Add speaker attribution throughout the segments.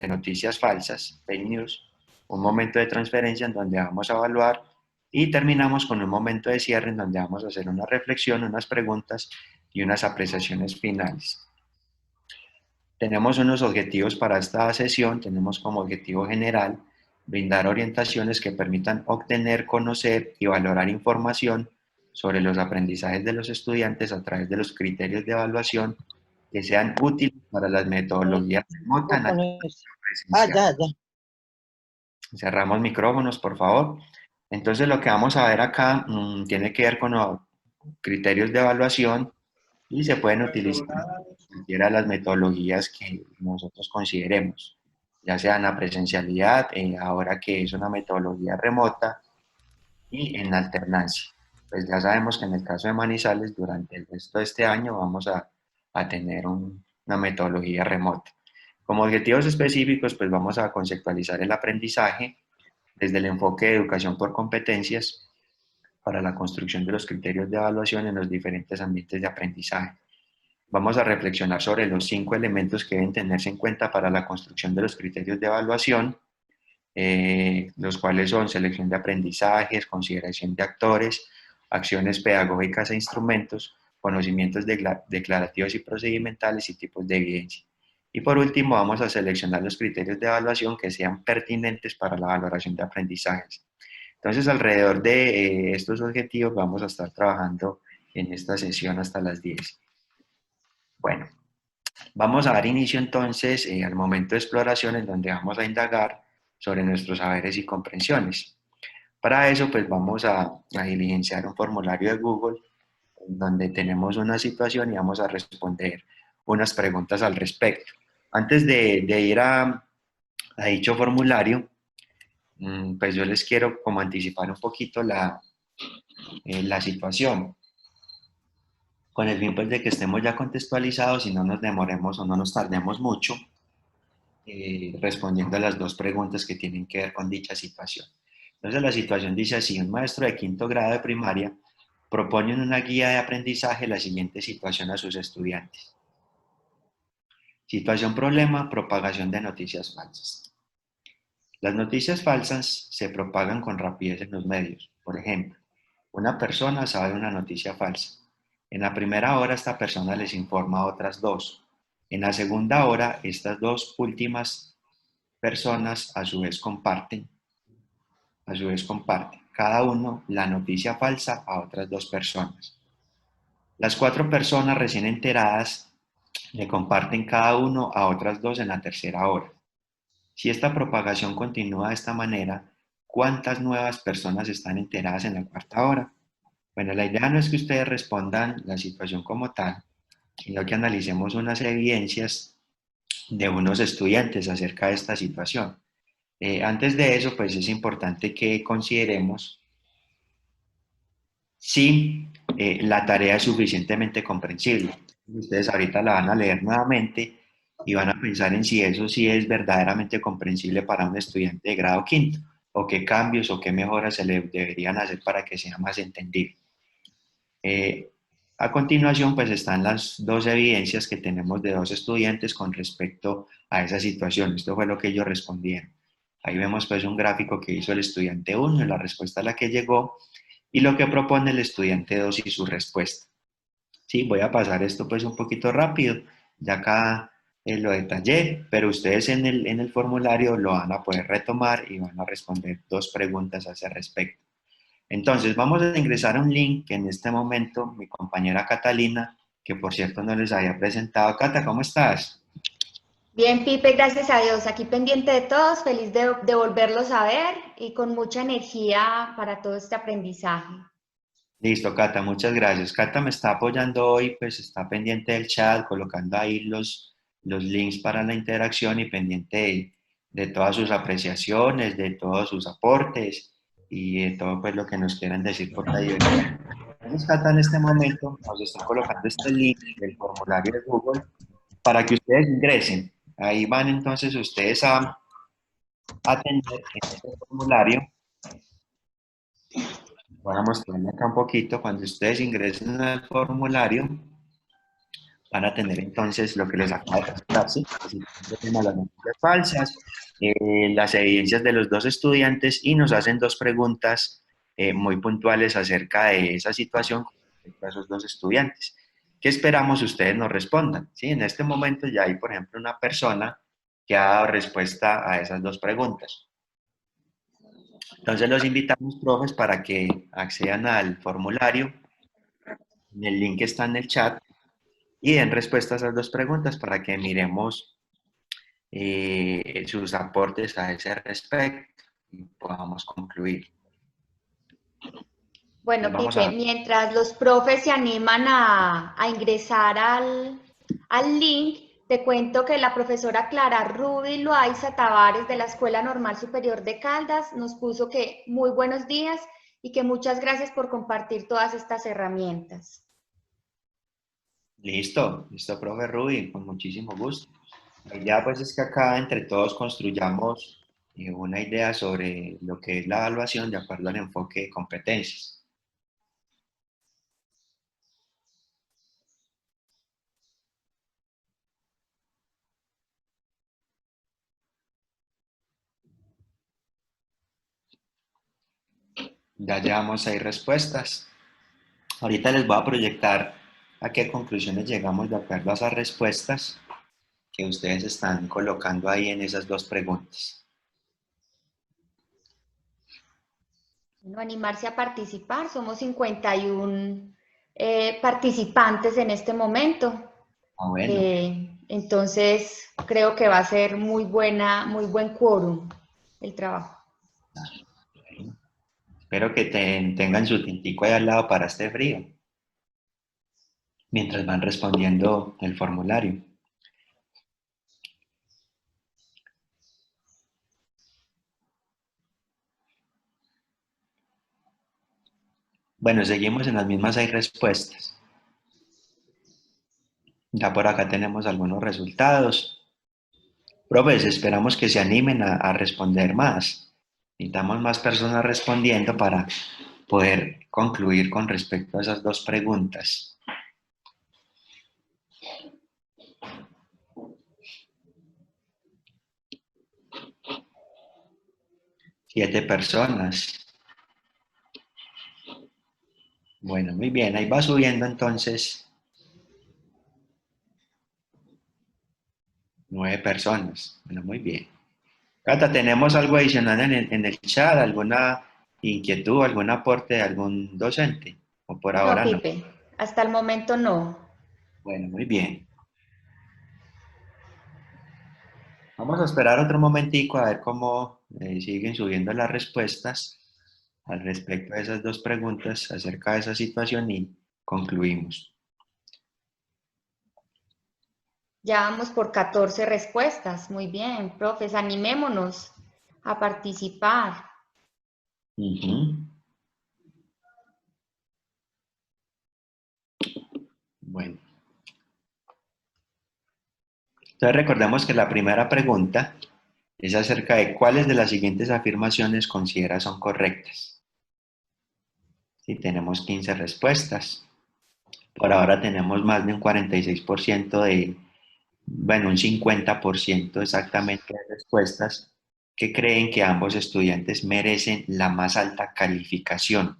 Speaker 1: de noticias falsas, fake news, un momento de transferencia en donde vamos a evaluar y terminamos con un momento de cierre en donde vamos a hacer una reflexión, unas preguntas y unas apreciaciones finales. Tenemos unos objetivos para esta sesión, tenemos como objetivo general brindar orientaciones que permitan obtener, conocer y valorar información sobre los aprendizajes de los estudiantes a través de los criterios de evaluación que sean útiles para las metodologías remotas,
Speaker 2: Micrófonos.
Speaker 1: presencial.
Speaker 2: Ya.
Speaker 1: Cerramos micrófonos, por favor. Entonces, lo que vamos a ver acá tiene que ver con los criterios de evaluación y se pueden utilizar cualquiera de las metodologías que nosotros consideremos, ya sea en la presencialidad, ahora que es una metodología remota y en la alternancia. Pues ya sabemos que en el caso de Manizales, durante el resto de este año vamos a tener una metodología remota. Como objetivos específicos, pues vamos a conceptualizar el aprendizaje desde el enfoque de educación por competencias para la construcción de los criterios de evaluación en los diferentes ambientes de aprendizaje. Vamos a reflexionar sobre los 5 elementos que deben tenerse en cuenta para la construcción de los criterios de evaluación, los cuales son selección de aprendizajes, consideración de actores, acciones pedagógicas e instrumentos, conocimientos declarativos y procedimentales y tipos de evidencia. Y por último, vamos a seleccionar los criterios de evaluación que sean pertinentes para la valoración de aprendizajes. Entonces, alrededor de estos objetivos vamos a estar trabajando en esta sesión hasta las 10. Bueno, vamos a dar inicio entonces al momento de exploración en donde vamos a indagar sobre nuestros saberes y comprensiones. Para eso, pues vamos a diligenciar un formulario de Google en donde tenemos una situación y vamos a responder unas preguntas al respecto. Antes de ir a dicho formulario, pues yo les quiero como anticipar un poquito la situación, con el fin pues de que estemos ya contextualizados y no nos demoremos o no nos tardemos mucho respondiendo a las dos preguntas que tienen que ver con dicha situación. Entonces la situación dice así: un maestro de quinto grado de primaria propone en una guía de aprendizaje la siguiente situación a sus estudiantes. Situación problema: propagación de noticias falsas. Las noticias falsas se propagan con rapidez en los medios. Por ejemplo, una persona sabe una noticia falsa. En la primera hora esta persona les informa a otras dos. En la segunda hora estas dos últimas personas a su vez comparten cada uno la noticia falsa a otras dos personas. Las cuatro personas recién enteradas le comparten cada uno a otras dos en la tercera hora. Si esta propagación continúa de esta manera, ¿cuántas nuevas personas están enteradas en la cuarta hora? Bueno, la idea no es que ustedes respondan la situación como tal, sino que analicemos unas evidencias de unos estudiantes acerca de esta situación. Antes de eso, pues es importante que consideremos si la tarea es suficientemente comprensible. Ustedes ahorita la van a leer nuevamente y van a pensar en si eso sí es verdaderamente comprensible para un estudiante de grado quinto, o qué cambios o qué mejoras se le deberían hacer para que sea más entendible. A continuación, pues están las dos evidencias que tenemos de dos estudiantes con respecto a esa situación. Esto fue lo que ellos respondieron. Ahí vemos pues un gráfico que hizo el estudiante 1, la respuesta a la que llegó, y lo que propone el estudiante 2 y su respuesta. Sí, voy a pasar esto pues un poquito rápido, ya acá lo detallé, pero ustedes en el formulario lo van a poder retomar y van a responder dos preguntas a ese respecto. Entonces, vamos a ingresar a un link que en este momento mi compañera Catalina, que por cierto no les había presentado. Cata, ¿cómo estás?
Speaker 3: Bien, Pipe, gracias a Dios. Aquí pendiente de todos, feliz de volverlos a ver y con mucha energía para todo este aprendizaje.
Speaker 1: Listo, Cata, muchas gracias. Cata me está apoyando hoy, pues está pendiente del chat, colocando ahí los links para la interacción y pendiente de todas sus apreciaciones, de todos sus aportes y de todo pues lo que nos quieran decir por ahí. Entonces, Cata en este momento nos está colocando este link del formulario de Google para que ustedes ingresen. Ahí van entonces ustedes a atender en este formulario. Voy a mostrarle acá un poquito. Cuando ustedes ingresen al formulario, van a tener entonces lo que les acaba de mostrar, ¿sí? Siempre tenemos las noticias falsas, las evidencias de los dos estudiantes y nos hacen dos preguntas muy puntuales acerca de esa situación con respecto a esos dos estudiantes. ¿Qué esperamos ustedes nos respondan? ¿Sí? En este momento ya hay, por ejemplo, una persona que ha dado respuesta a esas dos preguntas. Entonces los invitamos, profes, para que accedan al formulario. El link está en el chat y den respuesta a esas dos preguntas para que miremos sus aportes a ese respecto y podamos concluir.
Speaker 3: Bueno,
Speaker 1: Entonces vamos
Speaker 3: Pipe,
Speaker 1: a...
Speaker 3: mientras los profes se animan a ingresar al link, te cuento que la profesora Clara Ruby Loaiza Tavares de la Escuela Normal Superior de Caldas nos puso que muy buenos días y que muchas gracias por compartir todas estas herramientas.
Speaker 1: Listo, listo, profe Rubí, con muchísimo gusto. La idea pues es que acá entre todos construyamos una idea sobre lo que es la evaluación de acuerdo al enfoque de competencias. Ya llevamos 6 respuestas. Ahorita les voy a proyectar a qué conclusiones llegamos de acuerdo a esas respuestas que ustedes están colocando ahí en esas dos preguntas.
Speaker 3: Bueno, animarse a participar, somos 51 participantes en este momento.
Speaker 1: Ah, bueno.
Speaker 3: Entonces, creo que va a ser muy buen quórum el trabajo.
Speaker 1: Bueno. Espero que tengan su tintico ahí al lado para este frío, mientras van respondiendo el formulario. Bueno, seguimos en las mismas 6 respuestas. Ya por acá tenemos algunos resultados. Profes, esperamos que se animen a responder más. Necesitamos más personas respondiendo para poder concluir con respecto a esas dos preguntas. 7 personas. Bueno, muy bien, ahí va subiendo entonces 9 personas. Bueno, muy bien. Cata, ¿tenemos algo adicional en el chat? ¿Alguna inquietud, algún aporte de algún docente? ¿O por
Speaker 3: No,
Speaker 1: ahora no?
Speaker 3: Pipe, hasta el momento no.
Speaker 1: Bueno, muy bien. Vamos a esperar otro momentico a ver cómo siguen subiendo las respuestas al respecto de esas dos preguntas acerca de esa situación y concluimos.
Speaker 3: Ya vamos por 14 respuestas. Muy bien, profes, animémonos a participar.
Speaker 1: Ujú. Bueno, entonces recordemos que la primera pregunta es acerca de cuáles de las siguientes afirmaciones considera son correctas. Si tenemos 15 respuestas. Por ahora tenemos más de un 46% bueno, un 50% exactamente de respuestas que creen que ambos estudiantes merecen la más alta calificación,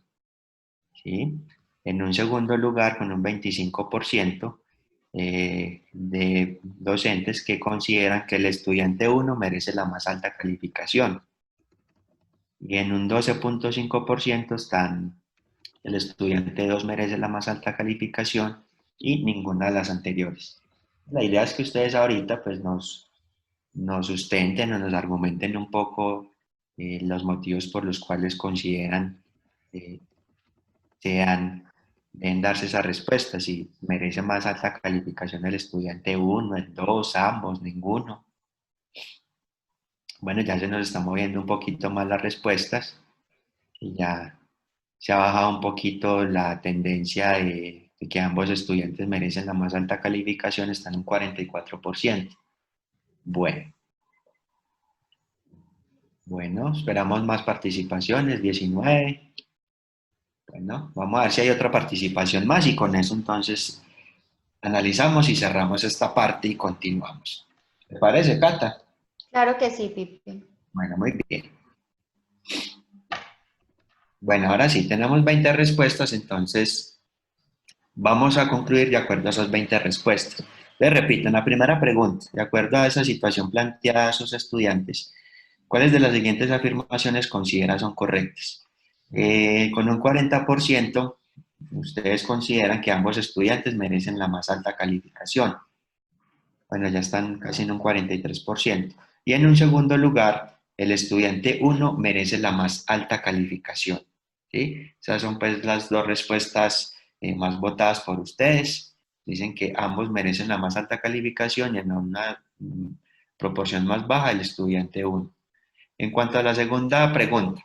Speaker 1: ¿sí? En un segundo lugar, con un 25% de docentes que consideran que el estudiante uno merece la más alta calificación. Y en un 12,5% están el estudiante 2 merece la más alta calificación y ninguna de las anteriores. La idea es que ustedes ahorita pues nos sustenten o nos argumenten un poco los motivos por los cuales consideran eh, deben darse esa respuesta, si merece más alta calificación el estudiante uno, el 2, ambos, ninguno. Bueno, ya se nos está moviendo un poquito más las respuestas y ya se ha bajado un poquito la tendencia de que ambos estudiantes merecen la más alta calificación, están en un 44%. Bueno, bueno, esperamos más participaciones, 19. Bueno, vamos a ver si hay otra participación más y con eso entonces analizamos y cerramos esta parte y continuamos. ¿Te parece, Cata?
Speaker 3: Claro que sí, Pipe.
Speaker 1: Bueno, muy bien. Bueno, ahora sí, tenemos 20 respuestas, entonces vamos a concluir de acuerdo a esas 20 respuestas. Les repito, en la primera pregunta, de acuerdo a esa situación planteada a sus estudiantes, ¿cuáles de las siguientes afirmaciones considera son correctas? Con un 40%, ustedes consideran que ambos estudiantes merecen la más alta calificación. Bueno, ya están casi en un 43%. Y en un segundo lugar, el estudiante 1 merece la más alta calificación. ¿Sí? Esas son pues las dos respuestas más votadas por ustedes. Dicen que ambos merecen la más alta calificación y en una proporción más baja el estudiante 1. En cuanto a la segunda pregunta,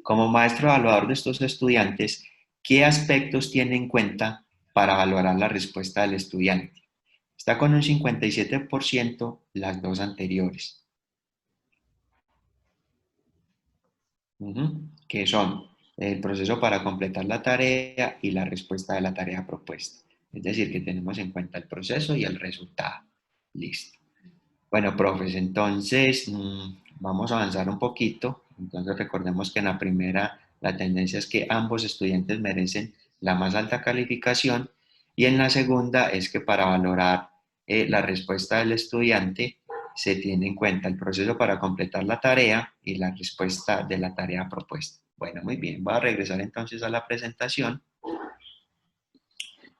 Speaker 1: como maestro evaluador de estos estudiantes, ¿qué aspectos tiene en cuenta para valorar la respuesta del estudiante? Está con un 57% las dos anteriores. Que son el proceso para completar la tarea y la respuesta de la tarea propuesta. Es decir, que tenemos en cuenta el proceso y el resultado. Listo. Bueno, profes, entonces vamos a avanzar un poquito. Entonces recordemos que en la primera la tendencia es que ambos estudiantes merecen la más alta calificación y en la segunda es que para valorar la respuesta del estudiante se tiene en cuenta el proceso para completar la tarea y la respuesta de la tarea propuesta. Bueno, muy bien. Voy a regresar entonces a la presentación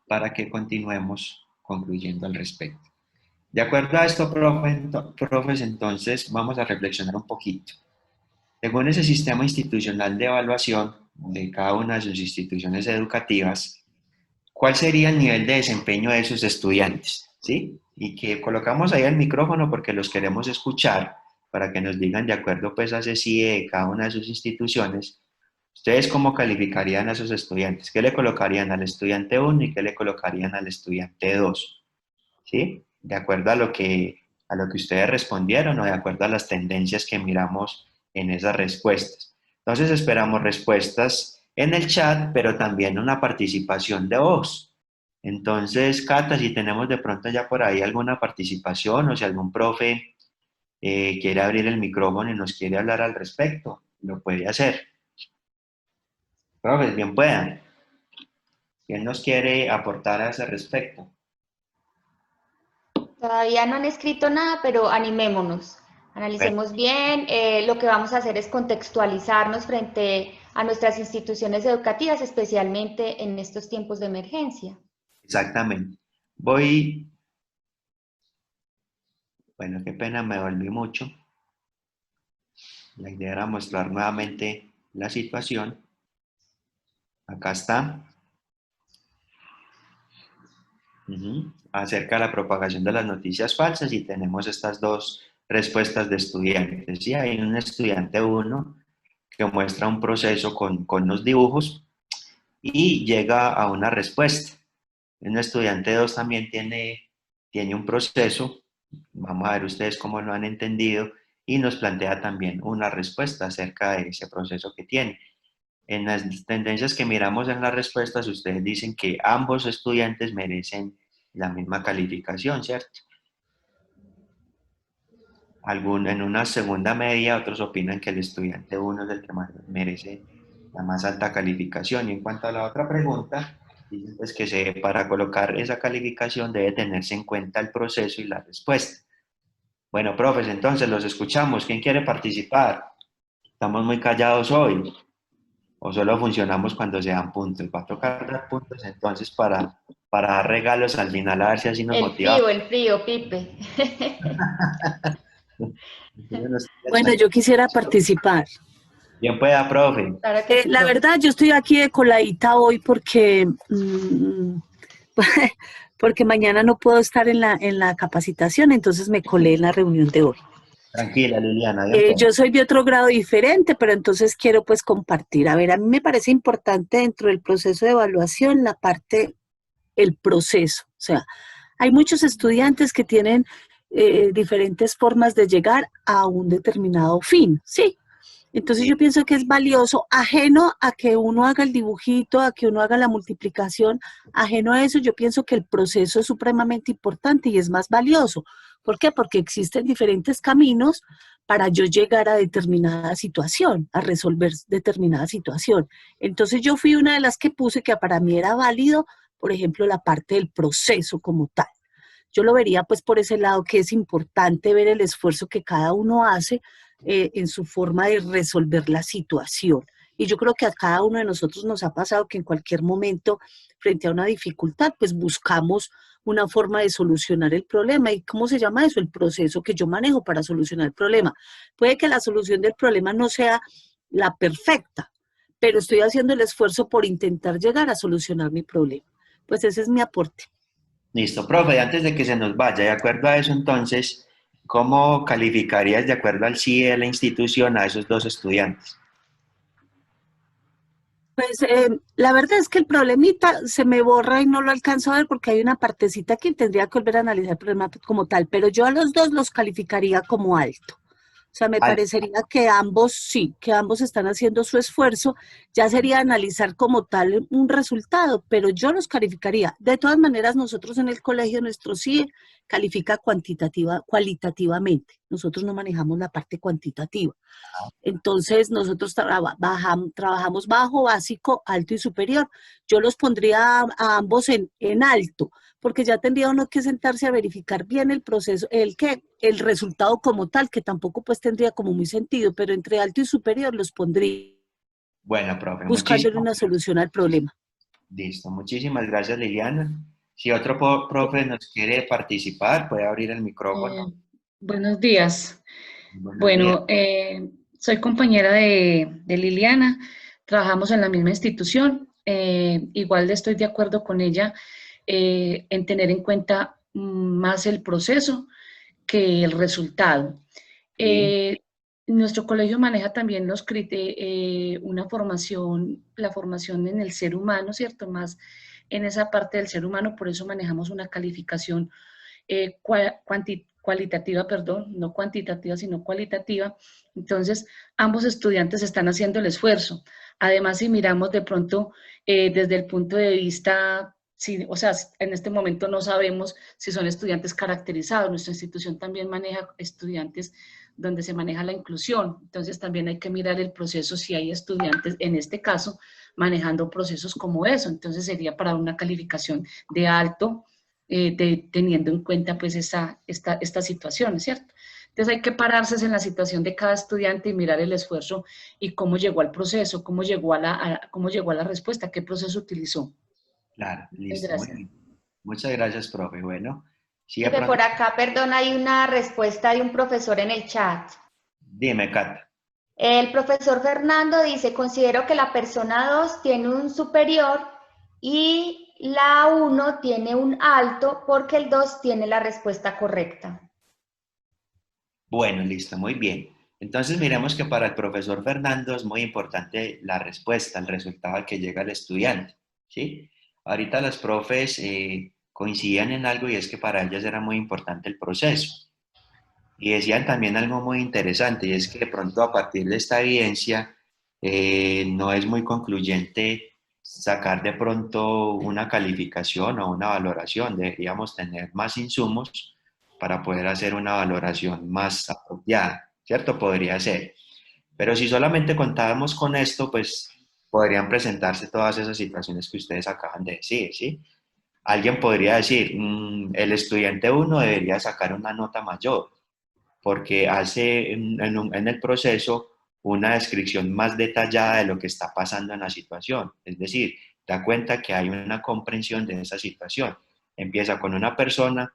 Speaker 1: para que continuemos concluyendo al respecto. De acuerdo a esto, profes, entonces vamos a reflexionar un poquito. Según ese sistema institucional de evaluación de cada una de sus instituciones educativas, ¿cuál sería el nivel de desempeño de sus estudiantes? ¿Sí? Y que colocamos ahí el micrófono porque los queremos escuchar para que nos digan de acuerdo pues a ese CIE de cada una de sus instituciones, ¿ustedes cómo calificarían a esos estudiantes? ¿Qué le colocarían al estudiante 1 y qué le colocarían al estudiante 2? ¿Sí? De acuerdo a lo que ustedes respondieron o de acuerdo a las tendencias que miramos en esas respuestas. Entonces esperamos respuestas en el chat, pero también una participación de voz. Entonces, Cata, si tenemos de pronto ya por ahí alguna participación o si algún profe quiere abrir el micrófono y nos quiere hablar al respecto, lo puede hacer. Profes, bien puedan. ¿Quién nos quiere aportar a ese respecto?
Speaker 3: Todavía no han escrito nada, pero animémonos. Analicemos bien. Lo que vamos a hacer es contextualizarnos frente a nuestras instituciones educativas, especialmente en estos tiempos de emergencia.
Speaker 1: Exactamente. Bueno, qué pena, me volví mucho. La idea era mostrar nuevamente la situación. Acá está. Acerca de la propagación de las noticias falsas y tenemos estas dos respuestas de estudiantes. ¿Sí? Hay un estudiante 1 que muestra un proceso con los dibujos y llega a una respuesta. Un estudiante 2 también tiene un proceso, vamos a ver ustedes cómo lo han entendido, y nos plantea también una respuesta acerca de ese proceso que tiene. En las tendencias que miramos en las respuestas, ustedes dicen que ambos estudiantes merecen la misma calificación, ¿cierto? En una segunda media, otros opinan que el estudiante 1 es el que merece la más alta calificación. Y en cuanto a la otra pregunta, dicen pues que para colocar esa calificación debe tenerse en cuenta el proceso y la respuesta. Bueno, profes, entonces los escuchamos. ¿Quién quiere participar? Estamos muy callados hoy. ¿O solo funcionamos cuando se dan puntos? Va a tocar dar puntos entonces para dar regalos al final, a ver si así nos motivamos.
Speaker 3: El frío, Pipe.
Speaker 2: Bueno, yo quisiera participar.
Speaker 1: Bien pueda, profe.
Speaker 3: Claro que sí,
Speaker 2: La
Speaker 3: profe.
Speaker 2: verdad, yo estoy aquí de coladita hoy porque, porque mañana no puedo estar en la capacitación, entonces me colé en la reunión de hoy.
Speaker 1: Tranquila, Liliana, bien pueda.
Speaker 2: Yo soy de otro grado diferente, pero entonces quiero pues compartir. A ver, a mí me parece importante dentro del proceso de evaluación la parte, el proceso. O sea, hay muchos estudiantes que tienen diferentes formas de llegar a un determinado fin, ¿sí? Entonces yo
Speaker 1: Sí.
Speaker 2: pienso que es valioso, ajeno a que uno haga el dibujito, a que uno haga la multiplicación, ajeno a eso, yo pienso que el proceso es supremamente importante y es más valioso. ¿Por qué? Porque existen diferentes caminos para yo llegar a determinada situación, a resolver determinada situación. Entonces yo fui una de las que puse que para mí era válido, por ejemplo, la parte del proceso como tal. Yo lo vería pues por ese lado que es importante ver el esfuerzo que cada uno hace en su forma de resolver la situación. Y yo creo que a cada uno de nosotros nos ha pasado que en cualquier momento, frente a una dificultad, pues buscamos una forma de solucionar el problema. ¿Y cómo se llama eso? El proceso que yo manejo para solucionar el problema. Puede que la solución del problema no sea la perfecta, pero estoy haciendo el esfuerzo por intentar llegar a solucionar mi problema. Pues ese es mi aporte.
Speaker 1: Listo, profe, y antes de que se nos vaya, de acuerdo a eso, entonces, ¿cómo calificarías de acuerdo al CIE de la institución a esos dos estudiantes?
Speaker 2: Pues la verdad es que el problemita se me borra y no lo alcanzo a ver porque hay una partecita que tendría que volver a analizar el problema como tal, pero yo a los dos los calificaría como alto. O sea, me
Speaker 1: Al-
Speaker 2: parecería que ambos sí, que ambos están haciendo su esfuerzo. Ya sería analizar como tal un resultado, pero yo los calificaría. De todas maneras, nosotros en el colegio, nuestro sí califica cualitativamente. Nosotros no manejamos la parte cuantitativa. Entonces, nosotros trabajamos bajo, básico, alto y superior. Yo los pondría a ambos en alto, porque ya tendría uno que sentarse a verificar bien el proceso, el resultado como tal, que tampoco pues tendría como muy sentido, pero entre alto y superior los pondría
Speaker 1: Bueno, profe,
Speaker 2: buscándole
Speaker 1: muchísimas
Speaker 2: una solución al problema.
Speaker 1: Listo, muchísimas gracias, Liliana. Si otro profe nos quiere participar, puede abrir el
Speaker 4: Eh,
Speaker 1: micrófono.
Speaker 4: Buenos días.
Speaker 1: Buenos días.
Speaker 4: Bueno, soy compañera de Liliana, trabajamos en la misma institución. Igual estoy de acuerdo con ella en tener en cuenta más el proceso que el resultado.
Speaker 1: Sí,
Speaker 4: Eh, Nuestro colegio maneja también una formación, la formación en el ser humano, ¿cierto? Más en esa parte del ser humano, por eso manejamos una calificación cualitativa, perdón, no cuantitativa, sino cualitativa. Entonces, ambos estudiantes están haciendo el esfuerzo. Además, si miramos de pronto desde el punto de vista, si, o sea, en este momento no sabemos si son estudiantes caracterizados. Nuestra institución también maneja estudiantes donde se maneja la inclusión. Entonces, también hay que mirar el proceso si hay estudiantes, en este caso, manejando procesos como eso. Entonces, sería para una calificación de alto, teniendo en cuenta pues esta situación, ¿cierto? Entonces hay que pararse en la situación de cada estudiante y mirar el esfuerzo y cómo llegó al proceso, cómo llegó a la respuesta, qué proceso utilizó.
Speaker 1: claro,
Speaker 4: Muchas
Speaker 1: listo, muy
Speaker 4: gracias.
Speaker 1: bien. Muchas gracias, profe. Bueno, sí, de
Speaker 3: Profe,
Speaker 1: pronto,
Speaker 3: por acá, perdón, hay una respuesta de un profesor en el chat.
Speaker 1: dime, Cata.
Speaker 3: El profesor Fernando dice, considero que la persona 2 tiene un superior y la uno tiene un alto porque el 2 tiene la respuesta correcta.
Speaker 1: Bueno, listo, muy bien. Entonces, miremos que para el profesor Fernando es muy importante la respuesta, el resultado al que llega el estudiante, ¿sí? Ahorita las profes coincidían en algo y es que para ellas era muy importante el proceso. Y decían también algo muy interesante y es que de pronto a partir de esta evidencia no es muy concluyente sacar de pronto una calificación o una valoración. Deberíamos tener más insumos para poder hacer una valoración más apropiada, ¿cierto? Podría ser. Pero si solamente contábamos con esto, pues podrían presentarse todas esas situaciones que ustedes acaban de decir, ¿sí? Alguien podría decir, el estudiante uno debería sacar una nota mayor porque hace en el proceso una descripción más detallada de lo que está pasando en la situación. Es decir, da cuenta que hay una comprensión de esa situación. Empieza con una persona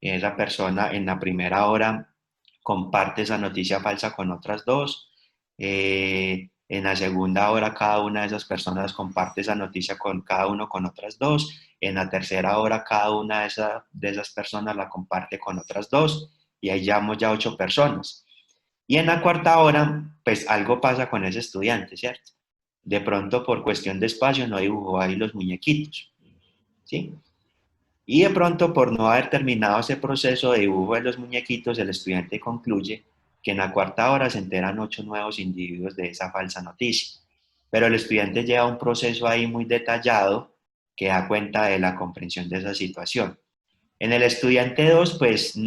Speaker 1: y esa persona en la primera hora comparte esa noticia falsa con otras dos. En la segunda hora cada una de esas personas comparte esa noticia con cada uno con otras dos. En la tercera hora cada una de esas personas la comparte con otras dos y ahí llevamos ya 8 personas. Y en la cuarta hora, pues algo pasa con ese estudiante, ¿cierto? De pronto por cuestión de espacio no dibujó ahí los muñequitos, ¿sí? Y de pronto por no haber terminado ese proceso de dibujo de los muñequitos, el estudiante concluye que en la cuarta hora se enteran 8 nuevos individuos de esa falsa noticia. Pero el estudiante lleva un proceso ahí muy detallado que da cuenta de la comprensión de esa situación. En el estudiante 2, pues,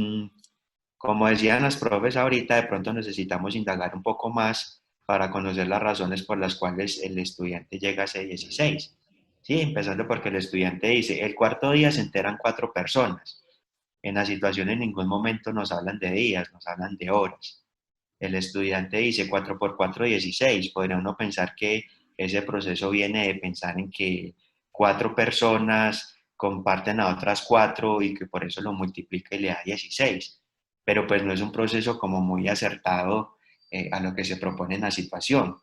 Speaker 1: como decían las profes ahorita, de pronto necesitamos indagar un poco más para conocer las razones por las cuales el estudiante llega a ese 16. Sí, empezando porque el estudiante dice, el cuarto día se enteran 4 personas. En la situación en ningún momento nos hablan de días, nos hablan de horas. El estudiante dice 4 por 4, 16. Podría uno pensar que ese proceso viene de pensar en que 4 personas comparten a otras 4 y que por eso lo multiplica y le da 16. Pero pues no es un proceso como muy acertado a lo que se propone en la situación.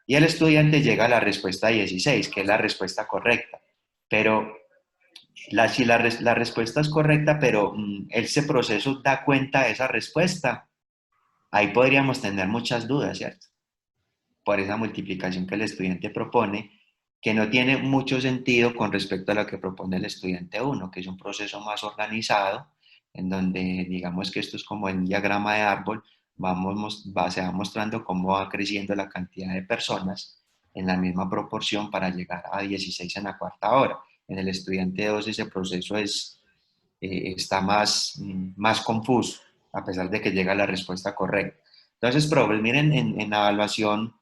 Speaker 1: Y el estudiante llega a la respuesta 16, que es la respuesta correcta. Pero si la respuesta es correcta, pero ese proceso da cuenta de esa respuesta, ahí podríamos tener muchas dudas, ¿cierto? Por esa multiplicación que el estudiante propone, que no tiene mucho sentido con respecto a lo que propone el estudiante 1, que es un proceso más organizado, en donde digamos que esto es como el diagrama de árbol, se va mostrando cómo va creciendo la cantidad de personas en la misma proporción para llegar a 16 en la cuarta hora. En el estudiante 2 ese proceso está más confuso, a pesar de que llega a la respuesta correcta. Entonces, probes, miren en la evaluación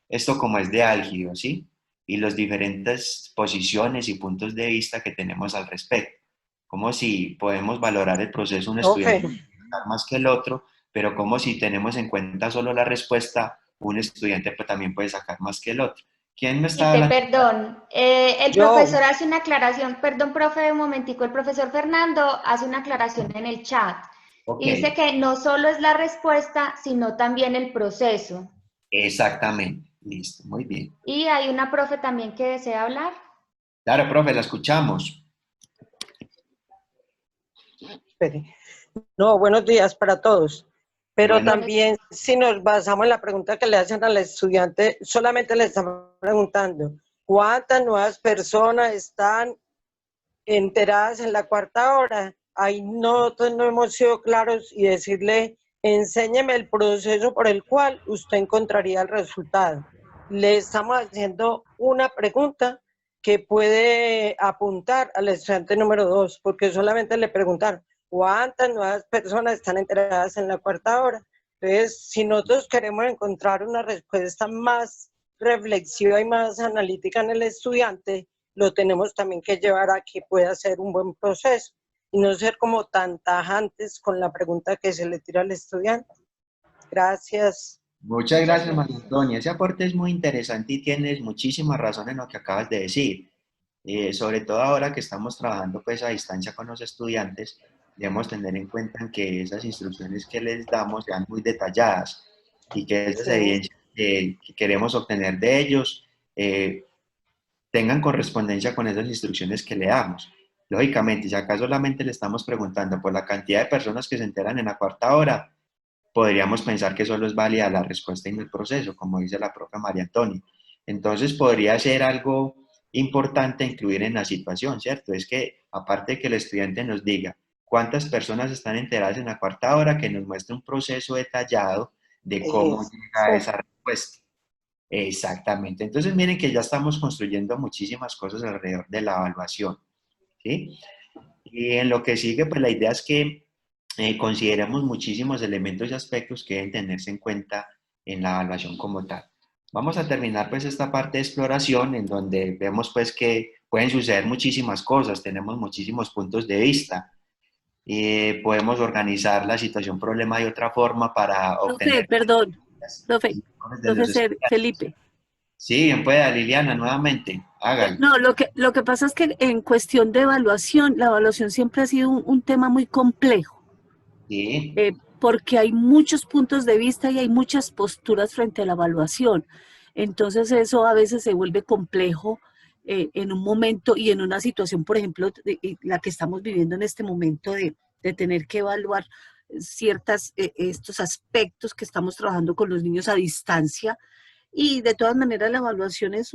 Speaker 1: esto como es de álgido, ¿sí? Y las diferentes posiciones y puntos de vista que tenemos al respecto. Como si podemos valorar el proceso de un
Speaker 5: Profe,
Speaker 1: estudiante más que el otro, pero como si tenemos en cuenta solo la respuesta, un estudiante pues, también puede sacar más que el otro. ¿Quién me está hablando?
Speaker 3: Perdón, el
Speaker 5: yo,
Speaker 3: profesor hace una aclaración, perdón, profe, un momentico, el profesor Fernando hace una aclaración en el chat
Speaker 1: Ok,
Speaker 3: y dice que no solo es la respuesta, sino también el proceso.
Speaker 1: exactamente. Listo, muy bien.
Speaker 3: Y hay una profe también que desea hablar.
Speaker 1: Claro, profe, la escuchamos.
Speaker 5: espere. No, buenos días para todos. Pero
Speaker 1: Bueno,
Speaker 5: también, si nos basamos en la pregunta que le hacen al estudiante, solamente le estamos preguntando, ¿cuántas nuevas personas están enteradas en la cuarta hora? Ahí nosotros no hemos sido claros y decirle, enséñeme el proceso por el cual usted encontraría el resultado. Le estamos haciendo una pregunta que puede apuntar al estudiante número 2, porque solamente le preguntaron, ¿cuántas nuevas personas están enteradas en la cuarta hora? Entonces, si nosotros queremos encontrar una respuesta más reflexiva y más analítica en el estudiante, lo tenemos también que llevar a que pueda ser un buen proceso y no ser como tan tajantes con la pregunta que se le tira al estudiante. Gracias.
Speaker 1: muchas gracias, María Antonia. Ese aporte es muy interesante y tienes muchísima razón en lo que acabas de decir. Sobre todo ahora que estamos trabajando pues a distancia con los estudiantes, debemos tener en cuenta que esas instrucciones que les damos sean muy detalladas y que esas
Speaker 5: Sí.
Speaker 1: evidencias que queremos obtener de ellos tengan correspondencia con esas instrucciones que le damos. Lógicamente, si acá solamente le estamos preguntando por la cantidad de personas que se enteran en la cuarta hora, podríamos pensar que solo es válida la respuesta en el proceso, como dice la propia María Antonia. Entonces podría ser algo importante incluir en la situación, ¿cierto? Es que aparte de que el estudiante nos diga cuántas personas están enteradas en la cuarta hora, que nos muestre un proceso detallado de cómo llega a esa respuesta. Exactamente. Entonces miren que ya estamos construyendo muchísimas cosas alrededor de la evaluación, ¿sí? Y en lo que sigue, pues la idea es que consideremos muchísimos elementos y aspectos que deben tenerse en cuenta en la evaluación como tal. Vamos a terminar pues esta parte de exploración en donde vemos pues que pueden suceder muchísimas cosas, tenemos muchísimos puntos de vista, podemos organizar la situación problema de otra forma para
Speaker 2: Profe,
Speaker 1: obtener
Speaker 2: perdón, profe,
Speaker 1: de los estudiantes.
Speaker 2: Felipe.
Speaker 1: Sí, bien pueda, Liliana, nuevamente, hágalo.
Speaker 2: No, lo que pasa es que en cuestión de evaluación, la evaluación siempre ha sido un tema muy complejo,
Speaker 1: Sí,
Speaker 2: porque hay muchos puntos de vista y hay muchas posturas frente a la evaluación. Entonces eso a veces se vuelve complejo en un momento y en una situación, por ejemplo, la que estamos viviendo en este momento de tener que evaluar estos aspectos que estamos trabajando con los niños a distancia. Y de todas maneras la evaluación es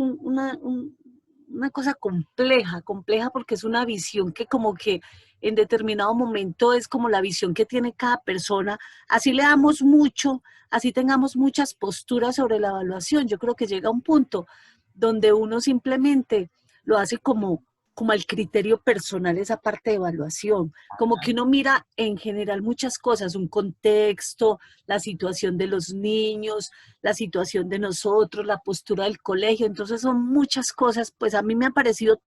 Speaker 2: una cosa compleja, compleja porque es una visión que como que en determinado momento es como la visión que tiene cada persona. Así le damos mucho, así tengamos muchas posturas sobre la evaluación. Yo creo que llega un punto donde uno simplemente lo hace como al criterio personal esa parte de evaluación, como que uno mira en general muchas cosas, un contexto, la situación de los niños, la situación de nosotros, la postura del colegio, entonces son muchas cosas, pues a mí me ha parecido.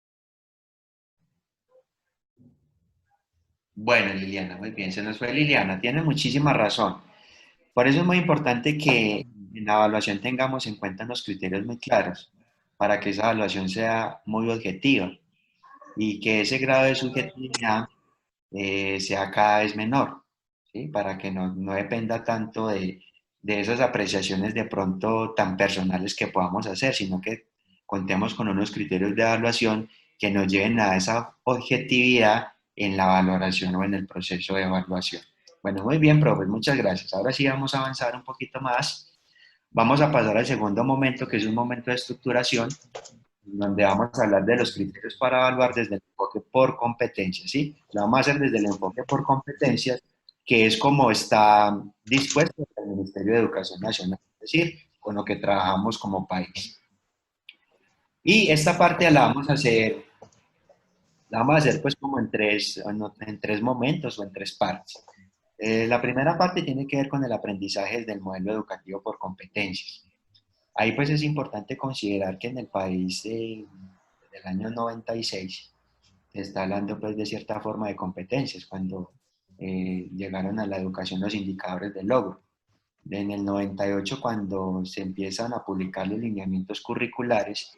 Speaker 1: Bueno, Liliana, muy bien, se nos fue Liliana, tiene muchísima razón. Por eso es muy importante que en la evaluación tengamos en cuenta unos criterios muy claros para que esa evaluación sea muy objetiva y que ese grado de subjetividad sea cada vez menor, ¿sí? Para que no dependa tanto de esas apreciaciones de pronto tan personales que podamos hacer, sino que contemos con unos criterios de evaluación que nos lleven a esa objetividad en la valoración o en el proceso de evaluación. Bueno, muy bien, profe, muchas gracias. Ahora sí vamos a avanzar un poquito más. Vamos a pasar al segundo momento, que es un momento de estructuración, donde vamos a hablar de los criterios para evaluar desde el enfoque por competencias, ¿sí? Lo vamos a hacer desde el enfoque por competencias, que es como está dispuesto el Ministerio de Educación Nacional, es decir, con lo que trabajamos como país. Y esta parte la vamos a hacer pues como en tres momentos o en tres partes. La primera parte tiene que ver con el aprendizaje del modelo educativo por competencias. Ahí pues es importante considerar que en el país del año 96 se está hablando pues de cierta forma de competencias cuando llegaron a la educación los indicadores de logro. En el 98 cuando se empiezan a publicar los lineamientos curriculares,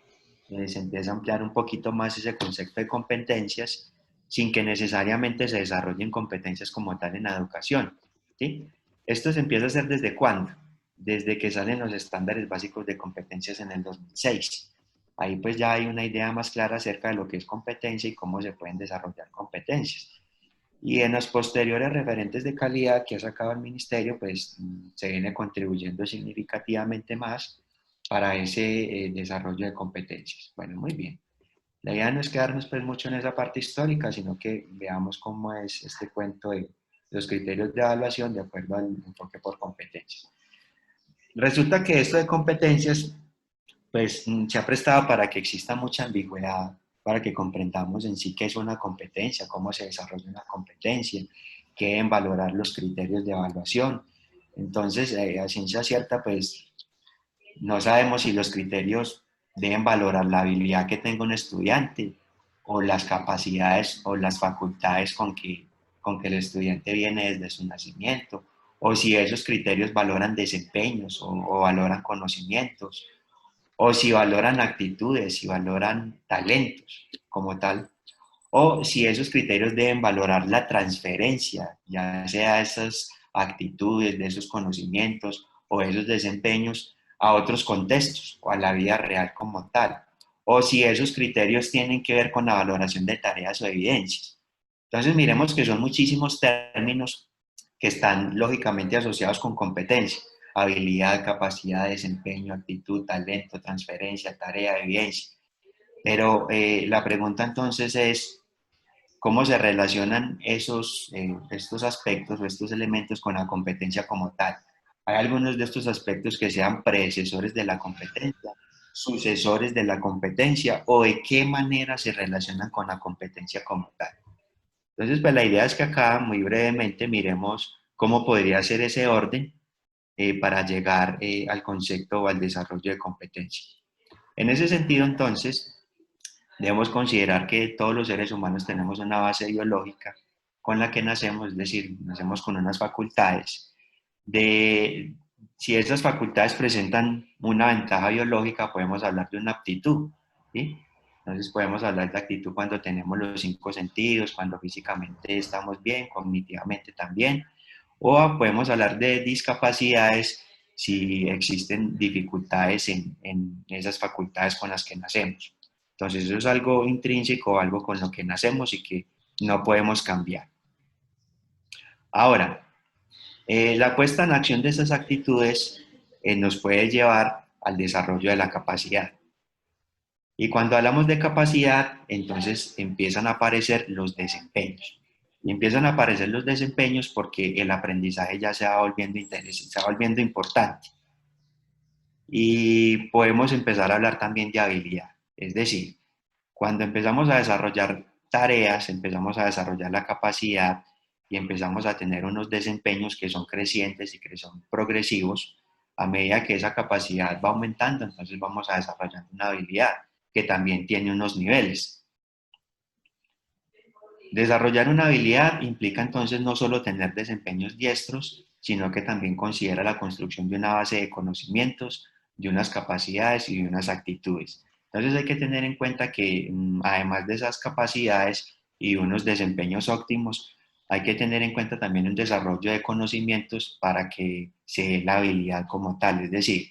Speaker 1: se empieza a ampliar un poquito más ese concepto de competencias sin que necesariamente se desarrollen competencias como tal en la educación, ¿sí? Esto se empieza a hacer ¿desde cuándo? Desde que salen los estándares básicos de competencias en el 2006. Ahí pues ya hay una idea más clara acerca de lo que es competencia y cómo se pueden desarrollar competencias. Y en los posteriores referentes de calidad que ha sacado el ministerio, pues se viene contribuyendo significativamente más para ese desarrollo de competencias. Bueno, muy bien. La idea no es quedarnos pues mucho en esa parte histórica, sino que veamos cómo es este cuento de los criterios de evaluación de acuerdo al enfoque por competencias. Resulta que esto de competencias pues se ha prestado para que exista mucha ambigüedad, para que comprendamos en sí qué es una competencia, cómo se desarrolla una competencia, qué deben valorar los criterios de evaluación. Entonces, a ciencia cierta, pues no sabemos si los criterios deben valorar la habilidad que tenga un estudiante o las capacidades o las facultades con que el estudiante viene desde su nacimiento, o si esos criterios valoran desempeños o valoran conocimientos, o si valoran actitudes, si valoran talentos como tal, o si esos criterios deben valorar la transferencia, ya sea esas actitudes, de esos conocimientos o esos desempeños a otros contextos o a la vida real como tal, o si esos criterios tienen que ver con la valoración de tareas o evidencias. Entonces miremos que son muchísimos términos que están lógicamente asociados con competencia: habilidad, capacidad, desempeño, actitud, talento, transferencia, tarea, evidencia. Pero la pregunta entonces es, ¿cómo se relacionan estos aspectos o estos elementos con la competencia como tal? Hay algunos de estos aspectos que sean predecesores de la competencia, sucesores de la competencia, o de qué manera se relacionan con la competencia como tal. Entonces, pues la idea es que acá, muy brevemente, miremos cómo podría ser ese orden para llegar al concepto o al desarrollo de competencia. En ese sentido, entonces, debemos considerar que todos los seres humanos tenemos una base biológica con la que nacemos, es decir, nacemos con unas facultades. Si esas facultades presentan una ventaja biológica, podemos hablar de una aptitud, ¿sí? Entonces podemos hablar de actitud cuando tenemos los 5 sentidos, cuando físicamente estamos bien, cognitivamente también, o podemos hablar de discapacidades si existen dificultades en esas facultades con las que nacemos. Entonces eso es algo intrínseco, algo con lo que nacemos y que no podemos cambiar. Ahora, la puesta en acción de esas actitudes nos puede llevar al desarrollo de la capacidad. Y cuando hablamos de capacidad, entonces empiezan a aparecer los desempeños. Y empiezan a aparecer los desempeños porque el aprendizaje ya se va volviendo interesante, se va volviendo importante. Y podemos empezar a hablar también de habilidad. Es decir, cuando empezamos a desarrollar tareas, empezamos a desarrollar la capacidad y empezamos a tener unos desempeños que son crecientes y que son progresivos, a medida que esa capacidad va aumentando, entonces vamos a desarrollar una habilidad que también tiene unos niveles. Desarrollar una habilidad implica entonces no solo tener desempeños diestros, sino que también considera la construcción de una base de conocimientos, de unas capacidades y de unas actitudes. Entonces hay que tener en cuenta que además de esas capacidades y unos desempeños óptimos, hay que tener en cuenta también un desarrollo de conocimientos para que se dé la habilidad como tal. Es decir,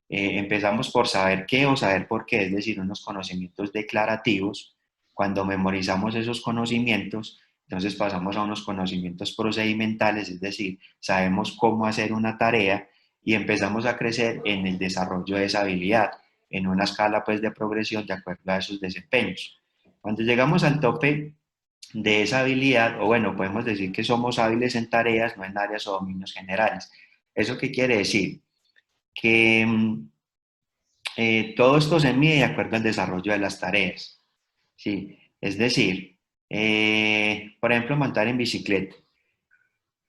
Speaker 1: empezamos por saber qué o saber por qué, es decir, unos conocimientos declarativos. Cuando memorizamos esos conocimientos, entonces pasamos a unos conocimientos procedimentales, es decir, sabemos cómo hacer una tarea y empezamos a crecer en el desarrollo de esa habilidad, en una escala pues de progresión de acuerdo a esos desempeños. Cuando llegamos al tope de esa habilidad, o bueno, podemos decir que somos hábiles en tareas, no en áreas o dominios generales. ¿Eso qué quiere decir? Que todo esto se mide de acuerdo al desarrollo de las tareas. Sí, es decir, por ejemplo, montar en bicicleta.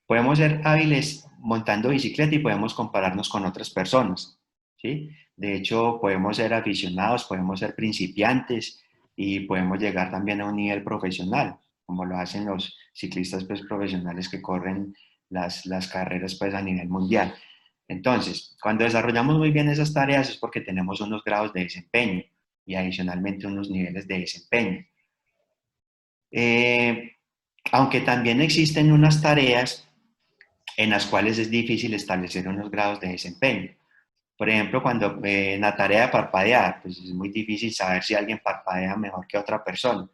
Speaker 1: Podemos ser hábiles montando bicicleta y podemos compararnos con otras personas, ¿sí? De hecho, podemos ser aficionados, podemos ser principiantes y podemos llegar también a un nivel profesional, como lo hacen los ciclistas pues, profesionales que corren las carreras pues, a nivel mundial. Entonces, cuando desarrollamos muy bien esas tareas es porque tenemos unos grados de desempeño y adicionalmente unos niveles de desempeño. Aunque también existen unas tareas en las cuales es difícil establecer unos grados de desempeño. Por ejemplo, cuando en la tarea de parpadear, pues es muy difícil saber si alguien parpadea mejor que otra persona.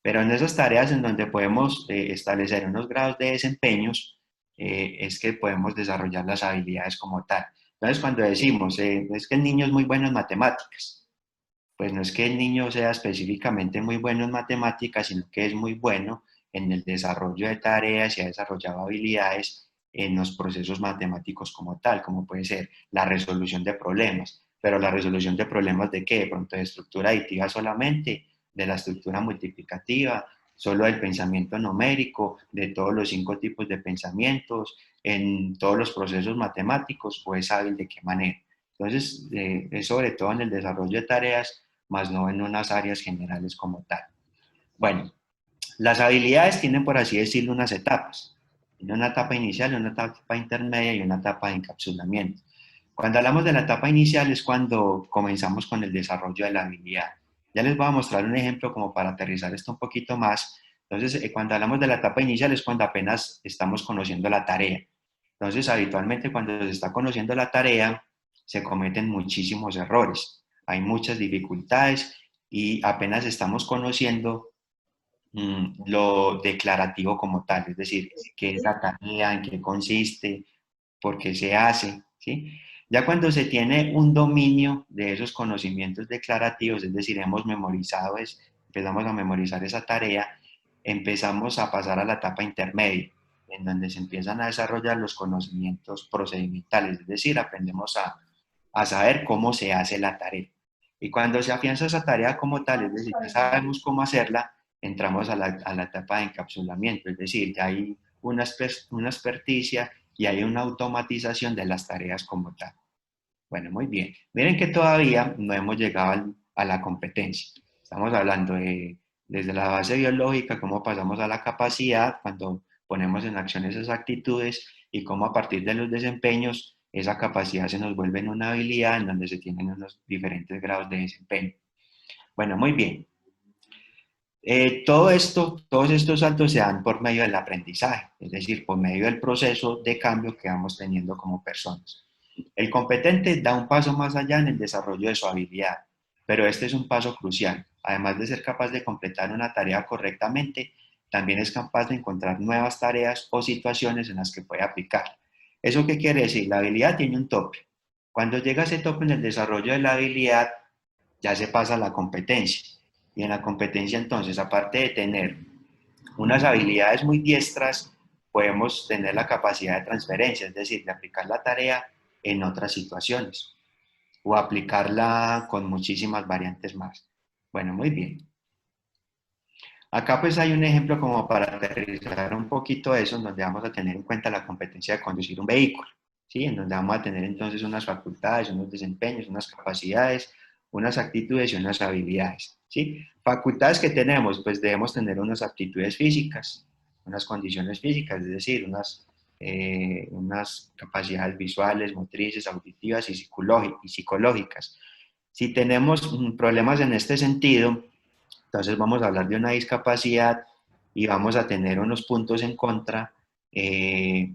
Speaker 1: Pero en esas tareas en donde podemos establecer unos grados de desempeños, es que podemos desarrollar las habilidades como tal. Entonces, cuando decimos, es que el niño es muy bueno en matemáticas, pues no es que el niño sea específicamente muy bueno en matemáticas, sino que es muy bueno en el desarrollo de tareas y ha desarrollado habilidades en los procesos matemáticos como tal, como puede ser la resolución de problemas. Pero la resolución de problemas ¿de qué? De pronto de estructura aditiva solamente, de la estructura multiplicativa, solo del pensamiento numérico, de todos los 5 tipos de pensamientos, en todos los procesos matemáticos, o es hábil de qué manera. Entonces, es sobre todo en el desarrollo de tareas, más no en unas áreas generales como tal. Bueno, las habilidades tienen, por así decirlo, unas etapas. Tiene una etapa inicial, una etapa intermedia y una etapa de encapsulamiento. Cuando hablamos de la etapa inicial es cuando comenzamos con el desarrollo de la habilidad. Ya les voy a mostrar un ejemplo como para aterrizar esto un poquito más. Entonces, cuando hablamos de la etapa inicial es cuando apenas estamos conociendo la tarea. Entonces, habitualmente cuando se está conociendo la tarea, se cometen muchísimos errores. Hay muchas dificultades y apenas estamos conociendo lo declarativo como tal, es decir, qué es la tarea, en qué consiste, por qué se hace, ¿sí? Ya cuando se tiene un dominio de esos conocimientos declarativos, es decir, hemos memorizado, empezamos a memorizar esa tarea, empezamos a pasar a la etapa intermedia, en donde se empiezan a desarrollar los conocimientos procedimentales, es decir, aprendemos a saber cómo se hace la tarea. Y cuando se afianza esa tarea como tal, es decir, ya sabemos cómo hacerla, entramos a la etapa de encapsulamiento, es decir, ya hay una experticia y hay una automatización de las tareas como tal. Bueno, muy bien. Miren que todavía no hemos llegado a la competencia. Estamos hablando desde la base biológica, cómo pasamos a la capacidad, cuando ponemos en acción esas actitudes y cómo a partir de los desempeños esa capacidad se nos vuelve en una habilidad en donde se tienen unos diferentes grados de desempeño. Bueno, muy bien. Todos estos saltos se dan por medio del aprendizaje, es decir, por medio del proceso de cambio que vamos teniendo como personas. El competente da un paso más allá en el desarrollo de su habilidad, pero este es un paso crucial. Además de ser capaz de completar una tarea correctamente, también es capaz de encontrar nuevas tareas o situaciones en las que puede aplicar. ¿Eso qué quiere decir? La habilidad tiene un tope. Cuando llega ese tope en el desarrollo de la habilidad, ya se pasa a la competencia. Y en la competencia entonces, aparte de tener unas habilidades muy diestras, podemos tener la capacidad de transferencia, es decir, de aplicar la tarea en otras situaciones o aplicarla con muchísimas variantes más. Bueno, muy bien. Acá pues hay un ejemplo como para aterrizar un poquito eso, en donde vamos a tener en cuenta la competencia de conducir un vehículo, ¿sí? En donde vamos a tener entonces unas facultades, unos desempeños, unas capacidades, unas actitudes y unas habilidades, ¿sí? Facultades que tenemos, pues debemos tener unas aptitudes físicas, unas condiciones físicas, es decir, unas capacidades visuales, motrices, auditivas y psicológicas. Si tenemos problemas en este sentido, entonces vamos a hablar de una discapacidad y vamos a tener unos puntos en contra eh,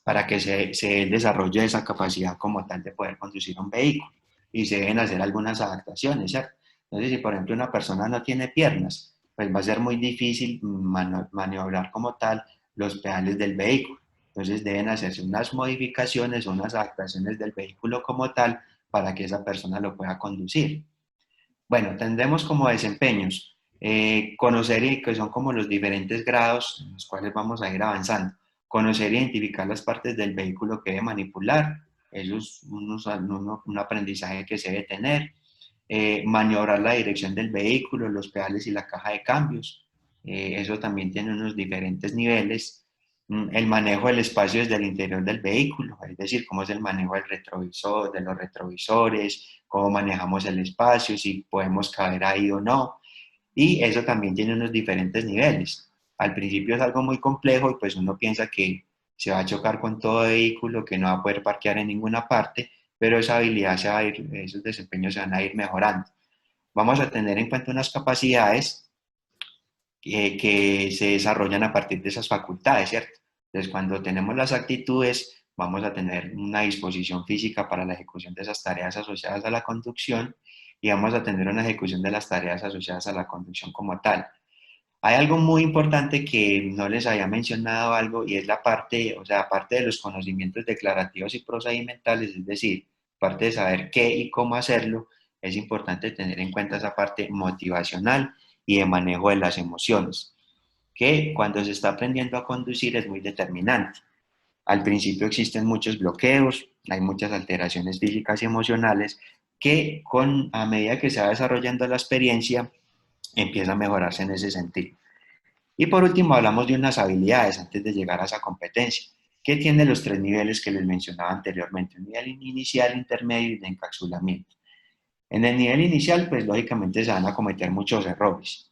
Speaker 1: para que se desarrolle esa capacidad como tal de poder conducir un vehículo. Y se deben hacer algunas adaptaciones, ¿cierto? Entonces, si por ejemplo una persona no tiene piernas, pues va a ser muy difícil maniobrar como tal los pedales del vehículo. Entonces deben hacerse unas modificaciones, unas adaptaciones del vehículo como tal para que esa persona lo pueda conducir. Bueno, tendremos como desempeños, conocer y que son como los diferentes grados en los cuales vamos a ir avanzando. Conocer e identificar las partes del vehículo que debe manipular, eso es un aprendizaje que se debe tener. Maniobrar la dirección del vehículo, los pedales y la caja de cambios, eso también tiene unos diferentes niveles. El manejo del espacio desde el interior del vehículo, es decir, cómo es el manejo del retrovisor, de los retrovisores, cómo manejamos el espacio, si podemos caber ahí o no. Y eso también tiene unos diferentes niveles. Al principio es algo muy complejo y pues uno piensa que se va a chocar con todo vehículo, que no va a poder parquear en ninguna parte, pero esa habilidad se va a ir, esos desempeños se van a ir mejorando. Vamos a tener en cuenta unas capacidades que se desarrollan a partir de esas facultades, ¿cierto? Entonces, cuando tenemos las actitudes, vamos a tener una disposición física para la ejecución de esas tareas asociadas a la conducción y vamos a tener una ejecución de las tareas asociadas a la conducción como tal. Hay algo muy importante que no les había mencionado algo y es la parte, o sea, aparte de los conocimientos declarativos y procedimentales, es decir, parte de saber qué y cómo hacerlo, es importante tener en cuenta esa parte motivacional y de manejo de las emociones, que cuando se está aprendiendo a conducir es muy determinante. Al principio existen muchos bloqueos, hay muchas alteraciones físicas y emocionales que a medida que se va desarrollando la experiencia, empieza a mejorarse en ese sentido. Y por último, hablamos de unas habilidades antes de llegar a esa competencia, que tiene los tres niveles que les mencionaba anteriormente, un nivel inicial, intermedio y de encapsulamiento. En el nivel inicial, pues lógicamente se van a cometer muchos errores.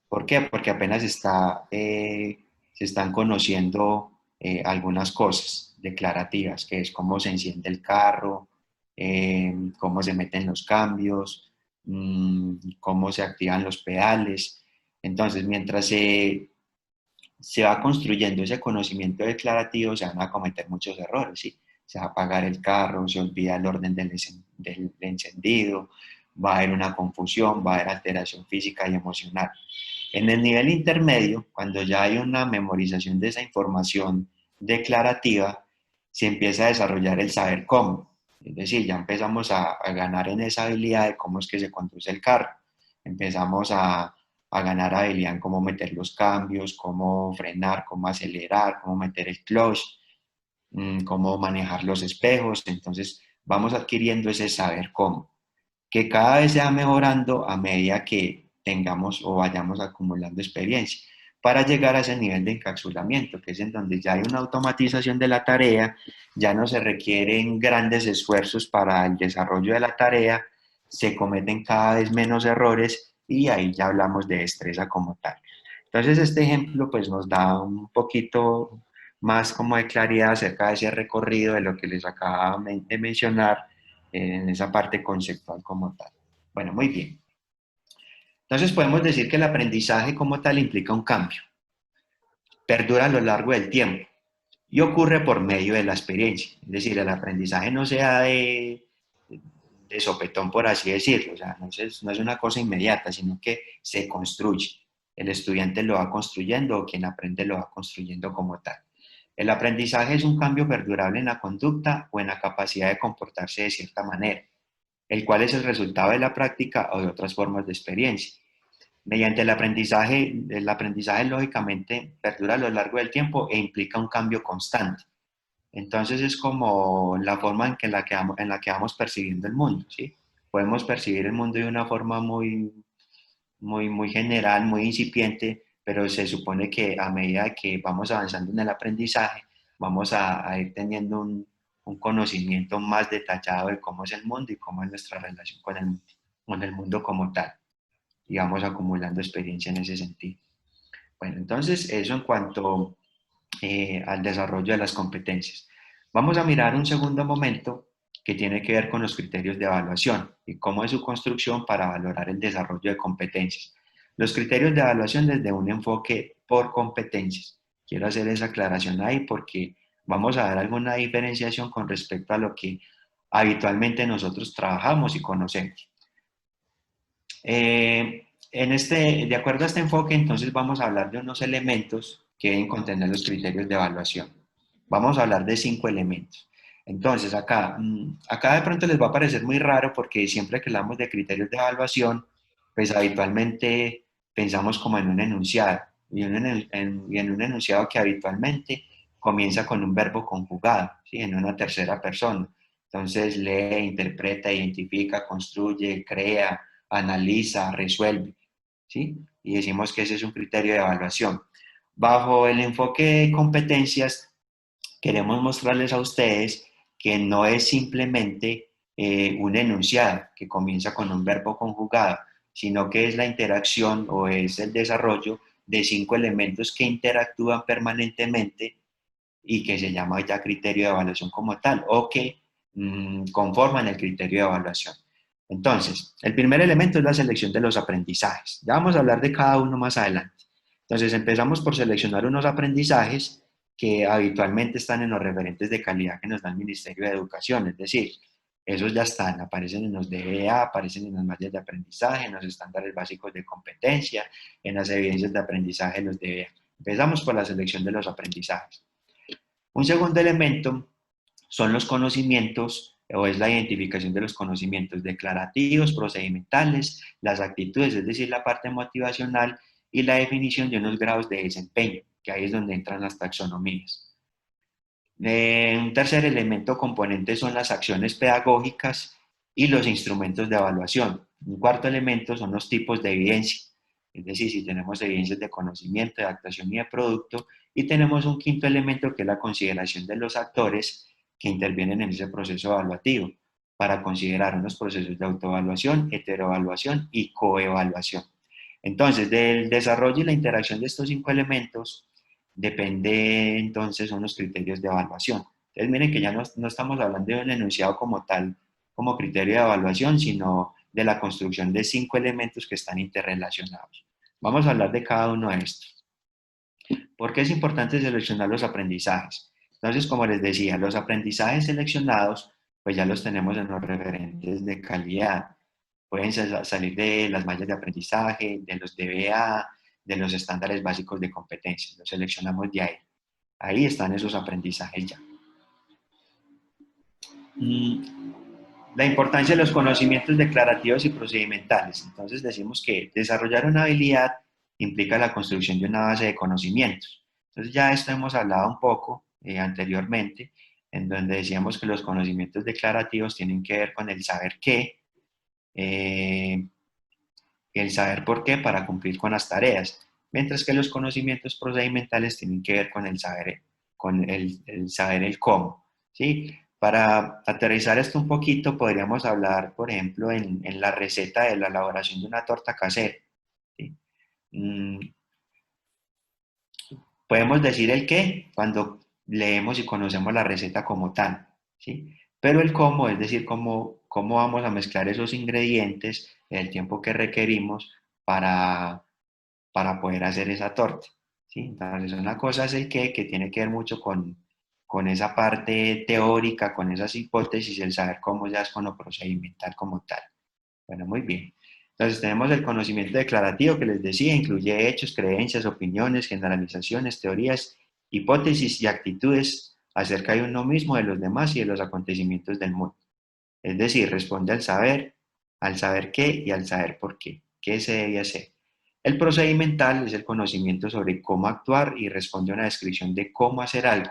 Speaker 1: ¿Por qué? Porque apenas se están conociendo algunas cosas declarativas, que es cómo se enciende el carro, cómo se meten los cambios, cómo se activan los pedales. Entonces, mientras se va construyendo ese conocimiento declarativo, se van a cometer muchos errores, ¿sí? Se va a apagar el carro, se olvida el orden del encendido, va a haber una confusión, va a haber alteración física y emocional. En el nivel intermedio, cuando ya hay una memorización de esa información declarativa, se empieza a desarrollar el saber cómo. Es decir, ya empezamos a ganar en esa habilidad de cómo es que se conduce el carro. Empezamos a ganar habilidad en cómo meter los cambios, cómo frenar, cómo acelerar, cómo meter el clutch, cómo manejar los espejos. Entonces, vamos adquiriendo ese saber cómo, que cada vez se va mejorando a medida que tengamos o vayamos acumulando experiencia, para llegar a ese nivel de encapsulamiento, que es en donde ya hay una automatización de la tarea, ya no se requieren grandes esfuerzos para el desarrollo de la tarea, se cometen cada vez menos errores y ahí ya hablamos de destreza como tal. Entonces este ejemplo pues nos da un poquito más como de claridad acerca de ese recorrido de lo que les acababa de mencionar en esa parte conceptual como tal. Bueno, muy bien. Entonces podemos decir que el aprendizaje como tal implica un cambio, perdura a lo largo del tiempo y ocurre por medio de la experiencia. Es decir, el aprendizaje no se da de sopetón, por así decirlo, o sea, no es una cosa inmediata, sino que se construye. El estudiante lo va construyendo o quien aprende lo va construyendo como tal. El aprendizaje es un cambio perdurable en la conducta o en la capacidad de comportarse de cierta manera. el cual es el resultado de la práctica o de otras formas de experiencia. Mediante el aprendizaje lógicamente perdura a lo largo del tiempo e implica un cambio constante. Entonces es como la forma en la que vamos percibiendo el mundo, ¿sí? Podemos percibir el mundo de una forma muy general, muy incipiente, pero se supone que a medida que vamos avanzando en el aprendizaje, vamos a ir teniendo un conocimiento más detallado de cómo es el mundo y cómo es nuestra relación con el mundo como tal. Y vamos acumulando experiencia en ese sentido. Bueno, entonces eso en cuanto al desarrollo de las competencias. Vamos a mirar un segundo momento que tiene que ver con los criterios de evaluación y cómo es su construcción para valorar el desarrollo de competencias. Los criterios de evaluación desde un enfoque por competencias. Quiero hacer esa aclaración ahí porque vamos a dar alguna diferenciación con respecto a lo que habitualmente nosotros trabajamos y conocemos. De acuerdo a este enfoque, entonces vamos a hablar de unos elementos que deben contener los criterios de evaluación. Vamos a hablar de 5 elementos. Entonces, acá de pronto les va a parecer muy raro porque siempre que hablamos de criterios de evaluación, pues habitualmente pensamos como en un enunciado, y en un enunciado que habitualmente comienza con un verbo conjugado, ¿sí? En una tercera persona. Entonces, lee, interpreta, identifica, construye, crea, analiza, resuelve, ¿sí? Y decimos que ese es un criterio de evaluación. Bajo el enfoque de competencias, queremos mostrarles a ustedes que no es simplemente un enunciado que comienza con un verbo conjugado, sino que es la interacción o es el desarrollo de 5 elementos que interactúan permanentemente y que se llama ya criterio de evaluación como tal, o que conforman el criterio de evaluación. Entonces, el primer elemento es la selección de los aprendizajes. Ya vamos a hablar de cada uno más adelante. Entonces, empezamos por seleccionar unos aprendizajes que habitualmente están en los referentes de calidad que nos da el Ministerio de Educación, es decir, esos ya están, aparecen en los DBA, aparecen en las mallas de aprendizaje, en los estándares básicos de competencia, en las evidencias de aprendizaje de los DBA. Empezamos por la selección de los aprendizajes. Un segundo elemento son los conocimientos o es la identificación de los conocimientos declarativos, procedimentales, las actitudes, es decir, la parte motivacional y la definición de unos grados de desempeño, que ahí es donde entran las taxonomías. Un tercer elemento componente son las acciones pedagógicas y los instrumentos de evaluación. Un cuarto elemento son los tipos de evidencia, es decir, si tenemos evidencias de conocimiento, de actuación y de producto, y tenemos un quinto elemento que es la consideración de los actores que intervienen en ese proceso evaluativo para considerar unos procesos de autoevaluación, heteroevaluación y coevaluación. Entonces, del desarrollo y la interacción de estos 5 elementos depende entonces unos criterios de evaluación. Entonces, miren que ya no estamos hablando de un enunciado como tal, como criterio de evaluación, sino de la construcción de 5 elementos que están interrelacionados. Vamos a hablar de cada uno de estos. ¿Por qué es importante seleccionar los aprendizajes? Entonces, como les decía, los aprendizajes seleccionados, pues ya los tenemos en los referentes de calidad. Pueden salir de las mallas de aprendizaje, de los DBA, de los estándares básicos de competencia. Los seleccionamos de ahí. Ahí están esos aprendizajes ya. La importancia de los conocimientos declarativos y procedimentales. Entonces decimos que desarrollar una habilidad implica la construcción de una base de conocimientos. Entonces ya esto hemos hablado un poco anteriormente, en donde decíamos que los conocimientos declarativos tienen que ver con el saber qué, el saber por qué para cumplir con las tareas, mientras que los conocimientos procedimentales tienen que ver con el saber el cómo, ¿sí? Para aterrizar esto un poquito, podríamos hablar, por ejemplo, en la receta de la elaboración de una torta casera, ¿sí? Podemos decir el qué cuando leemos y conocemos la receta como tal, ¿sí? Pero el cómo, es decir, cómo vamos a mezclar esos ingredientes, el tiempo que requerimos para poder hacer esa torta, ¿sí? Entonces, una cosa es el qué, que tiene que ver mucho con esa parte teórica, con esas hipótesis, el saber cómo ya es con lo procedimental como tal. Bueno, muy bien. Entonces tenemos el conocimiento declarativo que les decía, incluye hechos, creencias, opiniones, generalizaciones, teorías, hipótesis y actitudes acerca de uno mismo, de los demás y de los acontecimientos del mundo. Es decir, responde al saber qué y al saber por qué. ¿Qué se debe hacer? El procedimental es el conocimiento sobre cómo actuar y responde a una descripción de cómo hacer algo.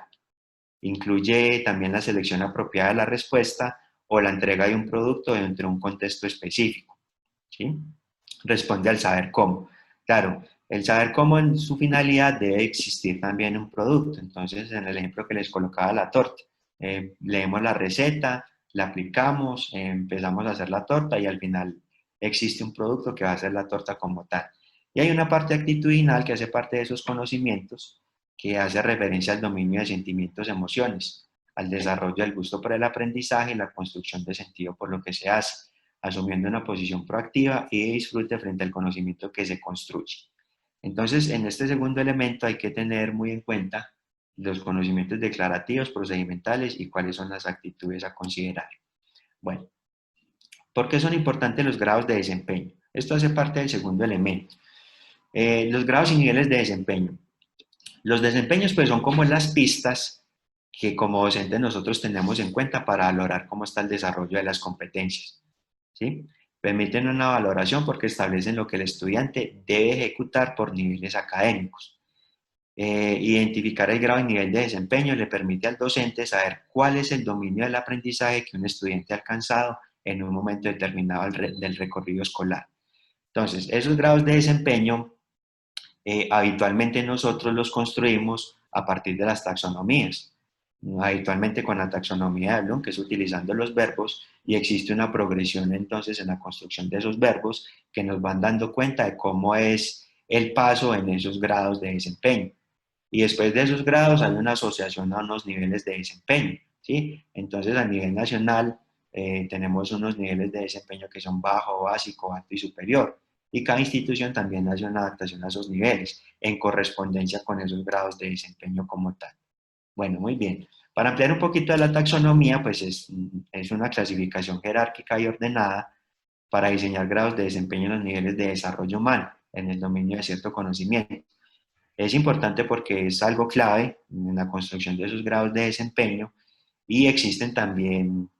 Speaker 1: Incluye también la selección apropiada de la respuesta o la entrega de un producto dentro de un contexto específico, ¿sí? Responde al saber cómo. Claro, el saber cómo en su finalidad debe existir también un producto. Entonces, en el ejemplo que les colocaba la torta, leemos la receta, la aplicamos, empezamos a hacer la torta y al final existe un producto que va a ser la torta como tal. Y hay una parte actitudinal que hace parte de esos conocimientos que hace referencia al dominio de sentimientos y emociones, al desarrollo del gusto por el aprendizaje y la construcción de sentido por lo que se hace, asumiendo una posición proactiva y de disfrute frente al conocimiento que se construye. Entonces, en este segundo elemento hay que tener muy en cuenta los conocimientos declarativos, procedimentales y cuáles son las actitudes a considerar. Bueno, ¿por qué son importantes los grados de desempeño? Esto hace parte del segundo elemento. Los grados y niveles de desempeño. Los desempeños pues son como las pistas que como docentes nosotros tenemos en cuenta para valorar cómo está el desarrollo de las competencias, ¿sí? Permiten una valoración porque establecen lo que el estudiante debe ejecutar por niveles académicos. Identificar el grado y nivel de desempeño le permite al docente saber cuál es el dominio del aprendizaje que un estudiante ha alcanzado en un momento determinado del recorrido escolar. Entonces, esos grados de desempeño habitualmente nosotros los construimos a partir de las taxonomías. Habitualmente con la taxonomía de Bloom, que es utilizando los verbos, y existe una progresión entonces en la construcción de esos verbos que nos van dando cuenta de cómo es el paso en esos grados de desempeño. Y después de esos grados hay una asociación a unos niveles de desempeño, ¿sí? Entonces a nivel nacional tenemos unos niveles de desempeño que son bajo, básico, alto y superior. Y cada institución también hace una adaptación a esos niveles en correspondencia con esos grados de desempeño como tal. Bueno, muy bien. Para ampliar un poquito de la taxonomía, pues es una clasificación jerárquica y ordenada para diseñar grados de desempeño en los niveles de desarrollo humano en el dominio de cierto conocimiento. Es importante porque es algo clave en la construcción de esos grados de desempeño y existen también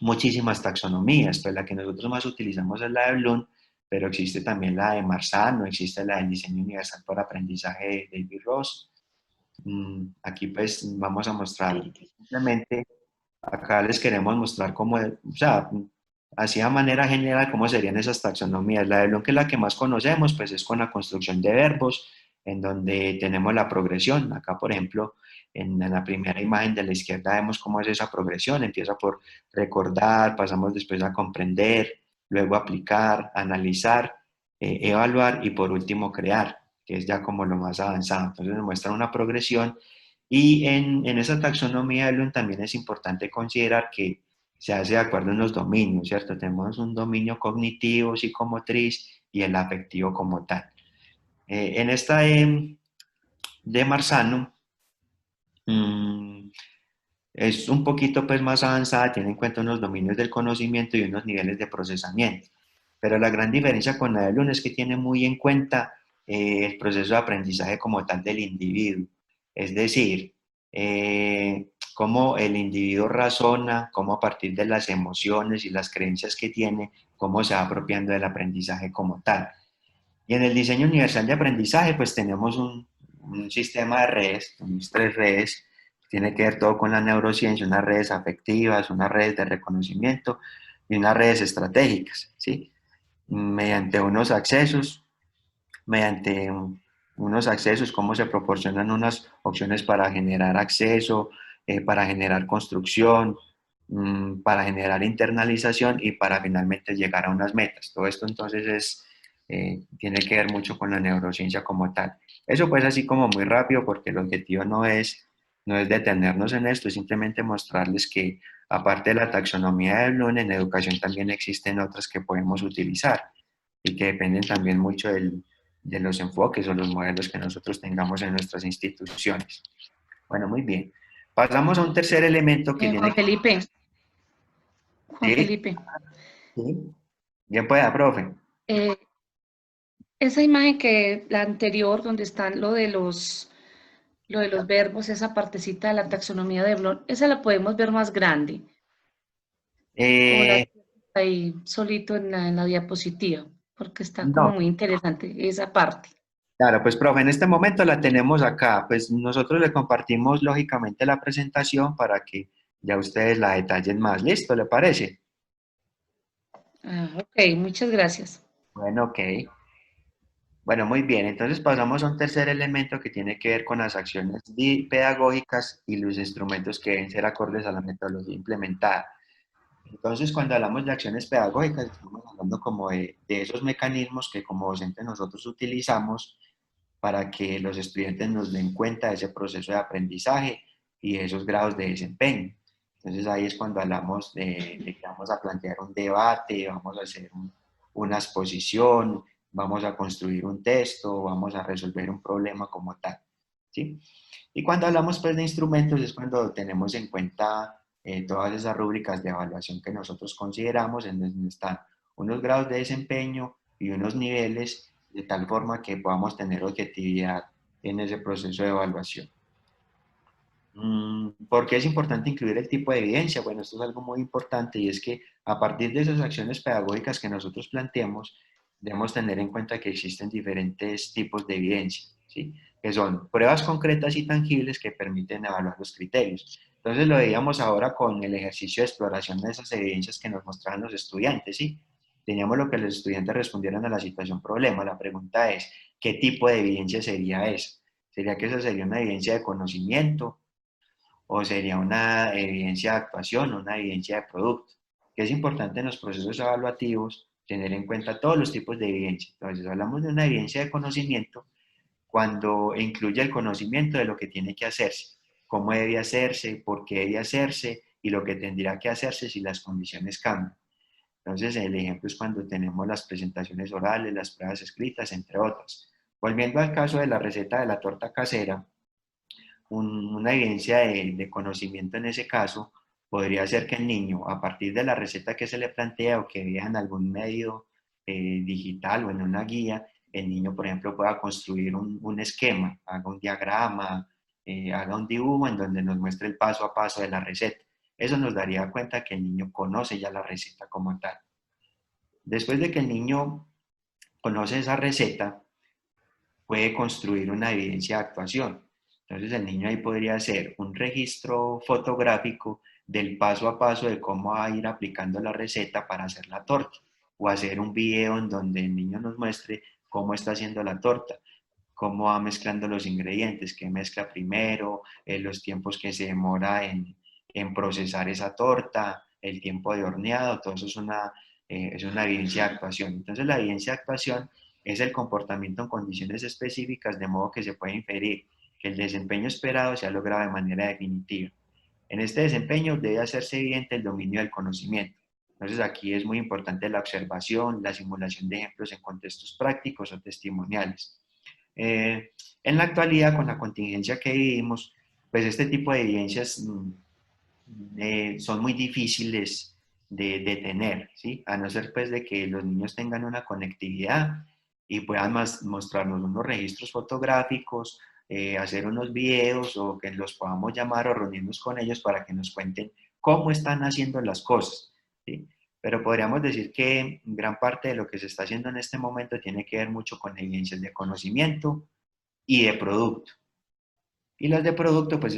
Speaker 1: muchísimas taxonomías, pues la que nosotros más utilizamos es la de Bloom, pero existe también la de Marzano, existe la del diseño universal por aprendizaje de David Ross. Aquí pues vamos a mostrar simplemente, acá les queremos mostrar cómo, o sea, así a manera general cómo serían esas taxonomías. La de Bloom, que es la que más conocemos, pues es con la construcción de verbos, en donde tenemos la progresión. Acá, por ejemplo, en la primera imagen de la izquierda vemos cómo es esa progresión. Empieza por recordar, pasamos después a comprender, luego aplicar, analizar, evaluar y por último crear, que es ya como lo más avanzado. Entonces nos muestra una progresión y en esa taxonomía de Bloom también es importante considerar que se hace de acuerdo en los dominios, ¿cierto? Tenemos un dominio cognitivo, psicomotriz y el afectivo como tal. En esta de Marzano es un poquito pues, más avanzada, tiene en cuenta unos dominios del conocimiento y unos niveles de procesamiento. Pero la gran diferencia con la de Bloom es que tiene muy en cuenta el proceso de aprendizaje como tal del individuo. Es decir, cómo el individuo razona, cómo a partir de las emociones y las creencias que tiene, cómo se va apropiando del aprendizaje como tal. Y en el diseño universal de aprendizaje, pues tenemos un sistema de redes, tenemos 3 redes, tiene que ver todo con la neurociencia, unas redes afectivas, unas redes de reconocimiento y unas redes estratégicas, ¿sí? Mediante unos accesos, cómo se proporcionan unas opciones para generar acceso, para generar construcción, para generar internalización y para finalmente llegar a unas metas. Todo esto entonces tiene que ver mucho con la neurociencia como tal. Eso pues así como muy rápido porque el objetivo no es detenernos en esto, es simplemente mostrarles que aparte de la taxonomía de Bloom, en educación también existen otras que podemos utilizar y que dependen también mucho de los enfoques o los modelos que nosotros tengamos en nuestras instituciones. Bueno, muy bien. Pasamos a un tercer elemento que
Speaker 4: Juan Felipe. Juan
Speaker 1: ¿Sí?
Speaker 4: Felipe.
Speaker 1: ¿Sí? Bien pueda, profe.
Speaker 4: Esa imagen que la anterior, donde están lo de los verbos, esa partecita de la taxonomía de Bloom, esa la podemos ver más grande. O la
Speaker 1: Eh,
Speaker 4: ahí solito en la diapositiva, porque está como
Speaker 1: no,
Speaker 4: muy interesante esa parte.
Speaker 1: claro, pues profe, en este momento la tenemos acá. Pues nosotros le compartimos lógicamente la presentación para que ya ustedes la detallen más. ¿Listo? ¿Le parece?
Speaker 4: Ah, ok, muchas gracias.
Speaker 1: Bueno, ok. Bueno, muy bien. Entonces pasamos a un tercer elemento que tiene que ver con las acciones pedagógicas y los instrumentos que deben ser acordes a la metodología implementada. Entonces, cuando hablamos de acciones pedagógicas, estamos hablando como de esos mecanismos que como docentes nosotros utilizamos para que los estudiantes nos den cuenta de ese proceso de aprendizaje y de esos grados de desempeño. Entonces ahí es cuando hablamos de que vamos a plantear un debate, vamos a hacer una exposición, vamos a construir un texto, vamos a resolver un problema como tal. ¿Sí? Y cuando hablamos pues de instrumentos es cuando tenemos en cuenta todas esas rúbricas de evaluación que nosotros consideramos, en donde están unos grados de desempeño y unos niveles, de tal forma que podamos tener objetividad en ese proceso de evaluación. ¿Por qué es importante incluir el tipo de evidencia? Bueno, esto es algo muy importante y es que a partir de esas acciones pedagógicas que nosotros planteemos, debemos tener en cuenta que existen diferentes tipos de evidencia, ¿sí? Que son pruebas concretas y tangibles que permiten evaluar los criterios. Entonces lo veíamos ahora con el ejercicio de exploración de esas evidencias que nos mostraban los estudiantes, ¿sí? Teníamos lo que los estudiantes respondieron a la situación problema. La pregunta es, ¿qué tipo de evidencia sería esa? ¿Sería que esa sería una evidencia de conocimiento? ¿O sería una evidencia de actuación, una evidencia de producto? Que es importante en los procesos evaluativos tener en cuenta todos los tipos de evidencia. Entonces, hablamos de una evidencia de conocimiento cuando incluye el conocimiento de lo que tiene que hacerse, cómo debe hacerse, por qué debe hacerse y lo que tendría que hacerse si las condiciones cambian. Entonces, el ejemplo es cuando tenemos las presentaciones orales, las pruebas escritas, entre otras. Volviendo al caso de la receta de la torta casera, una evidencia de conocimiento en ese caso podría ser que el niño, a partir de la receta que se le plantea o que vea en algún medio digital o en una guía, el niño, por ejemplo, pueda construir un esquema, haga un diagrama, haga un dibujo en donde nos muestre el paso a paso de la receta. Eso nos daría cuenta que el niño conoce ya la receta como tal. Después de que el niño conoce esa receta, puede construir una evidencia de actuación. Entonces el niño ahí podría hacer un registro fotográfico del paso a paso de cómo va a ir aplicando la receta para hacer la torta, o hacer un video en donde el niño nos muestre cómo está haciendo la torta, cómo va mezclando los ingredientes, qué mezcla primero, los tiempos que se demora en procesar esa torta, el tiempo de horneado, todo eso es una evidencia de actuación. Entonces la evidencia de actuación es el comportamiento en condiciones específicas, de modo que se puede inferir que el desempeño esperado se ha logrado de manera definitiva. En este desempeño debe hacerse evidente el dominio del conocimiento. Entonces aquí es muy importante la observación, la simulación de ejemplos en contextos prácticos o testimoniales. En la actualidad, con la contingencia que vivimos, pues este tipo de evidencias son muy difíciles de tener, ¿sí? A no ser pues de que los niños tengan una conectividad y puedan mostrarnos unos registros fotográficos, hacer unos videos o que los podamos llamar o reunirnos con ellos para que nos cuenten cómo están haciendo las cosas, ¿sí? Pero podríamos decir que gran parte de lo que se está haciendo en este momento tiene que ver mucho con evidencias de conocimiento y de producto. Y las de producto, pues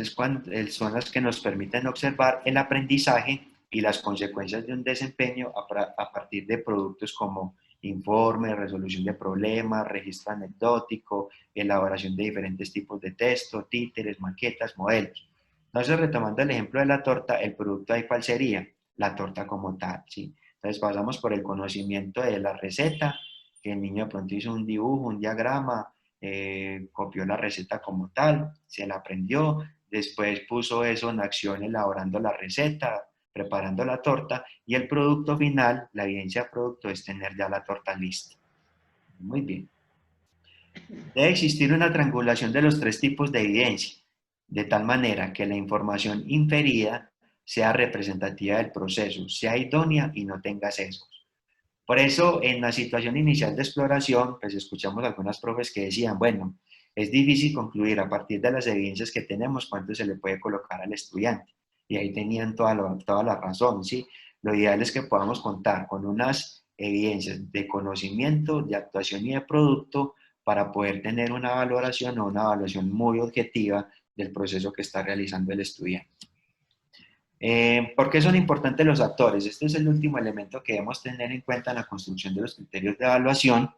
Speaker 1: son las que nos permiten observar el aprendizaje y las consecuencias de un desempeño a partir de productos como informe, resolución de problemas, registro anecdótico, elaboración de diferentes tipos de texto, títeres, maquetas, modelos. Entonces, retomando el ejemplo de la torta, el producto ahí, ¿cuál sería? La torta como tal, ¿sí? Entonces, pasamos por el conocimiento de la receta, que el niño de pronto hizo un dibujo, un diagrama, copió la receta como tal, se la aprendió, después puso eso en acción elaborando la receta, preparando la torta y el producto final, la evidencia de producto es tener ya la torta lista. Muy bien. Debe existir una triangulación de los tres tipos de evidencia, de tal manera que la información inferida sea representativa del proceso, sea idónea y no tenga sesgos. Por eso, en la situación inicial de exploración, pues escuchamos a algunas profes que decían, bueno, es difícil concluir a partir de las evidencias que tenemos cuánto se le puede colocar al estudiante. Y ahí tenían toda la razón, ¿sí? lo ideal es que podamos contar con unas evidencias de conocimiento, de actuación y de producto para poder tener una valoración o una evaluación muy objetiva del proceso que está realizando el estudiante. ¿Por qué son importantes los actores? Este es el último elemento que debemos tener en cuenta en la construcción de los criterios de evaluación,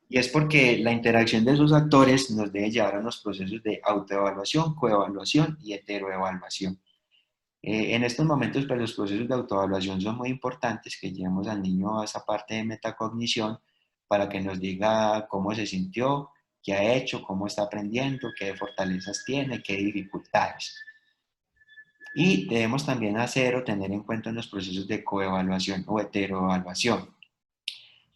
Speaker 1: y es porque la interacción de esos actores nos debe llevar a unos procesos de autoevaluación, coevaluación y heteroevaluación. En estos momentos, pues, los procesos de autoevaluación son muy importantes, que llevemos al niño a esa parte de metacognición para que nos diga cómo se sintió, qué ha hecho, cómo está aprendiendo, qué fortalezas tiene, qué dificultades. Y debemos también hacer o tener en cuenta los procesos de coevaluación o heteroevaluación.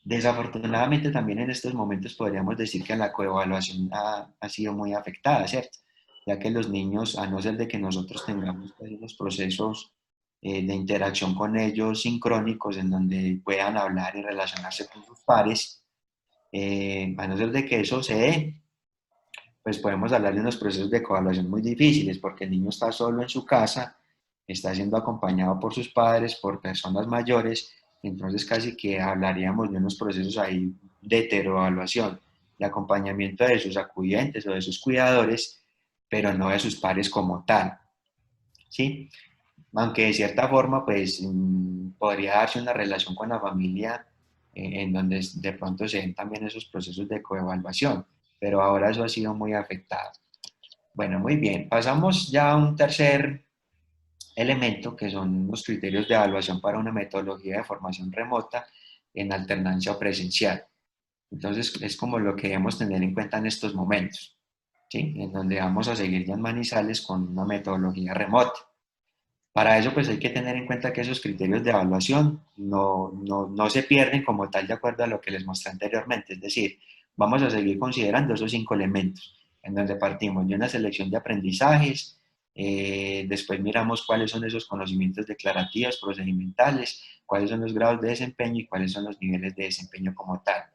Speaker 1: Desafortunadamente también en estos momentos podríamos decir que la coevaluación ha sido muy afectada, ¿cierto? Ya que los niños, a no ser de que nosotros tengamos pues, unos procesos de interacción con ellos sincrónicos en donde puedan hablar y relacionarse con sus pares, a no ser de que eso se dé, pues podemos hablar de unos procesos de coevaluación muy difíciles, porque el niño está solo en su casa, está siendo acompañado por sus padres, por personas mayores, entonces casi que hablaríamos de unos procesos ahí de heteroevaluación, de acompañamiento de sus acudientes o de sus cuidadores, pero no de sus pares como tal, ¿sí? Aunque de cierta forma, pues, podría darse una relación con la familia en donde de pronto se den también esos procesos de coevaluación, pero ahora eso ha sido muy afectado. Bueno, muy bien, pasamos ya a un tercer elemento que son los criterios de evaluación para una metodología de formación remota en alternancia o presencial. Entonces, es como lo que debemos tener en cuenta en estos momentos, ¿sí? En donde vamos a seguir ya en Manizales con una metodología remota. Para eso, pues hay que tener en cuenta que esos criterios de evaluación no se pierden como tal de acuerdo a lo que les mostré anteriormente. Es decir, vamos a seguir considerando esos 5 elementos, en donde partimos de una selección de aprendizajes, después miramos cuáles son esos conocimientos declarativos, procedimentales, cuáles son los grados de desempeño y cuáles son los niveles de desempeño como tal.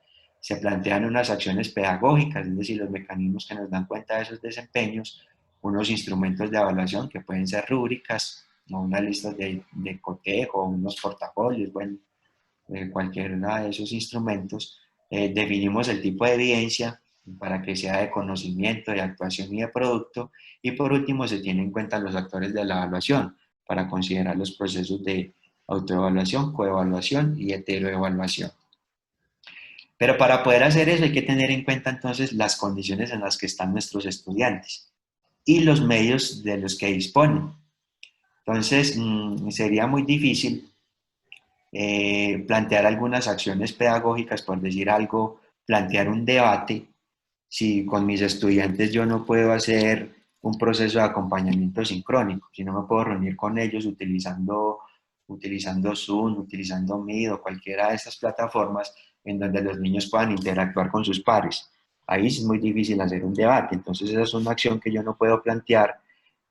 Speaker 1: Se plantean unas acciones pedagógicas, es decir, los mecanismos que nos dan cuenta de esos desempeños, unos instrumentos de evaluación que pueden ser rúbricas, o unas listas de cotejo, unos portafolios, bueno, cualquiera de esos instrumentos. Definimos el tipo de evidencia para que sea de conocimiento, de actuación y de producto. Y por último, se tienen en cuenta los actores de la evaluación para considerar los procesos de autoevaluación, coevaluación y heteroevaluación. Pero para poder hacer eso hay que tener en cuenta entonces las condiciones en las que están nuestros estudiantes y los medios de los que disponen. Entonces, sería muy difícil plantear algunas acciones pedagógicas, por decir algo, plantear un debate, si con mis estudiantes yo no puedo hacer un proceso de acompañamiento sincrónico, si no me puedo reunir con ellos utilizando Zoom, utilizando Meet o cualquiera de estas plataformas en donde los niños puedan interactuar con sus pares. Ahí es muy difícil hacer un debate, entonces esa es una acción que yo no puedo plantear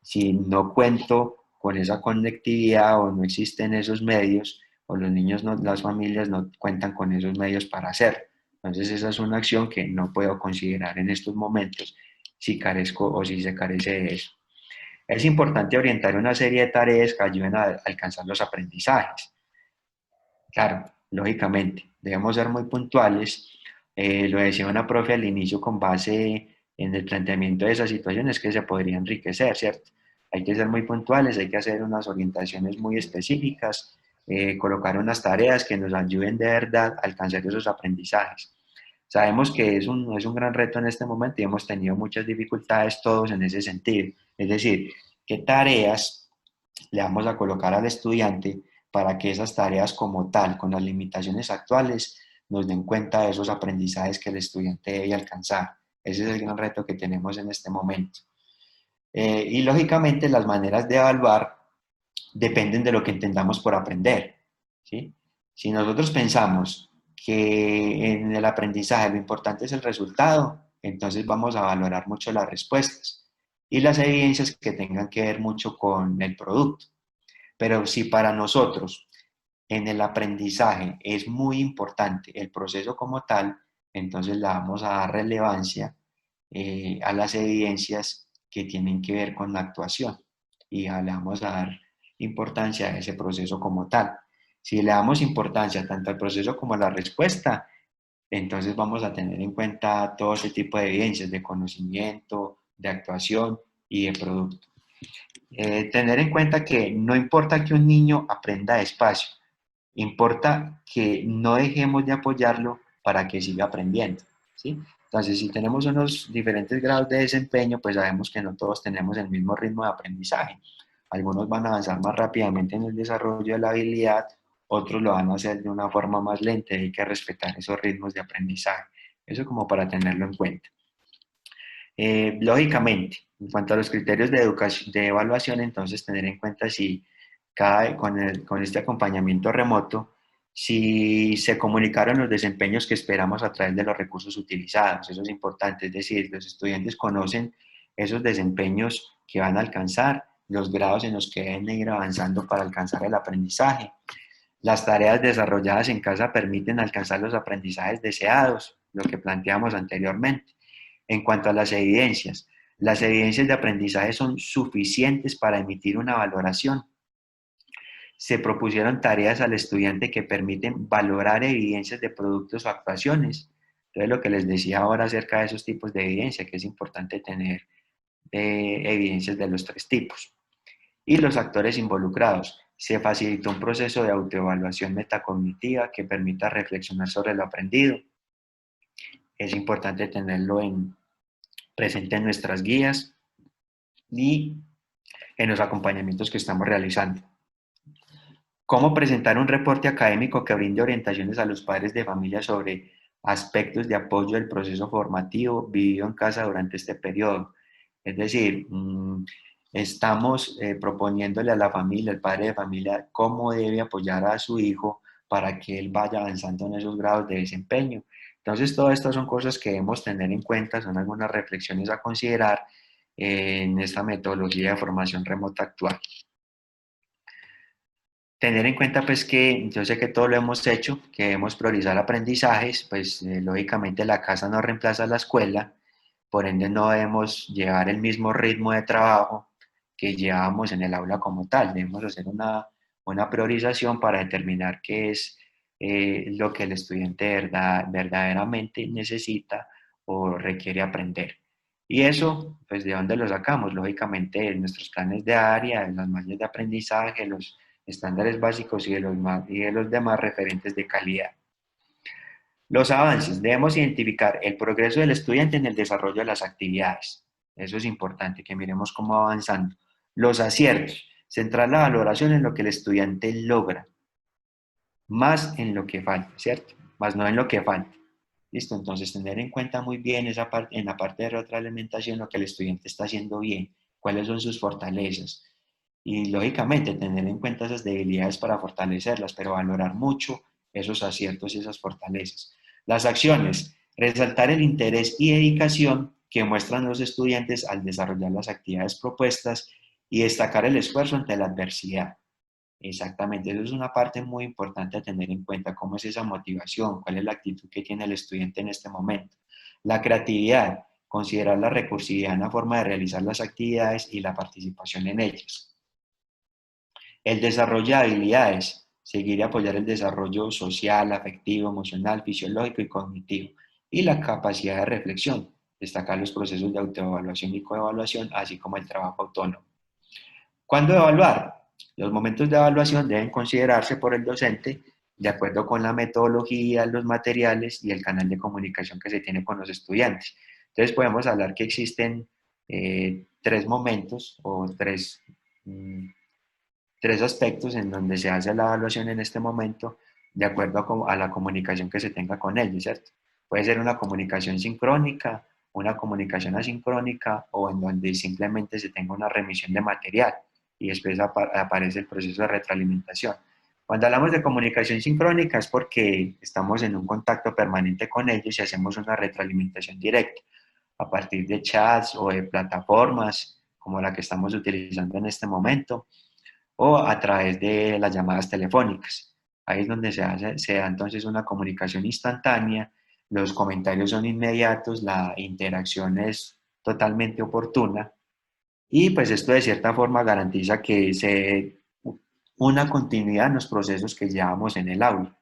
Speaker 1: si no cuento con esa conectividad o no existen esos medios o los niños, las familias no cuentan con esos medios para hacerlo. Entonces esa es una acción que no puedo considerar en estos momentos si carezco o si se carece de eso. Es importante orientar una serie de tareas que ayuden a alcanzar los aprendizajes. Claro, lógicamente, debemos ser muy puntuales. Lo decía una profe al inicio con base en el planteamiento de esas situaciones que se podría enriquecer, ¿cierto? Hay que ser muy puntuales, hay que hacer unas orientaciones muy específicas, colocar unas tareas que nos ayuden de verdad a alcanzar esos aprendizajes. Sabemos que es un gran reto en este momento y hemos tenido muchas dificultades todos en ese sentido. Es decir, ¿qué tareas le vamos a colocar al estudiante para que esas tareas como tal, con las limitaciones actuales, nos den cuenta de esos aprendizajes que el estudiante debe alcanzar? Ese es el gran reto que tenemos en este momento. Y lógicamente las maneras de evaluar dependen de lo que entendamos por aprender, ¿sí? Si nosotros pensamos que en el aprendizaje lo importante es el resultado, entonces vamos a valorar mucho las respuestas y las evidencias que tengan que ver mucho con el producto. Pero si para nosotros en el aprendizaje es muy importante el proceso como tal, entonces le vamos a dar relevancia a las evidencias que tienen que ver con la actuación y le vamos a dar importancia a ese proceso como tal. Si le damos importancia tanto al proceso como a la respuesta, entonces vamos a tener en cuenta todo ese tipo de evidencias de conocimiento, de actuación y de producto. Tener en cuenta que no importa que un niño aprenda despacio, importa que no dejemos de apoyarlo para que siga aprendiendo, ¿sí? Entonces, si tenemos unos diferentes grados de desempeño, pues sabemos que no todos tenemos el mismo ritmo de aprendizaje. Algunos van a avanzar más rápidamente en el desarrollo de la habilidad, otros lo van a hacer de una forma más lenta y hay que respetar esos ritmos de aprendizaje. Eso como para tenerlo en cuenta. Lógicamente, en cuanto a los criterios de educación, de evaluación, entonces tener en cuenta si con este acompañamiento remoto, si se comunicaron los desempeños que esperamos a través de los recursos utilizados. Eso es importante, es decir, los estudiantes conocen esos desempeños que van a alcanzar, los grados en los que deben ir avanzando para alcanzar el aprendizaje. Las tareas desarrolladas en casa permiten alcanzar los aprendizajes deseados, lo que planteamos anteriormente. En cuanto a las evidencias de aprendizaje son suficientes para emitir una valoración. Se propusieron tareas al estudiante que permiten valorar evidencias de productos o actuaciones. Entonces, lo que les decía ahora acerca de esos tipos de evidencia, que es importante tener evidencias de los 3 tipos. Y los actores involucrados. Se facilitó un proceso de autoevaluación metacognitiva que permita reflexionar sobre lo aprendido. Es importante tenerlo presente en nuestras guías y en los acompañamientos que estamos realizando. ¿Cómo presentar un reporte académico que brinde orientaciones a los padres de familia sobre aspectos de apoyo del proceso formativo vivido en casa durante este periodo? Es decir, estamos proponiéndole a la familia, al padre de familia, cómo debe apoyar a su hijo para que él vaya avanzando en esos grados de desempeño. Entonces, todas estas son cosas que debemos tener en cuenta, son algunas reflexiones a considerar en esta metodología de formación remota actual. Tener en cuenta pues que yo sé que todo lo hemos hecho, que debemos priorizar aprendizajes, pues lógicamente la casa no reemplaza a la escuela, por ende no debemos llevar el mismo ritmo de trabajo que llevamos en el aula como tal, debemos hacer una priorización para determinar qué es lo que el estudiante verdaderamente necesita o requiere aprender. Y eso, pues, ¿de dónde lo sacamos? Lógicamente, en nuestros planes de área, en las mallas de aprendizaje, los estándares básicos y de los demás referentes de calidad. Los avances. Debemos identificar el progreso del estudiante en el desarrollo de las actividades. Eso es importante, que miremos cómo va avanzando. Los aciertos. Centrar la valoración en lo que el estudiante logra, más en lo que falta, ¿cierto? Más no en lo que falta. ¿Listo? Entonces, tener en cuenta muy bien esa parte, en la parte de retroalimentación, lo que el estudiante está haciendo bien, cuáles son sus fortalezas. Y lógicamente tener en cuenta esas debilidades para fortalecerlas, pero valorar mucho esos aciertos y esas fortalezas. Las acciones, resaltar el interés y dedicación que muestran los estudiantes al desarrollar las actividades propuestas y destacar el esfuerzo ante la adversidad. Exactamente, eso es una parte muy importante a tener en cuenta, cómo es esa motivación, cuál es la actitud que tiene el estudiante en este momento. La creatividad, considerar la recursividad en la forma de realizar las actividades y la participación en ellas. El desarrollo de habilidades, seguir y apoyar el desarrollo social, afectivo, emocional, fisiológico y cognitivo. Y la capacidad de reflexión, destacar los procesos de autoevaluación y coevaluación, así como el trabajo autónomo. ¿Cuándo evaluar? Los momentos de evaluación deben considerarse por el docente de acuerdo con la metodología, los materiales y el canal de comunicación que se tiene con los estudiantes. Entonces podemos hablar que existen 3 momentos o tres aspectos en donde se hace la evaluación en este momento de acuerdo a la comunicación que se tenga con ellos, ¿cierto? Puede ser una comunicación sincrónica, una comunicación asincrónica o en donde simplemente se tenga una remisión de material y después aparece el proceso de retroalimentación. Cuando hablamos de comunicación sincrónica es porque estamos en un contacto permanente con ellos y hacemos una retroalimentación directa a partir de chats o de plataformas como la que estamos utilizando en este momento, o a través de las llamadas telefónicas. Ahí es donde se da entonces una comunicación instantánea, los comentarios son inmediatos, la interacción es totalmente oportuna y pues esto de cierta forma garantiza que se una continuidad en los procesos que llevamos en el aula.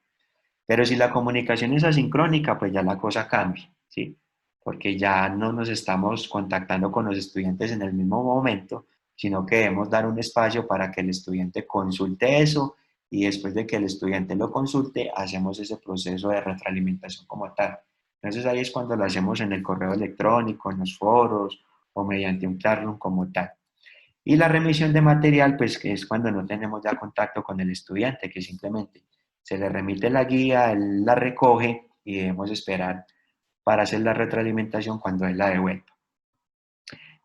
Speaker 1: Pero si la comunicación es asincrónica, pues ya la cosa cambia, ¿sí? Porque ya no nos estamos contactando con los estudiantes en el mismo momento, sino que debemos dar un espacio para que el estudiante consulte eso y después de que el estudiante lo consulte, hacemos ese proceso de retroalimentación como tal. Entonces ahí es cuando lo hacemos en el correo electrónico, en los foros o mediante un Classroom como tal. Y la remisión de material, pues que es cuando no tenemos ya contacto con el estudiante, que simplemente se le remite la guía, él la recoge y debemos esperar para hacer la retroalimentación cuando él la devuelva.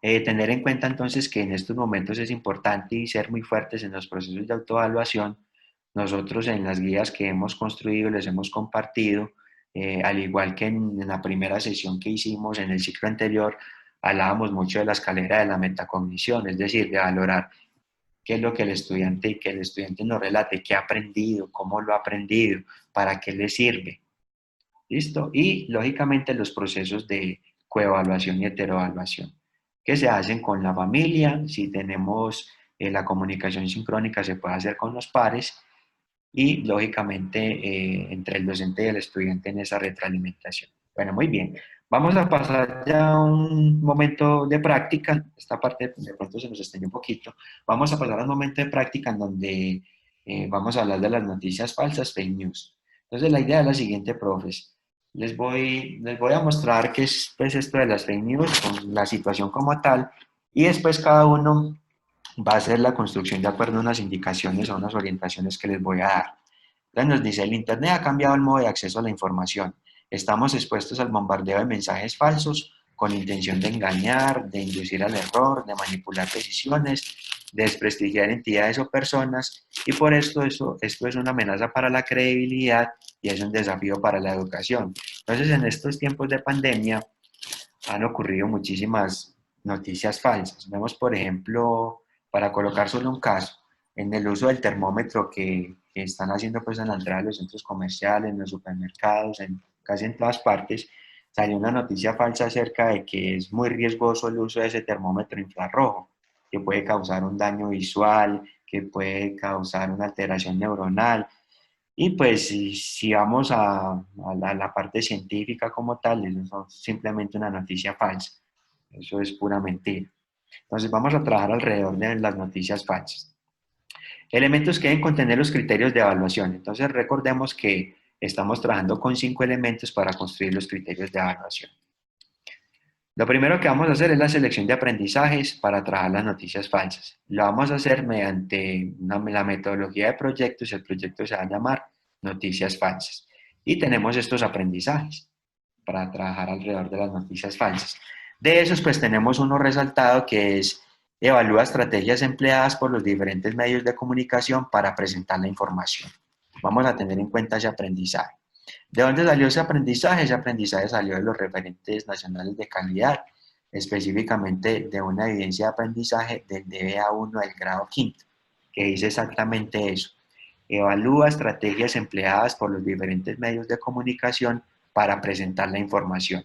Speaker 1: Tener en cuenta entonces que en estos momentos es importante y ser muy fuertes en los procesos de autoevaluación. Nosotros en las guías que hemos construido les hemos compartido, al igual que en la primera sesión que hicimos en el ciclo anterior, hablábamos mucho de la escalera de la metacognición, es decir, de valorar qué es lo que el estudiante, y que el estudiante nos relate, qué ha aprendido, cómo lo ha aprendido, para qué le sirve. ¿Listo? Y lógicamente los procesos de coevaluación y heteroevaluación, que se hacen con la familia, si tenemos la comunicación sincrónica se puede hacer con los pares y lógicamente entre el docente y el estudiante en esa retroalimentación. Bueno, muy bien. Vamos a pasar ya a un momento de práctica. Esta parte de pronto se nos extendió un poquito. Vamos a pasar a un momento de práctica en donde vamos a hablar de las noticias falsas, fake news. Entonces la idea es la siguiente, profes. Les voy a mostrar qué es pues, esto de las fake news, con la situación como tal, y después cada uno va a ser la construcción de acuerdo a unas indicaciones o unas orientaciones que les voy a dar. Entonces nos dice, el Internet ha cambiado el modo de acceso a la información. Estamos expuestos al bombardeo de mensajes falsos con intención de engañar, de inducir al error, de manipular decisiones, de desprestigiar entidades o personas, y por esto esto es una amenaza para la credibilidad y es un desafío para la educación. Entonces, en estos tiempos de pandemia han ocurrido muchísimas noticias falsas. Vemos, por ejemplo, para colocar solo un caso, en el uso del termómetro que están haciendo pues en la entrada de los centros comerciales, en los supermercados, casi en todas partes, salió una noticia falsa acerca de que es muy riesgoso el uso de ese termómetro infrarrojo, que puede causar un daño visual, que puede causar una alteración neuronal. Y pues si vamos a la parte científica como tal, eso es simplemente una noticia falsa. Eso es pura mentira. Entonces vamos a trabajar alrededor de las noticias falsas. Elementos que deben contener los criterios de evaluación. Entonces recordemos que estamos trabajando con 5 elementos para construir los criterios de evaluación. Lo primero que vamos a hacer es la selección de aprendizajes para trabajar las noticias falsas. Lo vamos a hacer mediante la metodología de proyectos y el proyecto se va a llamar noticias falsas. Y tenemos estos aprendizajes para trabajar alrededor de las noticias falsas. De esos pues tenemos uno resaltado que es evalúa estrategias empleadas por los diferentes medios de comunicación para presentar la información. Vamos a tener en cuenta ese aprendizaje. ¿De dónde salió ese aprendizaje? Ese aprendizaje salió de los referentes nacionales de calidad, específicamente de una evidencia de aprendizaje del DBA1 del grado quinto, que dice exactamente eso. Evalúa estrategias empleadas por los diferentes medios de comunicación para presentar la información.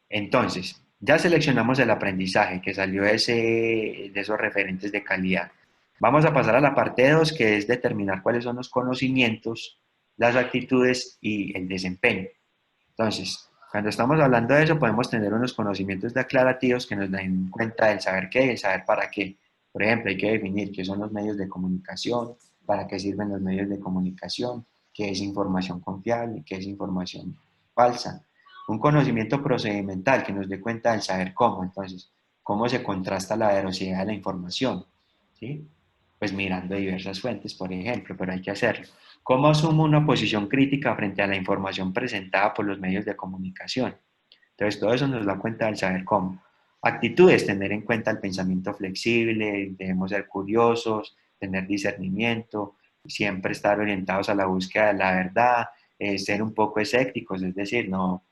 Speaker 1: Entonces, ya seleccionamos el aprendizaje que salió de esos referentes de calidad. Vamos a pasar a la parte 2, que es determinar cuáles son los conocimientos, las actitudes y el desempeño. Entonces, cuando estamos hablando de eso, podemos tener unos conocimientos declarativos que nos den cuenta del saber qué y el saber para qué. Por ejemplo, hay que definir qué son los medios de comunicación, para qué sirven los medios de comunicación, qué es información confiable, qué es información falsa. Un conocimiento procedimental que nos dé cuenta del saber cómo. Entonces, cómo se contrasta la veracidad de la información, ¿sí? Pues mirando diversas fuentes, por ejemplo, pero hay que hacerlo. ¿Cómo asumo una posición crítica frente a la información presentada por los medios de comunicación? Entonces, todo eso nos da cuenta del saber cómo. Actitudes, tener en cuenta el pensamiento flexible, debemos ser curiosos, tener discernimiento, siempre estar orientados a la búsqueda de la verdad, ser un poco escépticos, es decir, no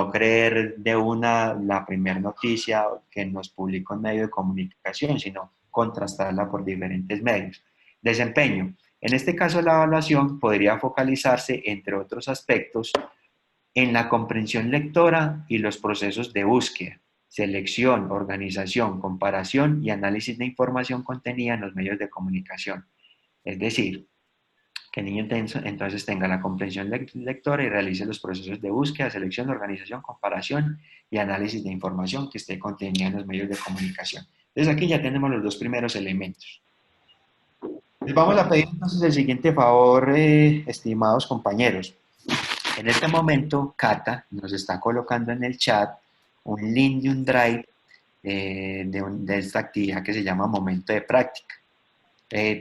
Speaker 1: creer de una la primera noticia que nos publica un medio de comunicación, sino contrastarla por diferentes medios. Desempeño. En este caso, la evaluación podría focalizarse, entre otros aspectos, en la comprensión lectora y los procesos de búsqueda. selección, organización, comparación y análisis de información contenida en los medios de comunicación. Es decir, que el niño entonces tenga la comprensión lectora y realice los procesos de búsqueda, selección, organización, comparación y análisis de información que esté contenida en los medios de comunicación. Entonces aquí ya tenemos los dos primeros elementos. Les vamos a pedir entonces el siguiente favor, estimados compañeros. En este momento, Cata nos está colocando en el chat un link de un drive de esta actividad que se llama Momento de Práctica.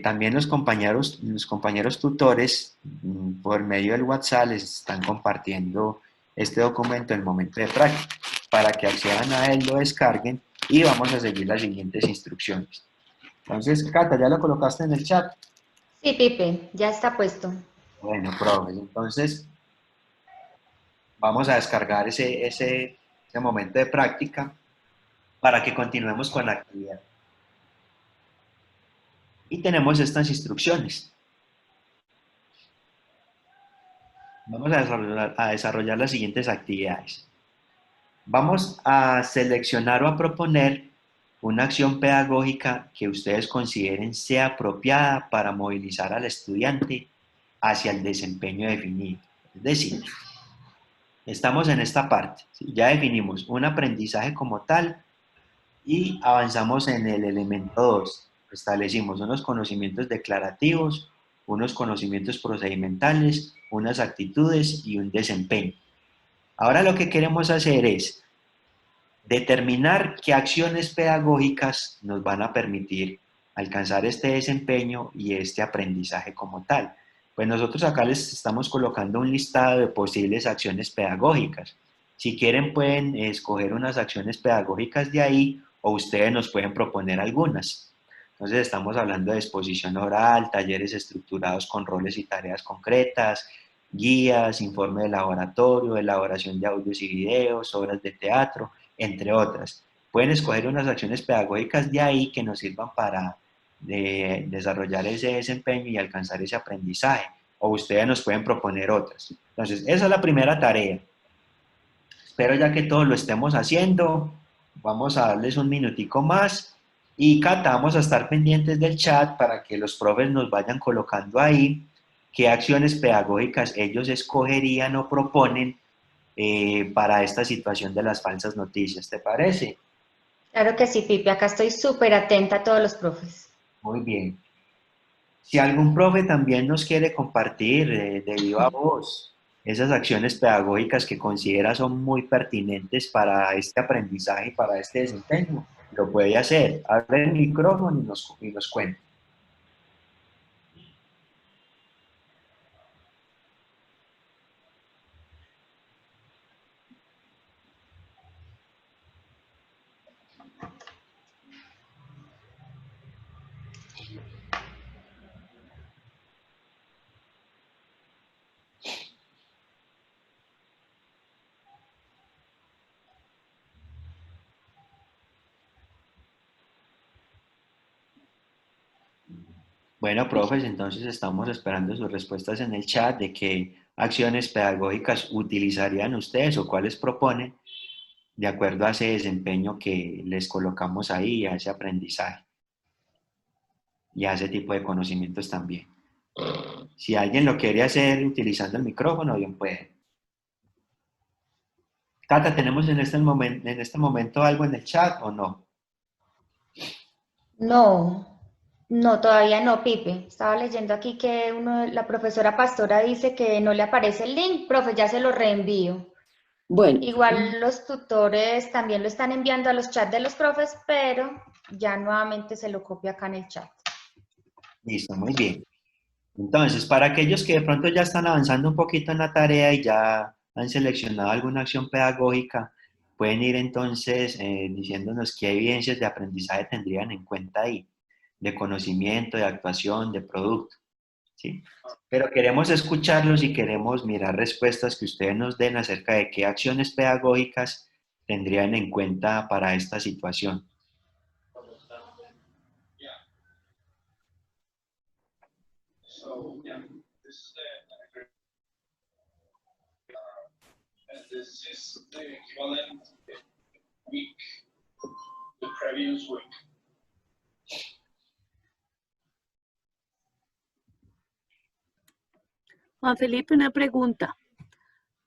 Speaker 1: También los compañeros tutores, por medio del WhatsApp, les están compartiendo este documento en Momento de Práctica para que accedan a él, lo descarguen y vamos a seguir las siguientes instrucciones. Entonces, Cata, ¿ya lo colocaste en el chat?
Speaker 3: Sí, Pipe, ya está puesto.
Speaker 1: Bueno, profe, entonces vamos a descargar ese momento de práctica para que continuemos con la actividad. Y tenemos estas instrucciones. Vamos a desarrollar las siguientes actividades. Vamos a seleccionar o a proponer una acción pedagógica que ustedes consideren sea apropiada para movilizar al estudiante hacia el desempeño definido. Es decir, estamos en esta parte, ¿sí? Ya definimos un aprendizaje como tal y avanzamos en el elemento 2. Establecimos unos conocimientos declarativos, unos conocimientos procedimentales, unas actitudes y un desempeño. Ahora lo que queremos hacer es determinar qué acciones pedagógicas nos van a permitir alcanzar este desempeño y este aprendizaje como tal. Pues nosotros acá les estamos colocando un listado de posibles acciones pedagógicas. Si quieren pueden escoger unas acciones pedagógicas de ahí o ustedes nos pueden proponer algunas. Entonces estamos hablando de exposición oral, talleres estructurados con roles y tareas concretas, guías, informe de laboratorio, elaboración de audios y videos, obras de teatro, entre otras. Pueden escoger unas acciones pedagógicas de ahí que nos sirvan para desarrollar ese desempeño y alcanzar ese aprendizaje, o ustedes nos pueden proponer otras. Entonces, esa es la primera tarea. Espero ya que todos lo estemos haciendo, vamos a darles un minutico más y Cata, vamos a estar pendientes del chat para que los profes nos vayan colocando ahí qué acciones pedagógicas ellos escogerían o proponen para esta situación de las falsas noticias. ¿Te parece?
Speaker 3: Claro que sí, Pipe, acá estoy súper atenta a todos los profes.
Speaker 1: Muy bien. Si algún profe también nos quiere compartir de viva voz esas acciones pedagógicas que considera son muy pertinentes para este aprendizaje, para este desempeño, lo puede hacer. Abre el micrófono y nos cuenta. Bueno, profes, entonces estamos esperando sus respuestas en el chat de qué acciones pedagógicas utilizarían ustedes o cuáles proponen de acuerdo a ese desempeño que les colocamos ahí, a ese aprendizaje y a ese tipo de conocimientos también. Si alguien lo quiere hacer utilizando el micrófono, bien puede. Cata, ¿tenemos en este momento algo en el chat o no?
Speaker 3: No, no, todavía no, Pipe. Estaba leyendo aquí que la profesora Pastora dice que no le aparece el link. Profe, ya se lo reenvío.
Speaker 2: Bueno,
Speaker 3: Igual los tutores también lo están enviando a los chats de los profes, pero ya nuevamente se lo copia acá en el chat.
Speaker 1: Listo, muy bien. Entonces, para aquellos que de pronto ya están avanzando un poquito en la tarea y ya han seleccionado alguna acción pedagógica, pueden ir entonces diciéndonos qué evidencias de aprendizaje tendrían en cuenta ahí, de conocimiento, de actuación, de producto, ¿sí? Pero queremos escucharlos y queremos mirar respuestas que ustedes nos den acerca de qué acciones pedagógicas tendrían en cuenta para esta situación.
Speaker 2: Juan Felipe, una pregunta.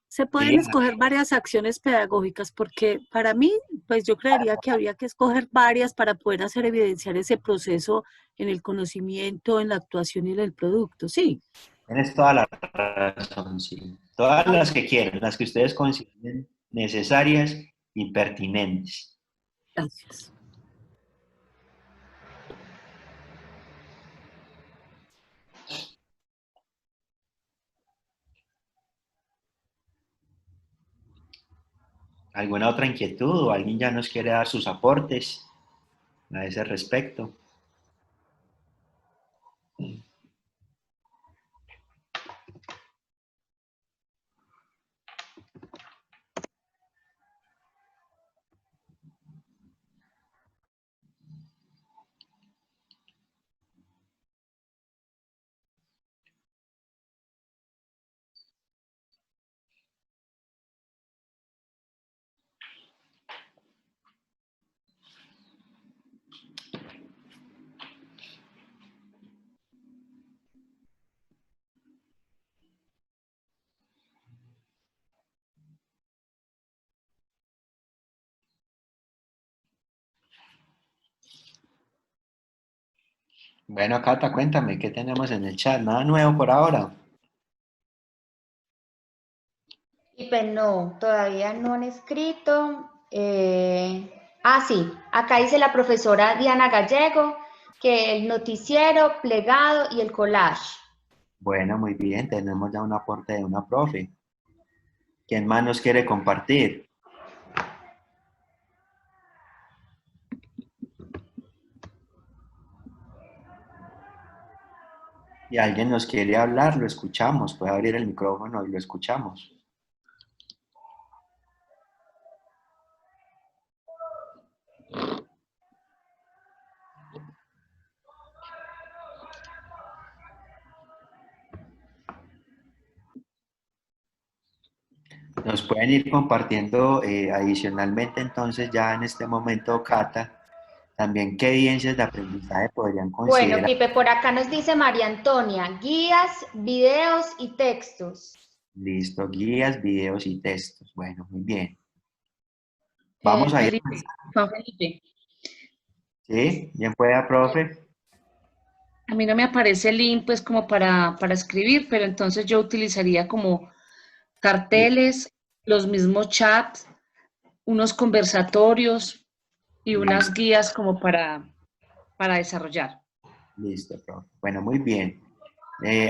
Speaker 2: Se
Speaker 1: Sí,
Speaker 2: pueden escoger varias acciones pedagógicas porque para mí, pues yo creería que habría que escoger varias para poder hacer evidenciar ese proceso en el conocimiento, en la actuación y en el producto. Sí,
Speaker 1: tienes toda la razón, sí. Todas las que quieran, las que ustedes consideren necesarias y pertinentes.
Speaker 2: gracias.
Speaker 1: ¿Alguna otra inquietud o alguien ya nos quiere dar sus aportes a ese respecto? Bueno, Cata, cuéntame, ¿qué tenemos en el chat? Nada nuevo por ahora.
Speaker 3: Y pues no, todavía no han escrito. Sí, acá dice la profesora Diana Gallego que el noticiero, plegado y el collage.
Speaker 1: Bueno, muy bien, tenemos ya un aporte de una profe. ¿Quién más nos quiere compartir? Si alguien nos quiere hablar, lo escuchamos. Puede abrir el micrófono y lo escuchamos. Nos pueden ir compartiendo adicionalmente entonces ya en este momento, Cata, también qué evidencias de aprendizaje podrían
Speaker 3: Bueno,
Speaker 1: considerar.
Speaker 3: Pipe, por acá nos dice María Antonia, guías, videos y textos.
Speaker 1: Listo, guías, videos y textos. Bueno, muy bien. Vamos a ir.
Speaker 4: Felipe, Juan Felipe,
Speaker 1: ¿Sí? Bien pueda, profe.
Speaker 4: a mí no me aparece el link pues como para escribir, pero entonces yo utilizaría como carteles, los mismos chats, unos conversatorios y unas guías como para desarrollar.
Speaker 1: Listo, profe. Bueno, muy bien.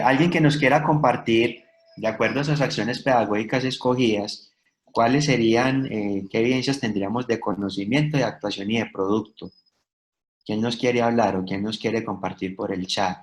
Speaker 1: Alguien que nos quiera compartir, de acuerdo a esas acciones pedagógicas escogidas, ¿cuáles serían, qué evidencias tendríamos de conocimiento, de actuación y de producto? ¿Quién nos quiere hablar o quién nos quiere compartir por el chat?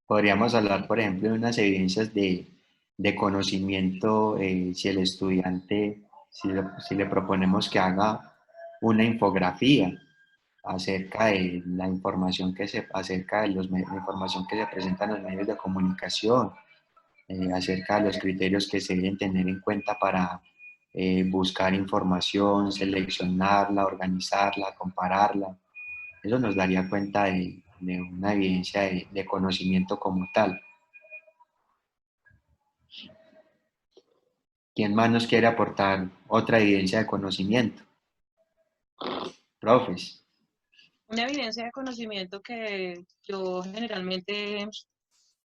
Speaker 1: Podríamos hablar, por ejemplo, de unas evidencias de conocimiento, si el estudiante, si le proponemos que haga una infografía acerca de la información acerca de la información que se presenta en los medios de comunicación, acerca de los criterios que se deben tener en cuenta para buscar información, seleccionarla, organizarla, compararla. Eso nos daría cuenta de una evidencia de conocimiento como tal. ¿Quién más nos quiere aportar otra evidencia de conocimiento? Profes.
Speaker 6: Una evidencia de conocimiento que yo generalmente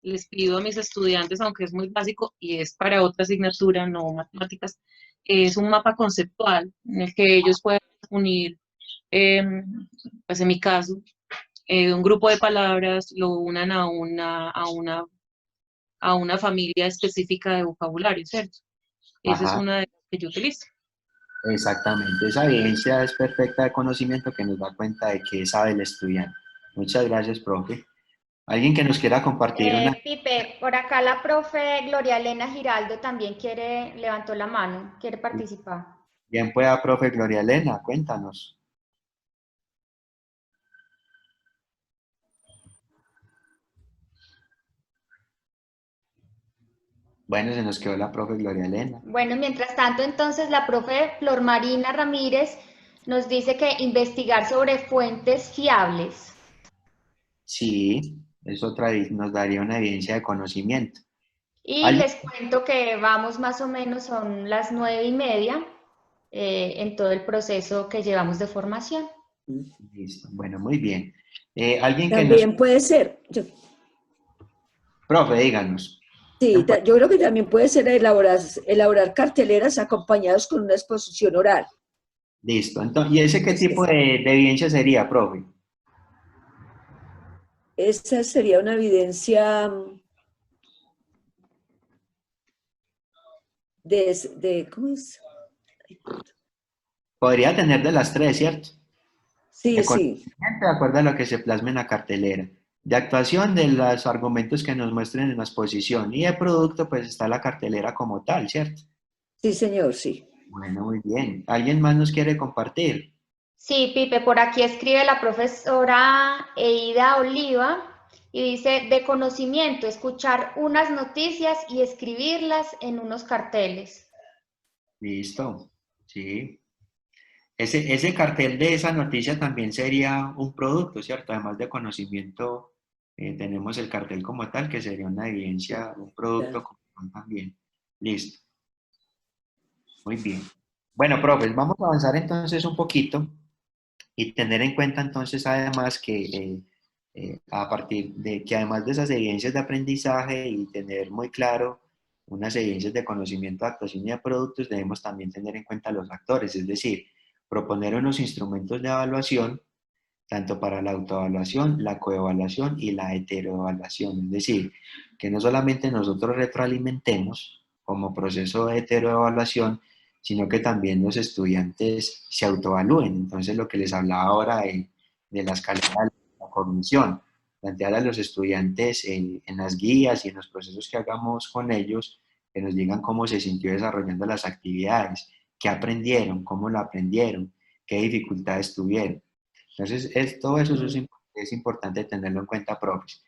Speaker 6: les pido a mis estudiantes, aunque es muy básico y es para otra asignatura, no matemáticas, es un mapa conceptual en el que ellos puedan unir, pues en mi caso, un grupo de palabras, lo unan a una familia específica de vocabulario, ¿cierto? Esa es
Speaker 1: Ajá,
Speaker 6: una de las que yo utilizo.
Speaker 1: exactamente. Esa evidencia es perfecta de conocimiento que nos da cuenta de qué sabe el estudiante. Muchas gracias, profe. Alguien que nos quiera compartir una...
Speaker 3: Pipe, por acá la profe Gloria Elena Giraldo también levantó la mano, quiere participar.
Speaker 1: Bien pueda, profe Gloria Elena, cuéntanos. Bueno, se nos quedó la profe Gloria Elena.
Speaker 3: Bueno, mientras tanto, entonces, la profe Flor Marina Ramírez nos dice que investigar sobre fuentes fiables.
Speaker 1: Sí, eso nos daría una evidencia de conocimiento.
Speaker 3: Y
Speaker 1: ¿Alguien?
Speaker 3: les cuento que vamos más o menos, son las 9:30 en todo el proceso que llevamos de formación.
Speaker 1: Listo, bueno, muy bien. Alguien que nos...
Speaker 7: También puede ser,
Speaker 1: Profe, díganos.
Speaker 7: sí, yo creo que también puede ser elaborar carteleras acompañados con una exposición oral.
Speaker 1: Listo, entonces, ¿y ese qué tipo de evidencia sería, profe?
Speaker 7: Esa sería una evidencia ¿cómo es?
Speaker 1: Podría tener de las tres, ¿cierto?
Speaker 7: Sí,
Speaker 1: De
Speaker 7: sí.
Speaker 1: conocimiento, de acuerdo a lo que se plasme en la cartelera. De actuación, de los argumentos que nos muestren en la exposición. Y de producto, pues está la cartelera como tal, ¿cierto?
Speaker 7: Sí, señor, sí.
Speaker 1: Bueno, muy bien. ¿Alguien más nos quiere compartir?
Speaker 3: Sí, Pipe, por aquí escribe la profesora Eida Oliva y dice, de conocimiento, escuchar unas noticias y escribirlas en unos carteles.
Speaker 1: Listo, sí. Ese cartel de esa noticia también sería un producto, ¿cierto? Además de conocimiento, tenemos el cartel como tal, que sería una evidencia, un producto como tal también. Listo, muy bien. Bueno, profes, vamos a avanzar entonces un poquito y tener en cuenta entonces además que a partir de que además de esas evidencias de aprendizaje y tener muy claro unas evidencias de conocimiento, de actuación y de productos, debemos también tener en cuenta los actores, es decir, proponer unos instrumentos de evaluación tanto para la autoevaluación, la coevaluación y la heteroevaluación, es decir, que no solamente nosotros retroalimentemos como proceso de heteroevaluación, sino que también los estudiantes se autoevalúen. Entonces, lo que les hablaba ahora de la escalera de la cognición, plantear a los estudiantes en las guías y en los procesos que hagamos con ellos, que nos digan cómo se sintió desarrollando las actividades, qué aprendieron, cómo lo aprendieron, qué dificultades tuvieron. Entonces, todo eso es importante tenerlo en cuenta, profes.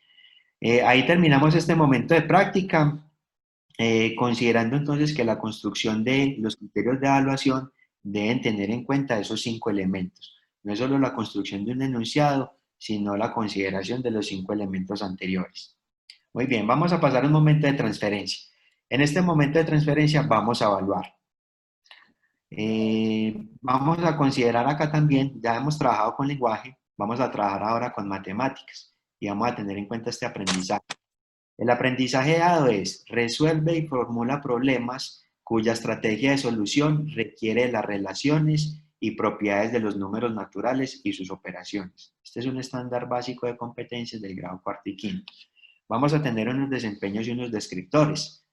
Speaker 1: Ahí terminamos este momento de práctica, considerando entonces que la construcción de los criterios de evaluación deben tener en cuenta esos 5 elementos. No es solo la construcción de un enunciado, sino la consideración de los 5 elementos anteriores. Muy bien, vamos a pasar a un momento de transferencia. En este momento de transferencia vamos a evaluar. Vamos a considerar acá también, ya hemos trabajado con lenguaje, vamos a trabajar ahora con matemáticas y vamos a tener en cuenta este aprendizaje. El aprendizaje dado es, resuelve y formula problemas cuya estrategia de solución requiere de las relaciones y propiedades de los números naturales y sus operaciones. Este es un estándar básico de competencias del grado cuarto y quinto. Vamos a tener unos desempeños y unos descriptores.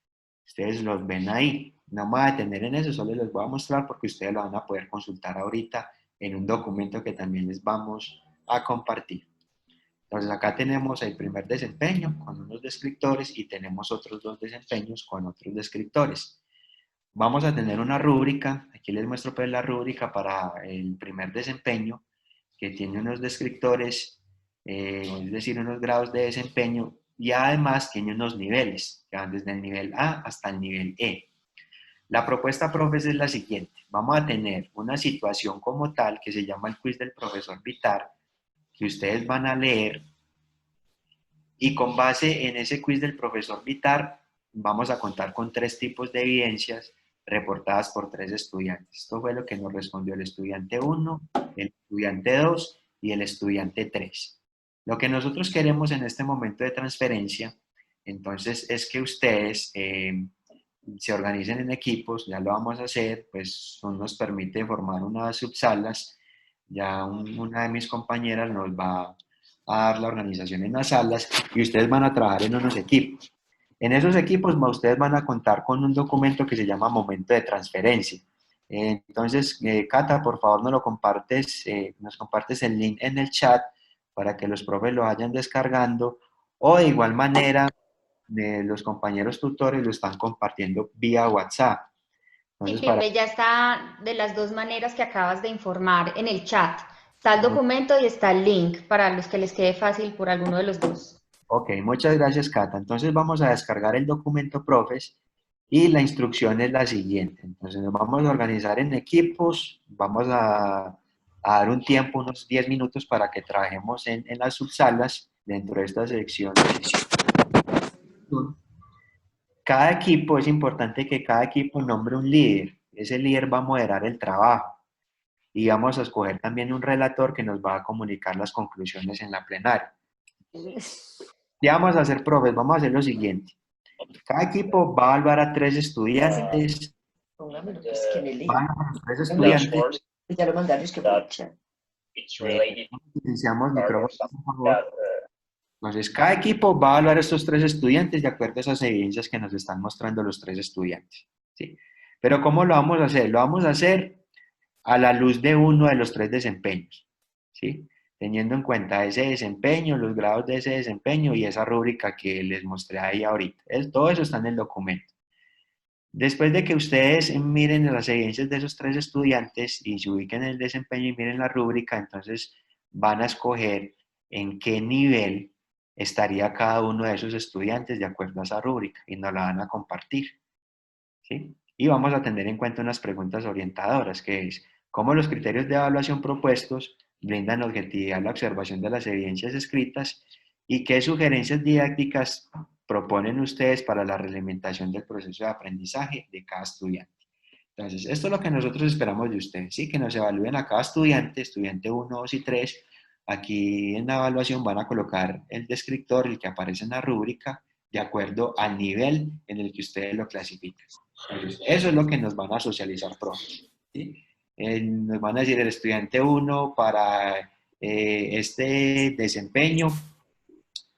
Speaker 1: Ustedes los ven ahí. No me voy a detener en eso, solo les voy a mostrar porque ustedes lo van a poder consultar ahorita en un documento que también les vamos a compartir. Entonces acá tenemos el primer desempeño con unos descriptores y tenemos otros dos desempeños con otros descriptores. Vamos a tener una rúbrica, aquí les muestro pues la rúbrica para el primer desempeño que tiene unos descriptores, es decir, unos grados de desempeño y además tiene unos niveles, que van desde el nivel A hasta el nivel E. La propuesta, profes, es la siguiente. Vamos a tener una situación como tal que se llama el quiz del profesor Vitar, que ustedes van a leer y con base en ese quiz del profesor Vitar vamos a contar con 3 tipos de evidencias reportadas por 3 estudiantes. Esto fue lo que nos respondió el estudiante 1, el estudiante 2 y el estudiante 3. Lo que nosotros queremos en este momento de transferencia, entonces, es que ustedes se organicen en equipos, ya lo vamos a hacer, pues nos permite formar unas subsalas, ya una de mis compañeras nos va a dar la organización en las salas y ustedes van a trabajar en unos equipos. En esos equipos ustedes van a contar con un documento que se llama momento de transferencia. Entonces, Cata, por favor, nos compartes el link en el chat para que los profes lo vayan descargando o de igual manera los compañeros tutores lo están compartiendo vía WhatsApp.
Speaker 3: Sí,
Speaker 1: Entonces,
Speaker 3: Pepe, ya está de las dos maneras que acabas de informar en el chat. Está el documento y está el link para los que les quede fácil por alguno de los dos.
Speaker 1: Ok, muchas gracias, Cata. Entonces vamos a descargar el documento, profes, y la instrucción es la siguiente. Entonces nos vamos a organizar en equipos, vamos a dar un tiempo, unos 10 minutos para que trabajemos en las subsalas dentro de esta sección. Cada equipo, es importante que cada equipo nombre un líder. Ese líder va a moderar el trabajo y vamos a escoger también un relator que nos va a comunicar las conclusiones en la plenaria. ¿Qué vamos a hacer, profes? Vamos a hacer lo siguiente. Cada equipo va a evaluar a 3 estudiantes.
Speaker 7: Póngamelo, pues, que en el link.
Speaker 1: Van a los 3 estudiantes.
Speaker 7: Ya lo mandaron, es que por el chat.
Speaker 1: Iniciamos micrófono, por favor. Entonces, cada equipo va a evaluar a estos 3 estudiantes de acuerdo a esas evidencias que nos están mostrando los 3 estudiantes. ¿Sí? Pero ¿cómo lo vamos a hacer? Lo vamos a hacer a la luz de uno de los 3 desempeños. ¿Sí? Teniendo en cuenta ese desempeño, los grados de ese desempeño y esa rúbrica que les mostré ahí ahorita. Todo eso está en el documento. Después de que ustedes miren las evidencias de esos 3 estudiantes y se ubiquen en el desempeño y miren la rúbrica, entonces van a escoger en qué nivel estaría cada uno de esos estudiantes de acuerdo a esa rúbrica y nos la van a compartir. ¿Sí? Y vamos a tener en cuenta unas preguntas orientadoras, que es cómo los criterios de evaluación propuestos brindan objetividad a la observación de las evidencias escritas y qué sugerencias didácticas proponen ustedes para la realimentación del proceso de aprendizaje de cada estudiante. Entonces, esto es lo que nosotros esperamos de ustedes, ¿sí? Que nos evalúen a cada estudiante, estudiante 1, 2 y 3. Aquí en la evaluación van a colocar el descriptor, el que aparece en la rúbrica, de acuerdo al nivel en el que ustedes lo clasifican. Entonces, eso es lo que nos van a socializar profes, ¿sí? Nos van a decir el estudiante 1 para este desempeño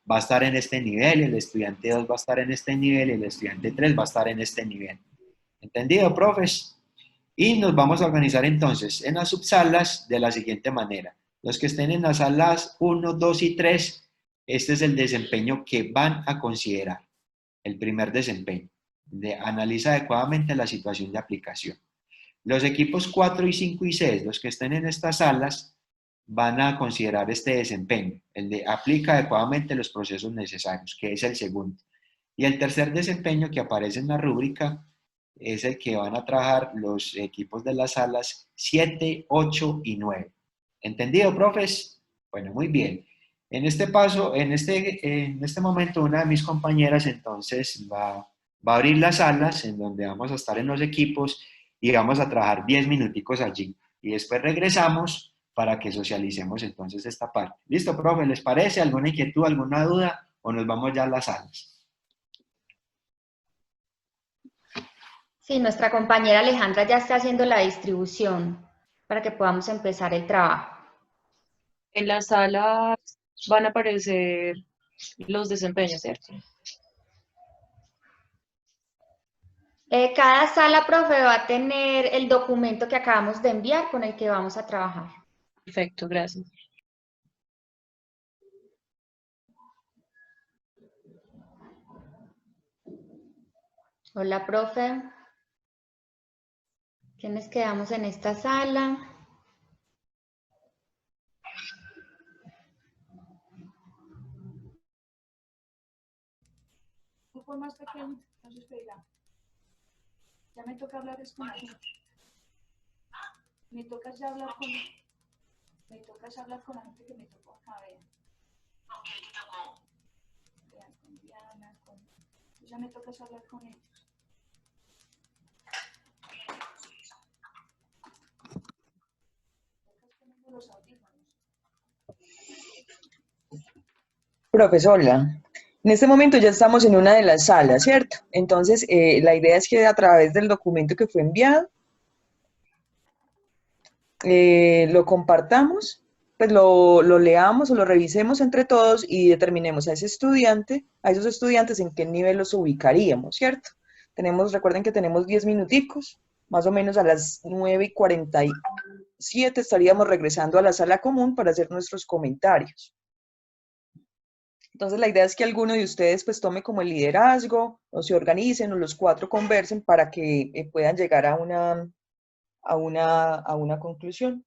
Speaker 1: va a estar en este nivel, el estudiante 2 va a estar en este nivel y el estudiante 3 va a estar en este nivel. ¿Entendido, profes? Y nos vamos a organizar entonces en las subsalas de la siguiente manera. Los que estén en las salas 1, 2 y 3, este es el desempeño que van a considerar, el primer desempeño. Analiza adecuadamente la situación de aplicación. Los equipos 4 y 5 y 6, los que estén en estas salas, van a considerar este desempeño, el de aplica adecuadamente los procesos necesarios, que es el segundo. Y el tercer desempeño que aparece en la rúbrica es el que van a trabajar los equipos de las salas 7, 8 y 9. ¿Entendido, profes? Bueno, muy bien. En este paso, en este momento, una de mis compañeras entonces va a abrir las salas en donde vamos a estar en los equipos y vamos a trabajar 10 minuticos allí. Y después regresamos para que socialicemos entonces esta parte. ¿Listo, profe? ¿Les parece? ¿Alguna inquietud, alguna duda? ¿O nos vamos ya a las salas?
Speaker 3: Sí, nuestra compañera Alejandra ya está haciendo la distribución para que podamos empezar el trabajo.
Speaker 6: En la sala van a aparecer los desempeños, ¿cierto?
Speaker 3: Cada sala, profe, va a tener el documento que acabamos de enviar con el que vamos a trabajar.
Speaker 6: Perfecto, gracias.
Speaker 3: Hola, profe. ¿Quiénes quedamos en esta sala?
Speaker 8: Un poco más pequeño, entonces espera. Ya me toca hablar con ellos. Me toca ya hablar con la gente que me tocó acá, vean. Vean, con Diana, ya me toca hablar con ellos. Los audífonos.
Speaker 9: Profesora, en este momento ya estamos en una de las salas, ¿cierto? Entonces, la idea es que a través del documento que fue enviado, lo compartamos, pues lo leamos o lo revisemos entre todos y determinemos a esos estudiantes en qué nivel los ubicaríamos, ¿cierto? Recuerden que tenemos 10 minuticos, más o menos a las 9:47 estaríamos regresando a la sala común para hacer nuestros comentarios. Entonces la idea es que alguno de ustedes pues tome como el liderazgo o se organicen o los cuatro conversen para que puedan llegar a una conclusión.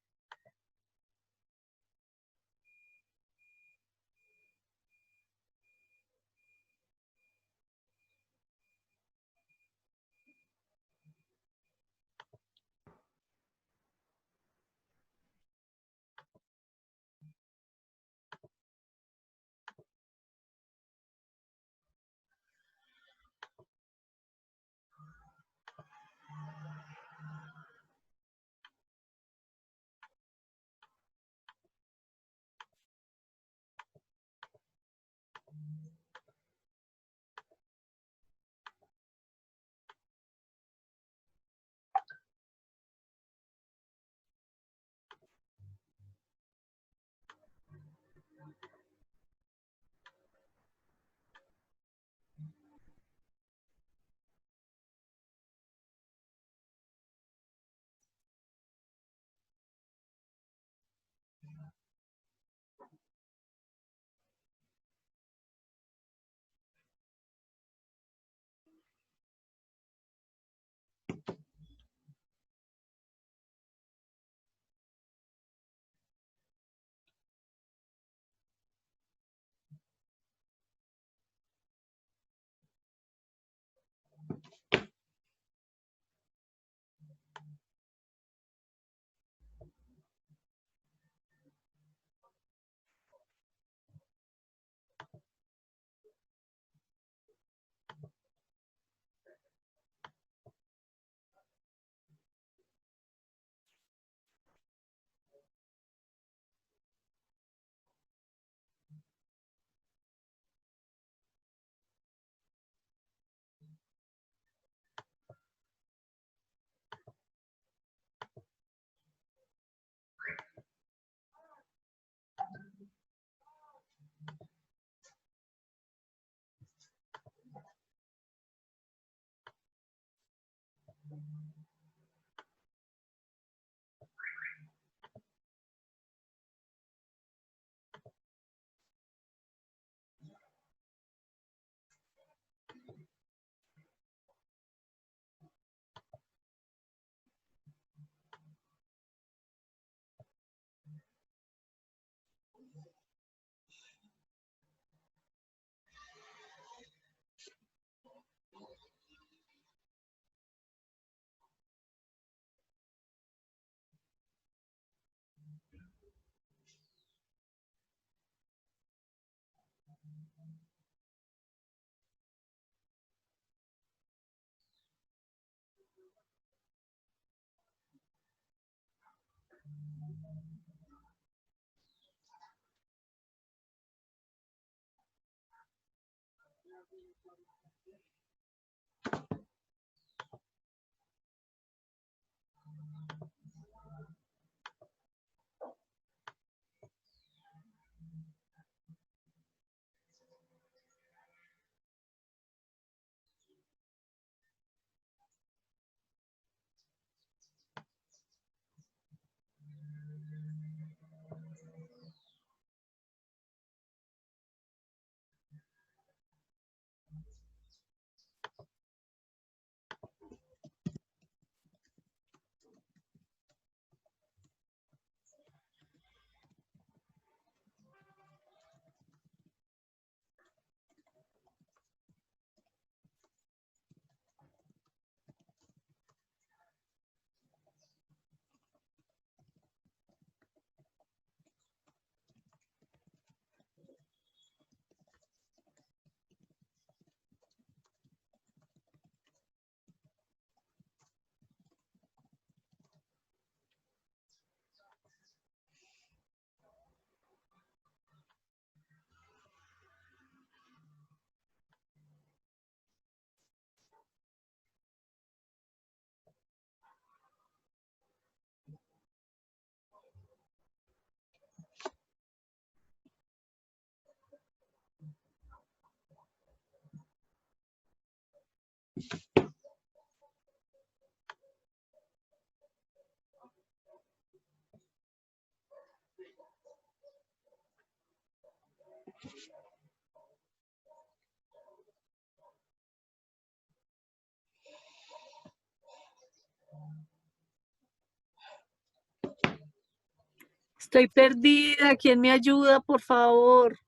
Speaker 2: Estoy perdida. ¿Quién me ayuda, por favor?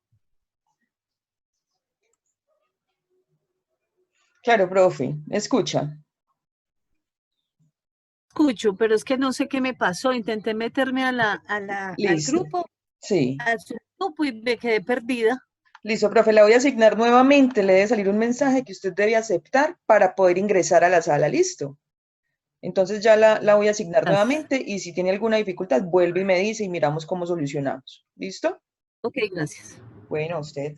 Speaker 9: Claro, profe, escucha.
Speaker 2: Escucho, pero es que no sé qué me pasó. Intenté meterme al
Speaker 9: Listo.
Speaker 2: grupo,
Speaker 9: Sí.
Speaker 2: al subgrupo y me quedé perdida.
Speaker 9: Listo, profe, la voy a asignar nuevamente. Le debe salir un mensaje que usted debe aceptar para poder ingresar a la sala. ¿Listo? Entonces ya la voy a asignar
Speaker 2: Gracias.
Speaker 9: nuevamente y si tiene alguna dificultad, vuelve y me dice y miramos cómo solucionamos. ¿Listo?
Speaker 2: Ok, gracias.
Speaker 9: Bueno, usted.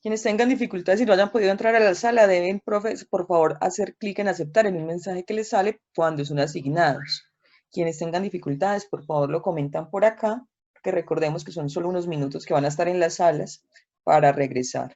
Speaker 9: Quienes tengan dificultades y no hayan podido entrar a la sala, deben, profe, por favor, hacer clic en aceptar en el mensaje que les sale cuando son asignados. Quienes tengan dificultades, por favor, lo comentan por acá, que recordemos que son solo unos minutos que van a estar en las salas para regresar.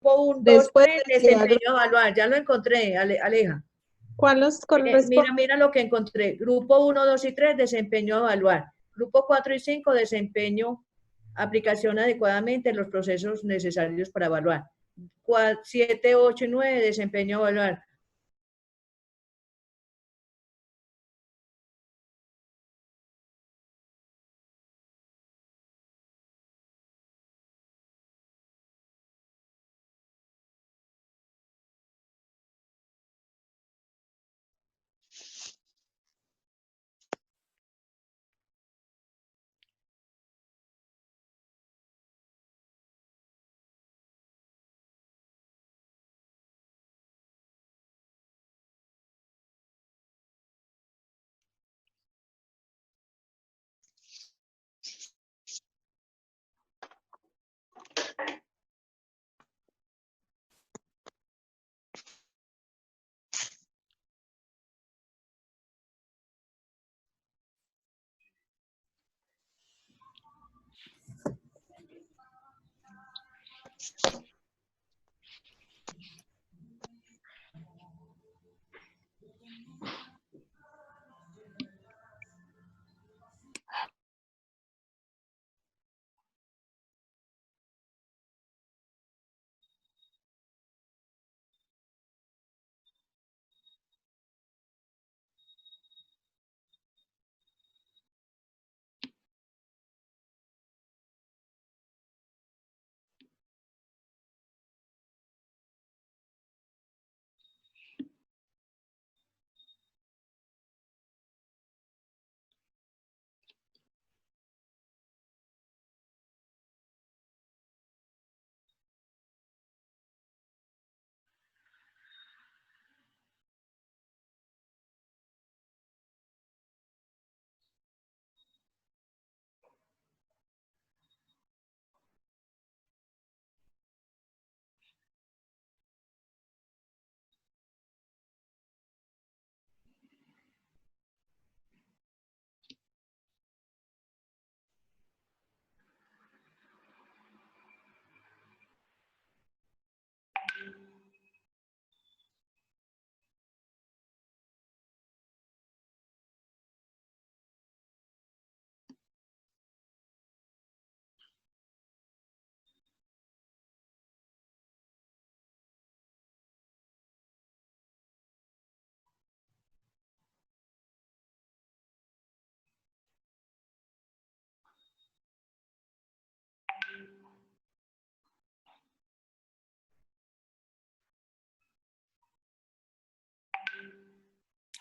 Speaker 7: Grupo 1, 2,
Speaker 10: Después
Speaker 7: 3,
Speaker 10: de crear,
Speaker 7: desempeño a evaluar. Ya lo encontré, Aleja.
Speaker 10: ¿cuál nos corresponde?
Speaker 7: Mira lo que encontré. Grupo 1, 2 y 3, desempeño a evaluar. Grupo 4 y 5, desempeño, aplicación adecuadamente de los procesos necesarios para evaluar. 7, 8 y 9, desempeño a evaluar.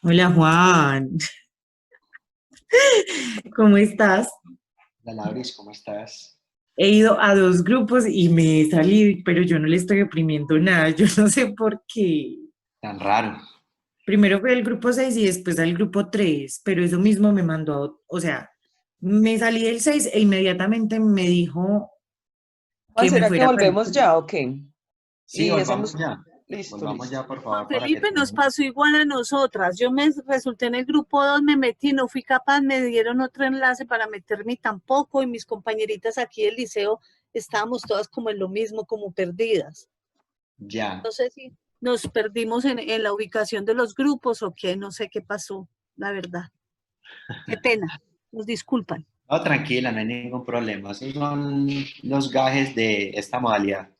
Speaker 11: Hola Juan, ¿cómo estás?
Speaker 1: Hola Lauris, ¿cómo estás?
Speaker 11: He ido a 2 grupos y me he salido, pero yo no le estoy oprimiendo nada, yo no sé por qué.
Speaker 1: Tan raro.
Speaker 11: Primero fue el grupo 6 y después al grupo 3, pero eso mismo me mandó, o sea, me salí del 6 e inmediatamente me dijo
Speaker 9: Juan,
Speaker 11: que me
Speaker 9: ¿será que
Speaker 11: fuera para el...
Speaker 9: volvemos ya o qué?
Speaker 1: Sí,
Speaker 9: Y
Speaker 1: volvamos
Speaker 9: hacemos,
Speaker 1: ya.
Speaker 9: listo,
Speaker 1: Volvamos
Speaker 9: listo.
Speaker 1: ya, por
Speaker 2: Juan
Speaker 1: favor, para que
Speaker 2: Felipe nos
Speaker 1: termine.
Speaker 2: pasó igual a nosotras. Yo me resulté en el grupo 2, me metí, no fui capaz, me dieron otro enlace para meterme y tampoco, y mis compañeritas aquí del liceo estábamos todas como en lo mismo, como perdidas.
Speaker 1: Ya.
Speaker 2: No sé si nos perdimos en la ubicación de los grupos o qué, no sé qué pasó, la verdad. Qué pena, nos disculpan.
Speaker 1: No, tranquila, no hay ningún problema. Esos son los gajes de esta modalidad.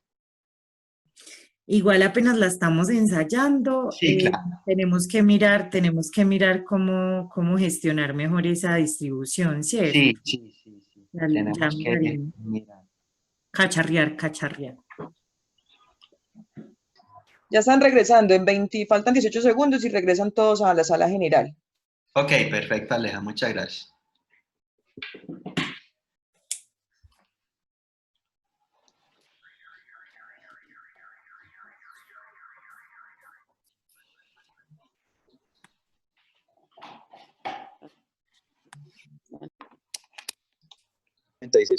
Speaker 11: Igual apenas la estamos ensayando,
Speaker 1: Sí, claro.
Speaker 11: tenemos que mirar cómo gestionar mejor esa distribución, ¿cierto?
Speaker 1: Sí, sí, sí, sí.
Speaker 11: Ya
Speaker 1: Tenemos que
Speaker 11: miraremos.
Speaker 1: mirar.
Speaker 11: Cacharrear.
Speaker 9: Ya están regresando, faltan 18 segundos y regresan todos a la sala general.
Speaker 1: Ok, perfecto, Aleja, muchas gracias.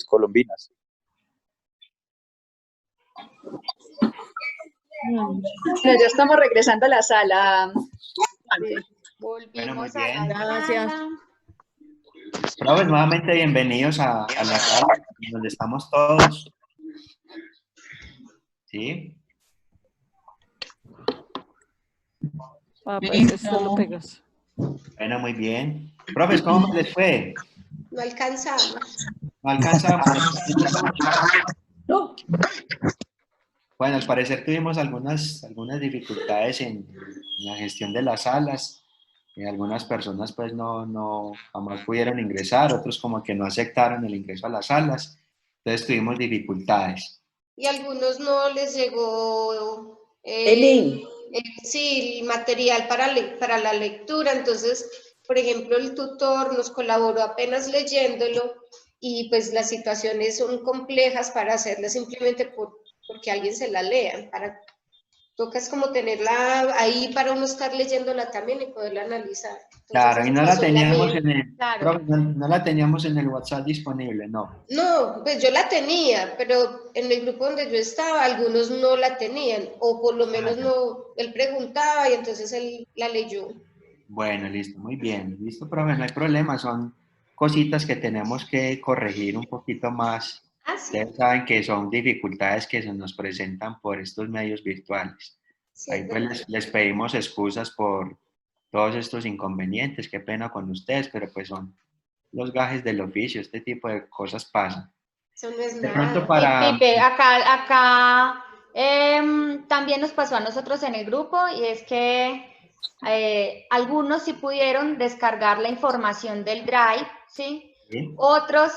Speaker 12: colombinas.
Speaker 10: Ya estamos regresando a la sala.
Speaker 1: Bueno, muy
Speaker 3: Volvimos a
Speaker 1: bien.
Speaker 3: la
Speaker 7: Gracias.
Speaker 3: sala.
Speaker 1: Profes, nuevamente bienvenidos a la sala donde estamos todos. ¿Sí?
Speaker 10: Pues esto lo pegas.
Speaker 1: Bueno, muy bien. Profes, ¿cómo les fue?
Speaker 13: No alcanzamos.
Speaker 1: No alcanzamos. Bueno, al parecer tuvimos algunas dificultades en la gestión de las salas. Algunas personas pues no jamás pudieron ingresar, otros como que no aceptaron el ingreso a las salas. Entonces tuvimos dificultades.
Speaker 13: Y a algunos no les llegó sí, el material para la lectura. Entonces, por ejemplo, el tutor nos colaboró apenas leyéndolo y pues las situaciones son complejas para hacerlas simplemente porque alguien se la lea. Toca es como tenerla ahí para uno estar leyéndola también y poderla analizar. Entonces,
Speaker 1: Claro, y no la teníamos
Speaker 3: Claro.
Speaker 1: no la teníamos en el WhatsApp disponible, no.
Speaker 13: No, pues yo la tenía, pero en el grupo donde yo estaba, algunos no la tenían, o por lo menos no, él preguntaba y entonces él la leyó.
Speaker 1: Bueno, listo, muy bien. Listo, profe, no hay problema, son cositas que tenemos que corregir un poquito más.
Speaker 13: Ah, sí.
Speaker 1: Ustedes saben que son dificultades que se nos presentan por estos medios virtuales.
Speaker 13: Sí,
Speaker 1: Ahí pues les pedimos excusas por todos estos inconvenientes, qué pena con ustedes, pero pues son los gajes del oficio, este tipo de cosas pasan.
Speaker 13: Eso no es
Speaker 1: De
Speaker 13: nada.
Speaker 1: pronto para...
Speaker 3: Pipe, acá también nos pasó a nosotros en el grupo y es que algunos sí pudieron descargar la información del Drive, ¿sí?
Speaker 1: ¿Sí?
Speaker 3: Otros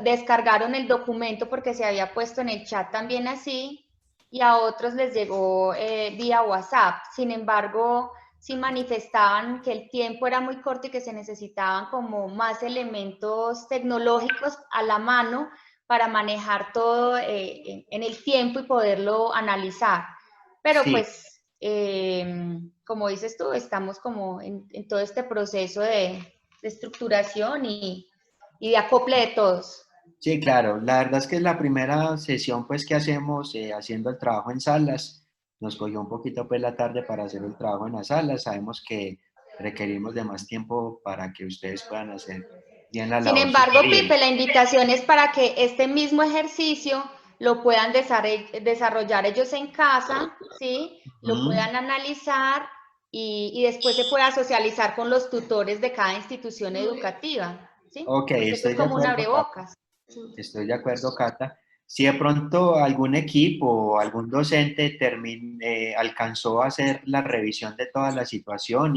Speaker 3: descargaron el documento porque se había puesto en el chat también así y a otros les llegó vía WhatsApp. Sin embargo, sí manifestaban que el tiempo era muy corto y que se necesitaban como más elementos tecnológicos a la mano para manejar todo en el tiempo y poderlo analizar. Pero
Speaker 1: Sí.
Speaker 3: pues, como dices tú, estamos como en todo este proceso de estructuración y de acople de todos.
Speaker 1: Sí, claro. La verdad es que es la primera sesión pues que hacemos haciendo el trabajo en salas. Nos cogió un poquito pues la tarde para hacer el trabajo en las salas. Sabemos que requerimos de más tiempo para que ustedes puedan hacer bien la
Speaker 3: Sin
Speaker 1: labor
Speaker 3: embargo,
Speaker 1: sugerida.
Speaker 3: Pipe, la invitación es para que este mismo ejercicio lo puedan desarrollar ellos en casa, ¿sí? Lo puedan analizar y después se pueda socializar con los tutores de cada institución educativa, ¿sí?
Speaker 1: Ok,
Speaker 3: Porque esto
Speaker 1: estoy
Speaker 3: es
Speaker 1: de
Speaker 3: como un
Speaker 1: acuerdo,
Speaker 3: abrebocas.
Speaker 1: Estoy de acuerdo, Cata. Si de pronto algún equipo o algún docente alcanzó a hacer la revisión de toda la situación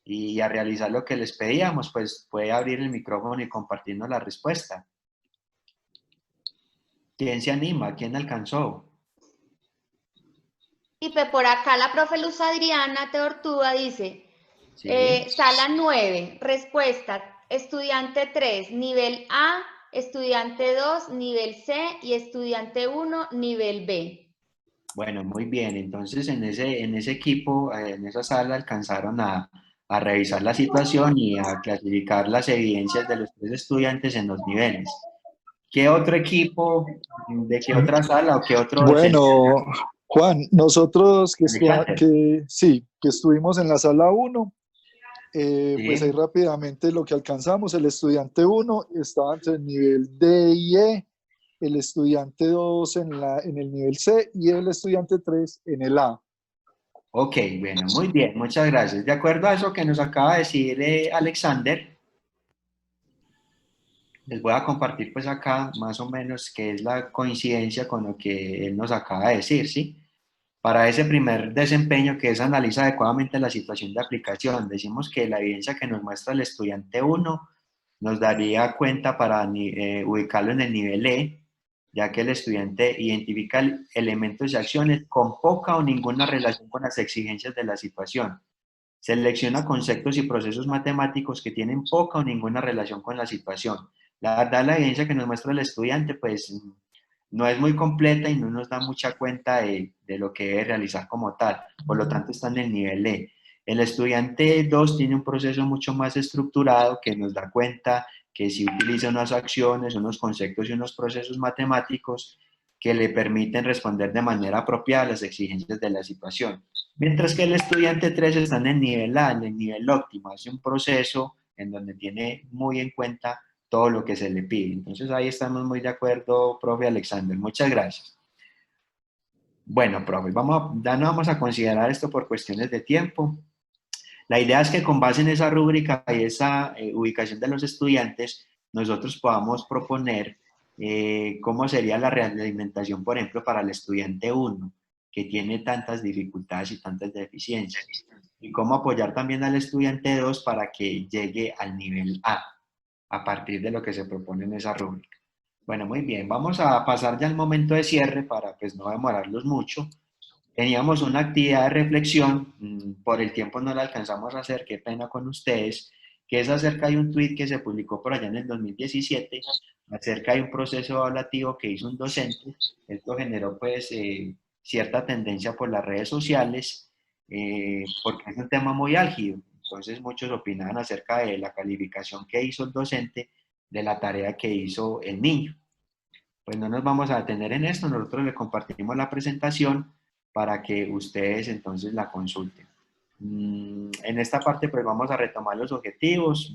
Speaker 1: y a realizar lo que les pedíamos, pues puede abrir el micrófono y compartirnos la respuesta. ¿Quién se anima? ¿Quién alcanzó?
Speaker 3: Y por acá la profe Luz Adriana Teortúa dice, Sala 9, respuesta, estudiante 3, nivel A, estudiante 2, nivel C y estudiante 1, nivel B.
Speaker 1: Bueno, muy bien. Entonces, en ese equipo, en esa sala, alcanzaron a revisar la situación y a clasificar las evidencias de los 3 estudiantes en los niveles. ¿Qué otro equipo, de qué otra sala o qué otro docente?
Speaker 12: Bueno, Juan, nosotros
Speaker 1: Alexander.
Speaker 12: que estuvimos en la sala 1,
Speaker 1: Sí.
Speaker 12: pues ahí rápidamente lo que alcanzamos, el estudiante 1 estaba entre el nivel D y E, el estudiante 2 en el nivel C y el estudiante 3 en el A.
Speaker 1: Ok, bueno, muy bien, muchas gracias. De acuerdo a eso que nos acaba de decir Alexander, les voy a compartir pues acá más o menos qué es la coincidencia con lo que él nos acaba de decir, ¿sí? Para ese primer desempeño, que es analizar adecuadamente la situación de aplicación, decimos que la evidencia que nos muestra el estudiante 1 nos daría cuenta para ubicarlo en el nivel E, ya que el estudiante identifica elementos y acciones con poca o ninguna relación con las exigencias de la situación. Selecciona conceptos y procesos matemáticos que tienen poca o ninguna relación con la situación. La verdad, la evidencia que nos muestra el estudiante, pues, no es muy completa y no nos da mucha cuenta de lo que debe realizar como tal. Por lo tanto, está en el nivel E. El estudiante 2 tiene un proceso mucho más estructurado que nos da cuenta que si utiliza unas acciones, unos conceptos y unos procesos matemáticos que le permiten responder de manera apropiada a las exigencias de la situación. Mientras que el estudiante 3 está en el nivel A, en el nivel óptimo, hace un proceso en donde tiene muy en cuenta todo lo que se le pide. Entonces ahí estamos muy de acuerdo, profe Alexander. Muchas gracias. Bueno, profe, ya no vamos a considerar esto por cuestiones de tiempo. La idea es que con base en esa rúbrica y esa ubicación de los estudiantes, nosotros podamos proponer cómo sería la realimentación, por ejemplo, para el estudiante 1, que tiene tantas dificultades y tantas deficiencias, y cómo apoyar también al estudiante 2 para que llegue al nivel A partir de lo que se propone en esa rúbrica. Bueno, muy bien, vamos a pasar ya al momento de cierre para pues no demorarlos mucho. Teníamos una actividad de reflexión, por el tiempo no la alcanzamos a hacer, qué pena con ustedes, que es acerca de un tuit que se publicó por allá en el 2017, acerca de un proceso evaluativo que hizo un docente. Esto generó pues cierta tendencia por las redes sociales, porque es un tema muy álgido. Entonces muchos opinaban acerca de la calificación que hizo el docente de la tarea que hizo el niño. Pues no nos vamos a detener en esto, nosotros le compartimos la presentación para que ustedes entonces la consulten. En esta parte pues vamos a retomar los objetivos,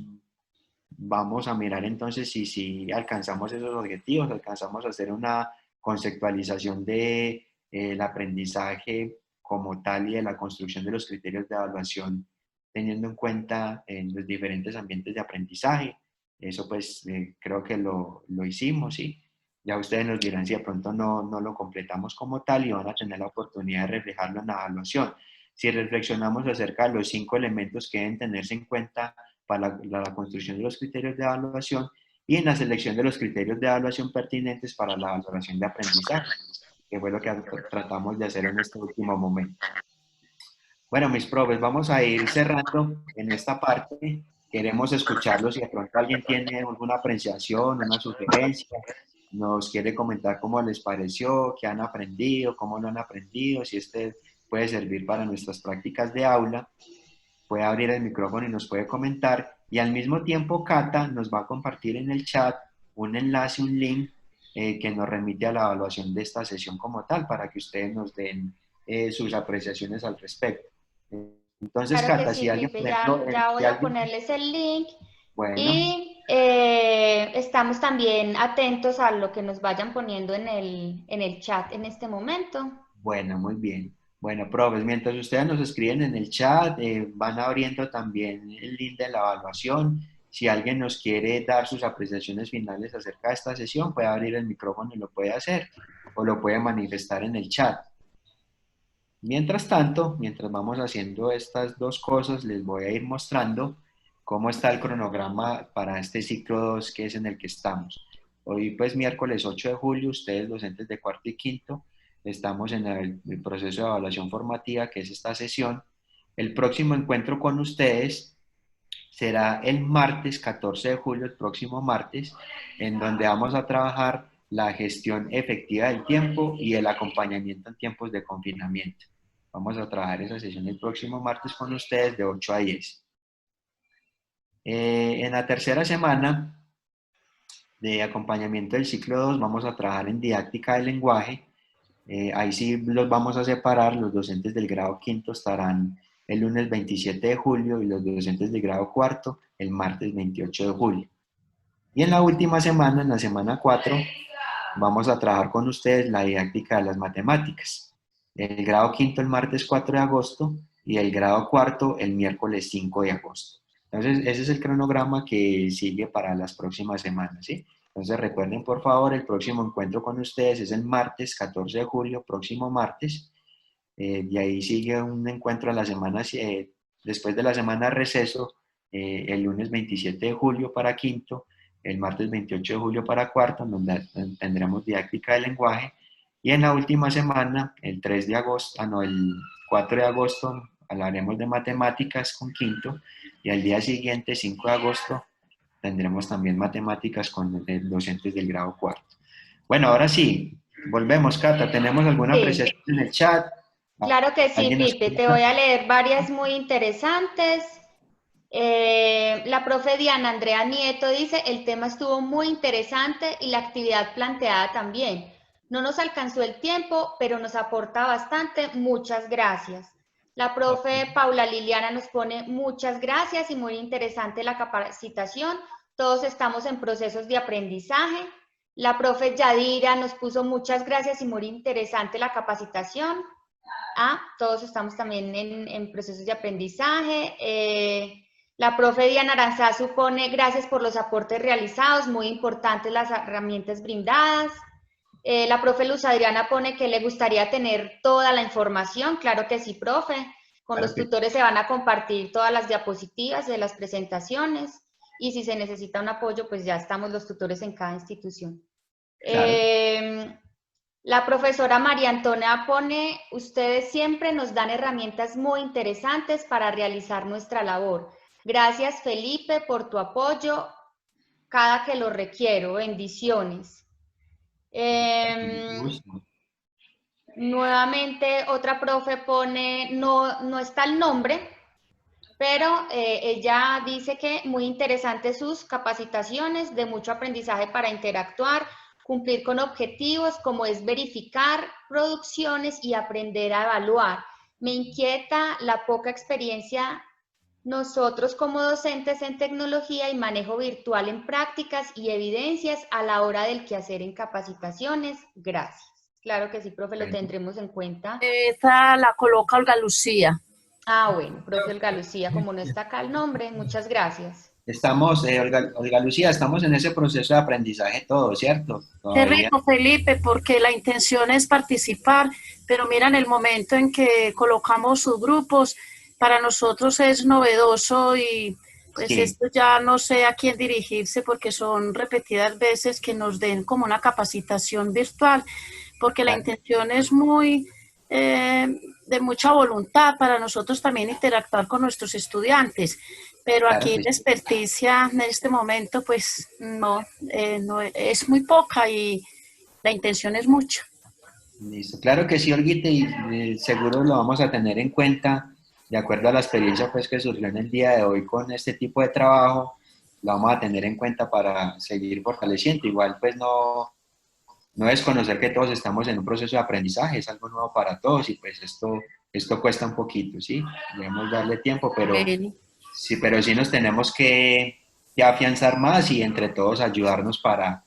Speaker 1: vamos a mirar entonces si alcanzamos esos objetivos, alcanzamos a hacer una conceptualización de el aprendizaje como tal y de la construcción de los criterios de evaluación teniendo en cuenta en los diferentes ambientes de aprendizaje. Eso pues creo que lo hicimos, ¿sí? Ya ustedes nos dirán si de pronto no lo completamos como tal y van a tener la oportunidad de reflejarlo en la evaluación. Si reflexionamos acerca de los 5 elementos que deben tenerse en cuenta para la construcción de los criterios de evaluación y en la selección de los criterios de evaluación pertinentes para la valoración de aprendizaje, que fue lo que tratamos de hacer en este último momento. Bueno, mis profes, vamos a ir cerrando en esta parte. Queremos escucharlos si de pronto alguien tiene alguna apreciación, una sugerencia, nos quiere comentar cómo les pareció, qué han aprendido, cómo lo han aprendido, si este puede servir para nuestras prácticas de aula, puede abrir el micrófono y nos puede comentar. Y al mismo tiempo, Cata nos va a compartir en el chat un enlace, un link que nos remite a la evaluación de esta sesión como tal, para que ustedes nos den sus apreciaciones al respecto. Entonces,
Speaker 3: Claro
Speaker 1: Cata,
Speaker 3: que sí,
Speaker 1: si alguien,
Speaker 3: Felipe,
Speaker 1: por ejemplo,
Speaker 3: ya voy
Speaker 1: si
Speaker 3: a
Speaker 1: alguien,
Speaker 3: ponerles el link
Speaker 1: bueno,
Speaker 3: y estamos también atentos a lo que nos vayan poniendo en el chat en este momento.
Speaker 1: bueno, muy bien. Bueno, profes, mientras ustedes nos escriben en el chat, van abriendo también el link de la evaluación. Si alguien nos quiere dar sus apreciaciones finales acerca de esta sesión, puede abrir el micrófono y lo puede hacer, o lo puede manifestar en el chat. Mientras tanto, mientras vamos haciendo estas dos cosas, les voy a ir mostrando cómo está el cronograma para este ciclo 2 que es en el que estamos. Hoy, pues, miércoles 8 de julio, ustedes, docentes de cuarto y quinto, estamos en el proceso de evaluación formativa, que es esta sesión, El próximo encuentro con ustedes será el martes 14 de julio, el próximo martes, en donde vamos a trabajar la gestión efectiva del tiempo y el acompañamiento en tiempos de confinamiento. Vamos a trabajar esa sesión el próximo martes con ustedes de 8 a 10. En la tercera semana de acompañamiento del ciclo 2 vamos a trabajar en didáctica del lenguaje. Ahí sí los vamos a separar. Los docentes del grado quinto estarán el lunes 27 de julio y los docentes del grado cuarto el martes 28 de julio. Y en la última semana, en la semana 4, vamos a trabajar con ustedes la didáctica de las matemáticas. El grado quinto el martes 4 de agosto y el grado cuarto el miércoles 5 de agosto. Entonces, ese es el cronograma que sigue para las próximas semanas, ¿sí? Entonces, recuerden, por favor, el próximo encuentro con ustedes es el martes 14 de julio, próximo martes. De ahí sigue un encuentro a la semana, después de la semana de receso, el lunes 27 de julio para quinto, el martes 28 de julio para cuarto, en donde tendremos didáctica del lenguaje. Y en la última semana, el 3 de agosto, el 4 de agosto, hablaremos de matemáticas con quinto. Y al día siguiente, 5 de agosto, tendremos también matemáticas con docentes del grado cuarto. Bueno, ahora sí, volvemos, Cata. ¿Tenemos alguna apreciación en el chat?
Speaker 3: Claro que sí, Pipe. Te voy a leer varias muy interesantes. La profe Diana Andrea Nieto dice, el tema estuvo muy interesante y la actividad planteada también. No nos alcanzó el tiempo, pero nos aporta bastante. Muchas gracias. La profe Paula Liliana nos pone muchas gracias y muy interesante la capacitación. Todos estamos en procesos de aprendizaje. La profe Yadira nos puso muchas gracias y muy interesante la capacitación. Todos estamos también en procesos de aprendizaje. La profe Diana Aranzazu pone gracias por los aportes realizados, muy importantes las herramientas brindadas. La profe Luz Adriana pone que le gustaría tener toda la información. Claro que sí, profe. Con los tutores se van a compartir todas las diapositivas de las presentaciones y si se necesita un apoyo, pues ya estamos los tutores en cada institución. Claro. La profesora María Antonia pone, ustedes siempre nos dan herramientas muy interesantes para realizar nuestra labor. Gracias, Felipe, por tu apoyo cada que lo requiero. Bendiciones. Nuevamente otra profe pone, no está el nombre, pero ella dice que muy interesantes sus capacitaciones, de mucho aprendizaje para interactuar, cumplir con objetivos como es verificar producciones y aprender a evaluar. Me inquieta la poca experiencia nosotros como docentes en tecnología y manejo virtual en prácticas y evidencias a la hora del quehacer en capacitaciones. Gracias. Claro que sí, profe, lo tendremos en cuenta.
Speaker 2: Esa la coloca Olga Lucía.
Speaker 3: Bueno, profe Olga Lucía, como no está acá el nombre, muchas gracias.
Speaker 1: Estamos, Olga Lucía, estamos en ese proceso de aprendizaje todo, ¿cierto?
Speaker 2: Qué rico, Felipe, porque la intención es participar, pero mira, en el momento en que colocamos sus grupos, para nosotros es novedoso y pues sí. Esto ya no sé a quién dirigirse porque son repetidas veces que nos den como una capacitación virtual, porque la intención es muy de mucha voluntad para nosotros también interactuar con nuestros estudiantes, pero aquí la experticia en este momento pues no es muy poca y la intención es mucha.
Speaker 1: Listo, claro que sí, Olguita, y seguro lo vamos a tener en cuenta. De acuerdo a la experiencia pues, que surgió en el día de hoy con este tipo de trabajo, lo vamos a tener en cuenta para seguir fortaleciendo. Igual pues no desconocer que todos estamos en un proceso de aprendizaje, es algo nuevo para todos y pues esto cuesta un poquito, ¿sí? Debemos darle tiempo, pero sí nos tenemos que afianzar más y entre todos ayudarnos para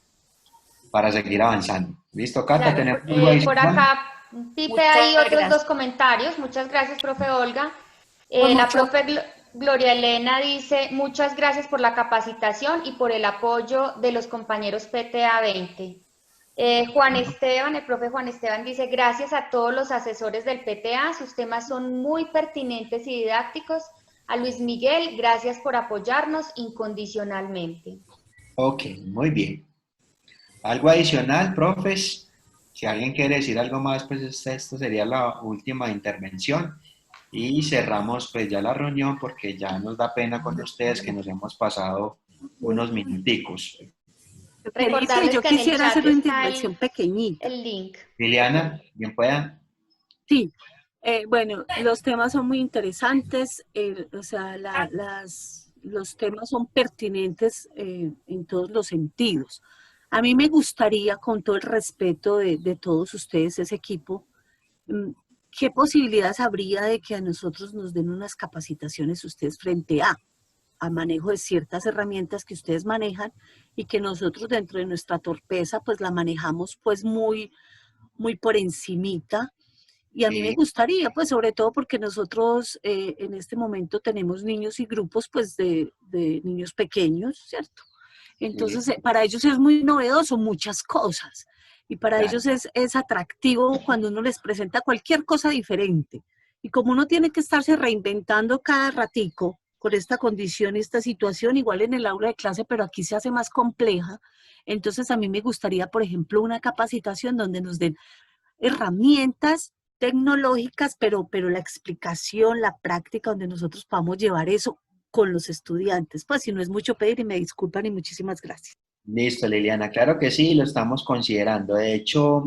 Speaker 1: seguir avanzando. ¿Listo, Cata?
Speaker 3: Claro, por acá, Pipe, hay otros dos comentarios. Muchas gracias, profe Olga. La profe Gloria Elena dice, muchas gracias por la capacitación y por el apoyo de los compañeros PTA 20. Juan Esteban, el profe Juan Esteban dice, gracias a todos los asesores del PTA, sus temas son muy pertinentes y didácticos. A Luis Miguel, gracias por apoyarnos incondicionalmente.
Speaker 1: Ok, muy bien. ¿Algo adicional, profes? Si alguien quiere decir algo más, pues esto sería la última intervención. y cerramos pues ya la reunión porque ya nos da pena con ustedes que nos hemos pasado unos minuticos.
Speaker 2: Felicia,
Speaker 3: Recordarles
Speaker 2: yo
Speaker 3: que en el
Speaker 2: quisiera
Speaker 3: chat
Speaker 2: hacer una
Speaker 3: está
Speaker 2: intervención pequeñita.
Speaker 3: el link.
Speaker 1: Liliana, bien puedan.
Speaker 2: Sí, bueno, los temas son muy interesantes, o sea, los temas son pertinentes en todos los sentidos. A mí me gustaría, con todo el respeto de todos ustedes, ese equipo, ¿qué posibilidades habría de que a nosotros nos den unas capacitaciones ustedes frente a manejo de ciertas herramientas que ustedes manejan y que nosotros dentro de nuestra torpeza pues la manejamos pues muy por encimita? Y a mí me gustaría, pues sobre todo porque nosotros en este momento tenemos niños y grupos pues de niños pequeños, ¿cierto? Entonces para ellos es muy novedoso muchas cosas y para ellos es atractivo cuando uno les presenta cualquier cosa diferente. Y como uno tiene que estarse reinventando cada ratico con esta condición y esta situación, igual en el aula de clase, pero aquí se hace más compleja, entonces a mí me gustaría, por ejemplo, una capacitación donde nos den herramientas tecnológicas, pero la explicación, la práctica, donde nosotros podamos llevar eso con los estudiantes. Pues si no es mucho pedir y me disculpan y muchísimas gracias.
Speaker 1: Listo, Liliana, claro que sí, lo estamos considerando. De hecho,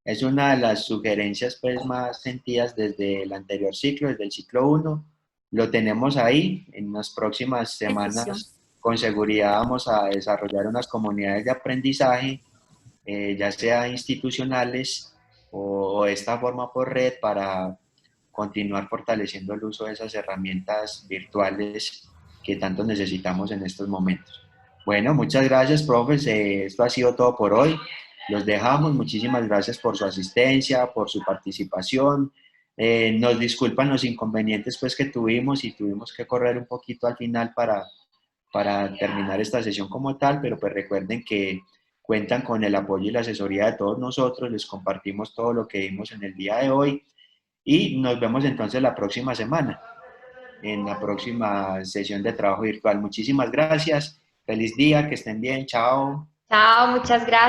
Speaker 1: es una de las sugerencias pues más sentidas desde el anterior ciclo, desde el ciclo 1. Lo tenemos ahí. En las próximas semanas, con seguridad, vamos a desarrollar unas comunidades de aprendizaje, ya sea institucionales o de esta forma por red, para continuar fortaleciendo el uso de esas herramientas virtuales que tanto necesitamos en estos momentos. Bueno, muchas gracias, profes. Esto ha sido todo por hoy. Los dejamos. Muchísimas gracias por su asistencia, por su participación. Nos disculpan los inconvenientes pues, que tuvimos y tuvimos que correr un poquito al final para terminar esta sesión como tal, pero pues recuerden que cuentan con el apoyo y la asesoría de todos nosotros. Les compartimos todo lo que vimos en el día de hoy y nos vemos entonces la próxima semana en la próxima sesión de trabajo virtual. Muchísimas gracias. Feliz día, que estén bien. Chao.
Speaker 3: Chao, muchas gracias.